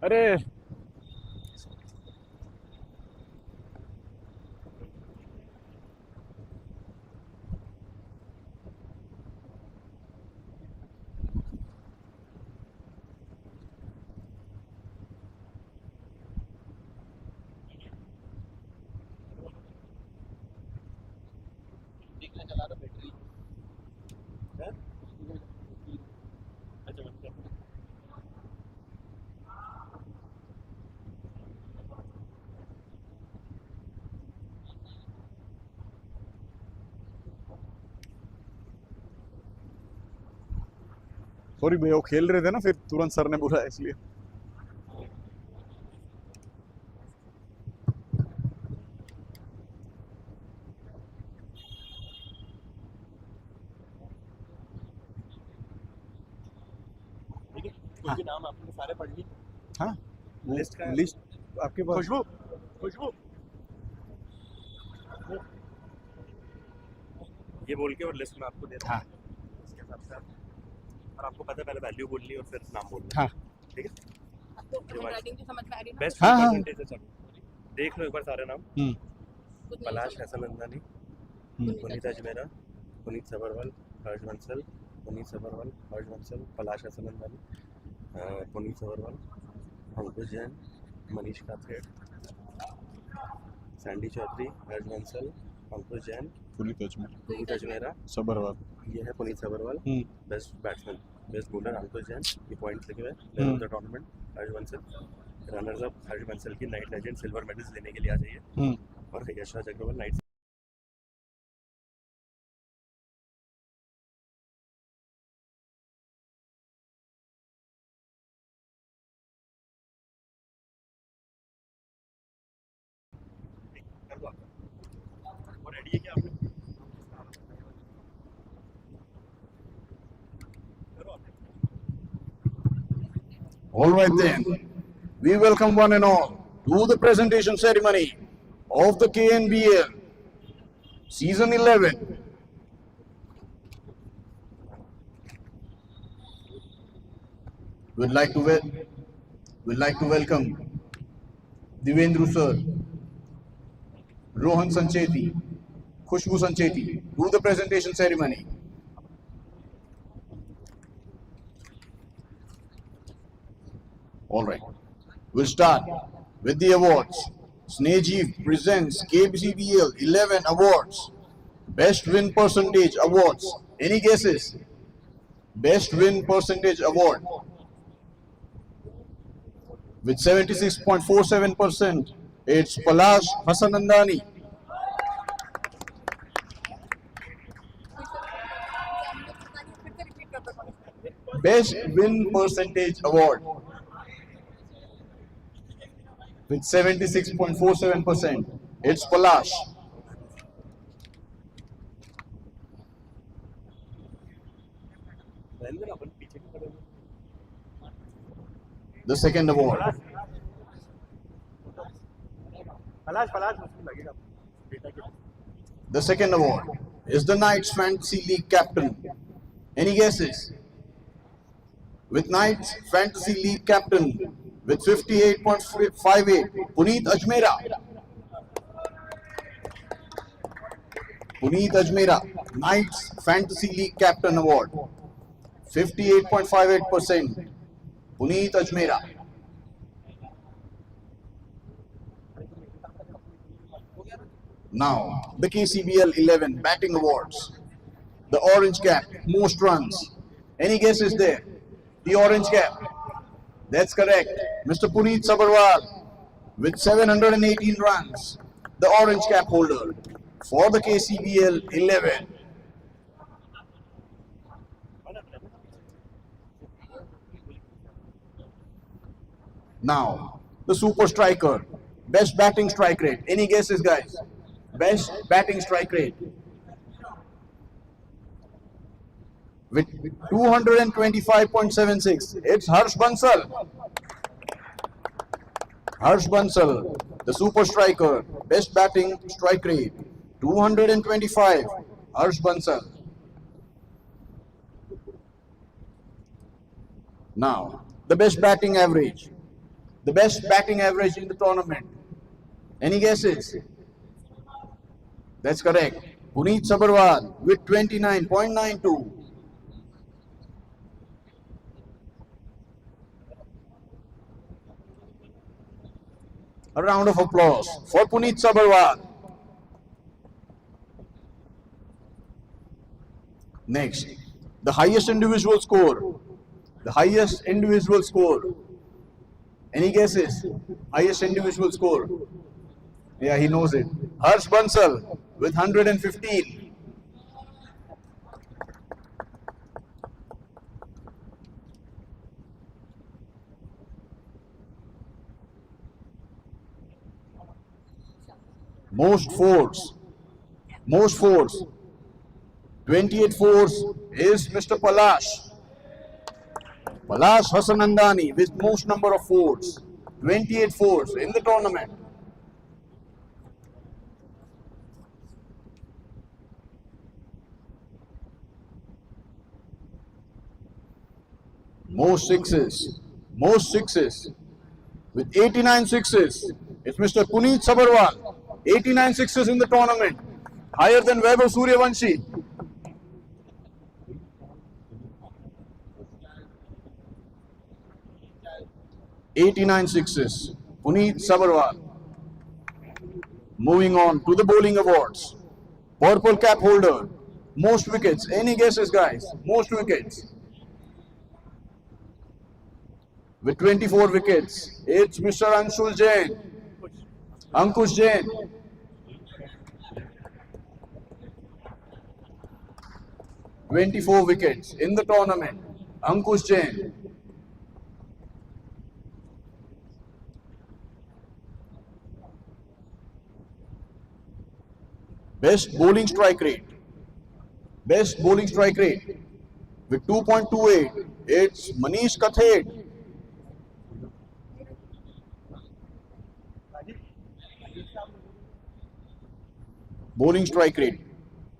अरे sorry भैया, वो खेल रहे थे ना, फिर तुरंत सर ने बुलाया इसलिए। कुछ भी नाम आपने सारे पढ़ लिए? हाँ, लिस्ट का लिस्ट आपके पास? खुशबू खुशबू ये बोल के और लिस्ट में आपको दे रहा हाँ। उसके हिसाब से और आपको पता है पहले वैल्यू बोलनी और फिर नाम बोलना। हाँ। ठीक है, आपको राइटिंग की समझ में आ रही है ना? बेस्ट हाँ, हाँ। परसेंटेज है सब। देख लो एक बार सारे नाम। कुछ नहीं पलाश समझ- हसन अंदानी, पुनीत अजमेरा, पुनीत सबरवाल, हर्ष बंसल, पुनीत सबरवाल, हर्ष बंसल, पलाश हसन अंदानी, पुनीत सबरवाल, अंकुश जैन, मनीष काथेड़, सैंडी चौधरी, हर्ष बंसल, अंकुश जैन, पुनीत अजमेरा, सबरवाल। ये है Puneet Sabarwal. Best batsman, best bowler Ankush Jain, ये पॉइंट्स लिखे हुए। Player of the tournament Harsh Bansal, runners up Harsh Bansal की नाइट लेजेंड सिल्वर मेडल्स लेने के लिए आ जाइए। और यशराज अग्रवाल नाइट और रेडी है क्या आपने? All right then, we welcome one and all to the presentation ceremony of the KNBL Season 11. We'd like to welcome Divendru sir, Rohan Sancheti, Khushbu Sancheti to the presentation ceremony. All right, we'll start with the awards. Snehaji presents KCBL 11 awards. Best win percentage awards. Any guesses? Best win percentage award with 76.47%. It's Palash Hasanandani. Best win percentage award with 76.47%. It's Palash. अपन पीछे की तरफ The second award. पलाश मुझको लगेगा बेटा के The second award is the Knights Fantasy League captain. Any guesses? With Knights Fantasy League captain with 58.58, Puneet Ajmera. Puneet Ajmera, Knights Fantasy League captain award. 58.58%. Puneet Ajmera. Now, the KCBL 11 batting awards. The orange cap, most runs. Any guesses there? The orange cap. That's correct. Mr. Puneet Sabharwal with 718 runs. The orange cap holder for the KCBL 11. Now, the super striker. Best batting strike rate. Any guesses, guys? Best batting strike rate. with 225.76. It's Harsh Bansal. Harsh Bansal, the super striker, best batting strike rate, 225. Harsh Bansal. Now, the best batting average. The best batting average in the tournament. Any guesses? That's correct. Puneet Sabharwal with 29.92. A round of applause for Puneet Sabharwal. Next, the highest individual score. The highest individual score. Any guesses? Highest individual score. Yeah, he knows it. Harsh Bansal with 115. Most fours. 28 fours is Mr. Palash. Palash Hasanandani with most number of fours. 28 fours in the tournament. Most sixes with 89 sixes. It's Mr. Puneet Sabharwal. 89 sixes in the tournament, higher than Vaibhav Suryavanshi. '89 sixes, Puneet Sabharwal. Moving on to the bowling awards. Purple cap holder, most wickets. Any guesses, guys? Most wickets. With 24 wickets, it's Mr. Anshul Jain. Ankush Jain. (24 wickets in the tournament. Ankush Jain. Best bowling strike rate. Best bowling strike rate with 2.28. It's Manish Kathed. Bowling strike rate.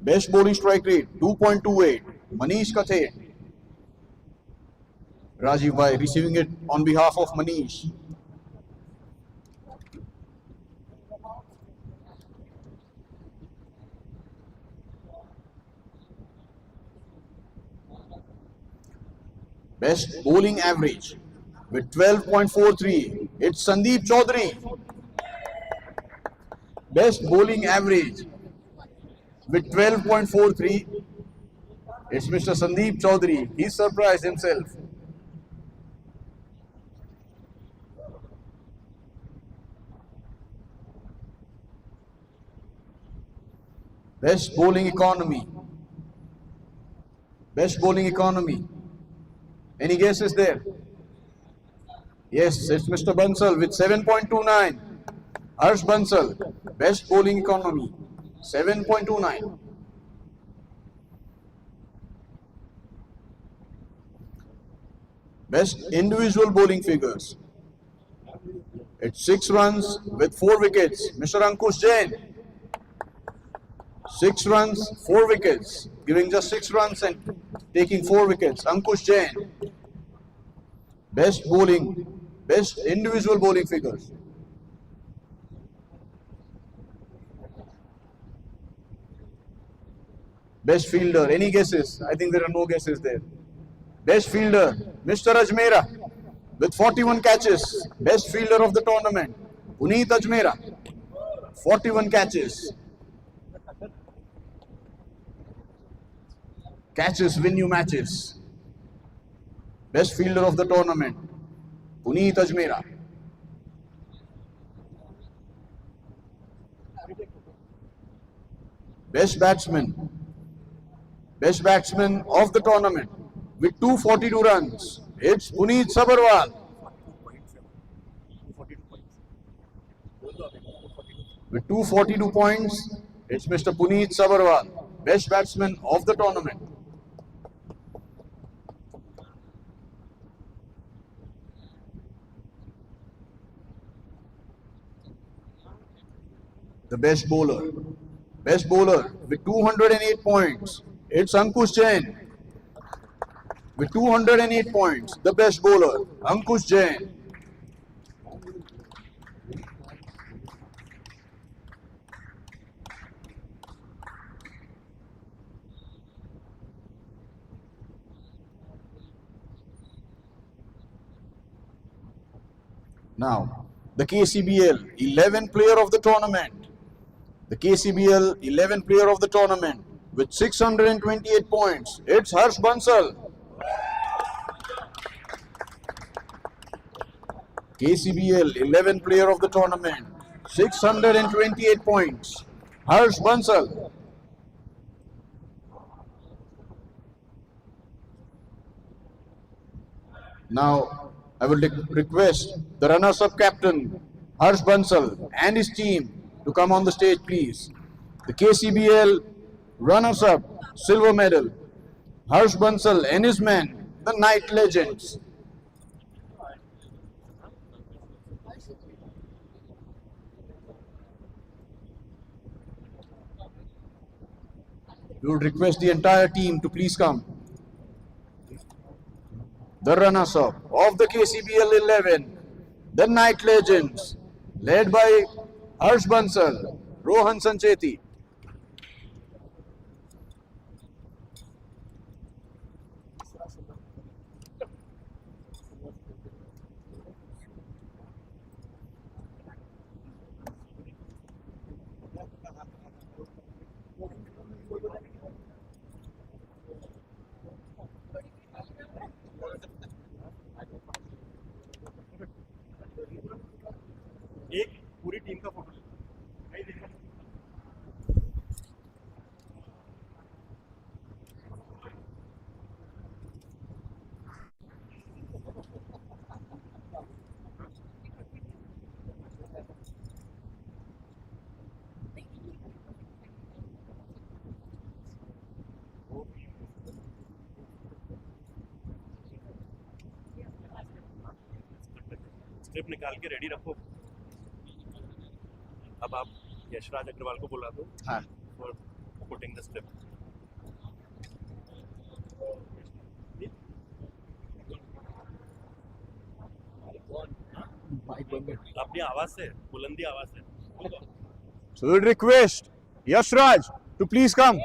Best bowling strike rate 2.28. Manish Kathed. Rajiv Bhai receiving it on behalf of Manish. Best bowling average with 12.43. It's Sandeep Chaudhary. Best bowling average with 12.43. It's Mr. Sandeep Chaudhary. He surprised himself. Best bowling economy. Best bowling economy. Any guesses there? Yes, it's Mr. Bansal with 7.29. Harsh Bansal, best bowling economy, 7.29. Best individual bowling figures. It's 6 runs with 4 wickets. Mr. Ankush Jain. 6 runs, 4 wickets. Giving just 6 runs and taking 4 wickets. Ankush Jain. Best bowling, best individual bowling figures. Best fielder, any guesses? I think there are no guesses there. Best fielder, Mr. Ajmera with 41 catches. Best fielder of the tournament, Puneet Ajmera, 41 catches. Catches win you matches. Best fielder of the tournament, Puneet Ajmera. Best batsman of the tournament with 242 runs. It's Puneet Sabharwal. With 242 points, it's Mr. Puneet Sabharwal, best batsman of the tournament. the best bowler. Best bowler with 208 points. It's Ankush Jain. With 208 points, the best bowler, Ankush Jain. Now, the KCBL 11th player of the tournament. The KCBL 11th player of the tournament with 628 points. It's Harsh Bansal. KCBL 11th player of the tournament, 628 points. Harsh Bansal. Now, I will request the runners-up captain, Harsh Bansal, and his team to come on the stage, please. The KCBL runners-up silver medal, Harsh Bansal and his men, the Night Legends. We would request the entire team to please come. The runners-up of the KCBL 11, the Night Legends, led by Harsh Bansal, Rohan Sancheti. एक पूरी team का photo नहीं देखा script निकाल के ready रखो अब आप यशराज अग्रवाल को बुला दो हाँ फॉर पुटिंग द स्क्रिप्ट अपनी आवाज से बुलंदी आवाज से So we request Yashraj to please come.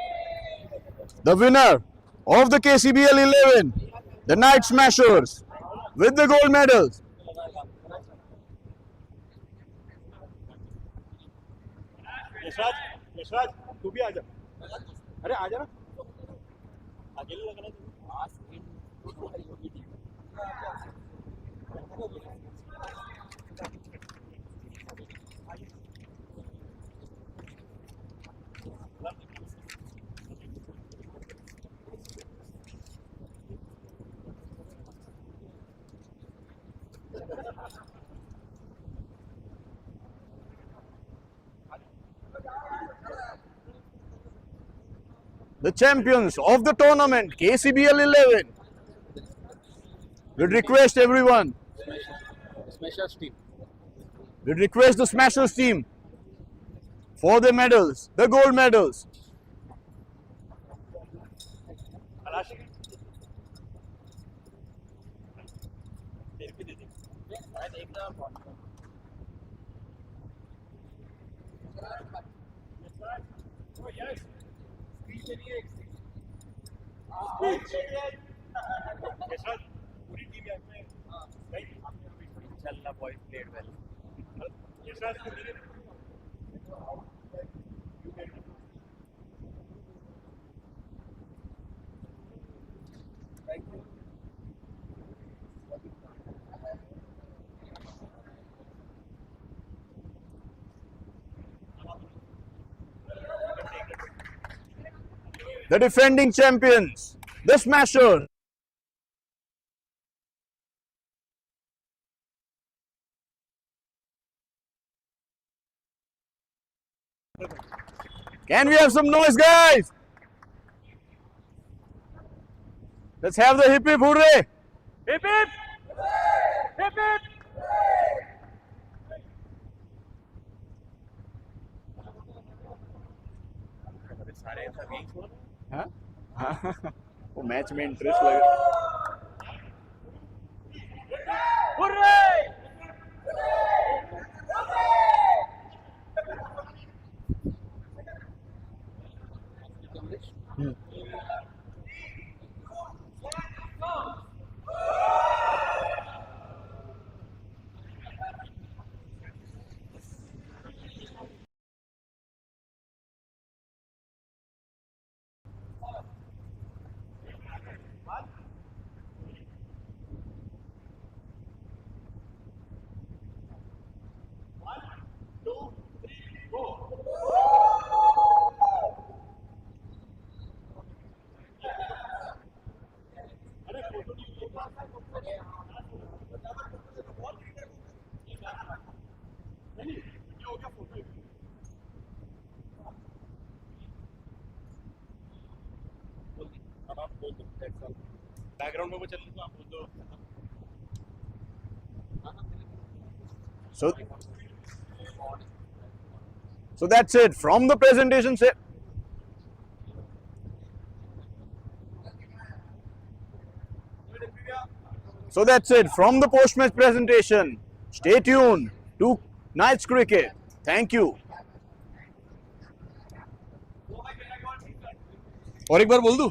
the winner of the KCBL 11, the Night Smashers, with the gold medals. Yashraj तू भी आ जा अरे आ जा ना अकेले लगना The champions of the tournament, KCBL 11. We request everyone. Smashers team. We request the Smashers team for the medals, the gold medals. पूरी team यहाँ पे इंशाल्लाह boys played well The defending champions, the Smashers. Can we have some noise, guys? Let's have the hip hip hooray! Hip hip! Hip hip! सारे सभी हाँ हाँ वो match में इंटरेस्ट लग रहा बैकग्राउंड में वो चल रहा है, आप बोल दो. So, so that's it from the presentation. So that's it from the post-match presentation. Stay tuned to Night's Cricket. Thank you. और एक बार बोल दूं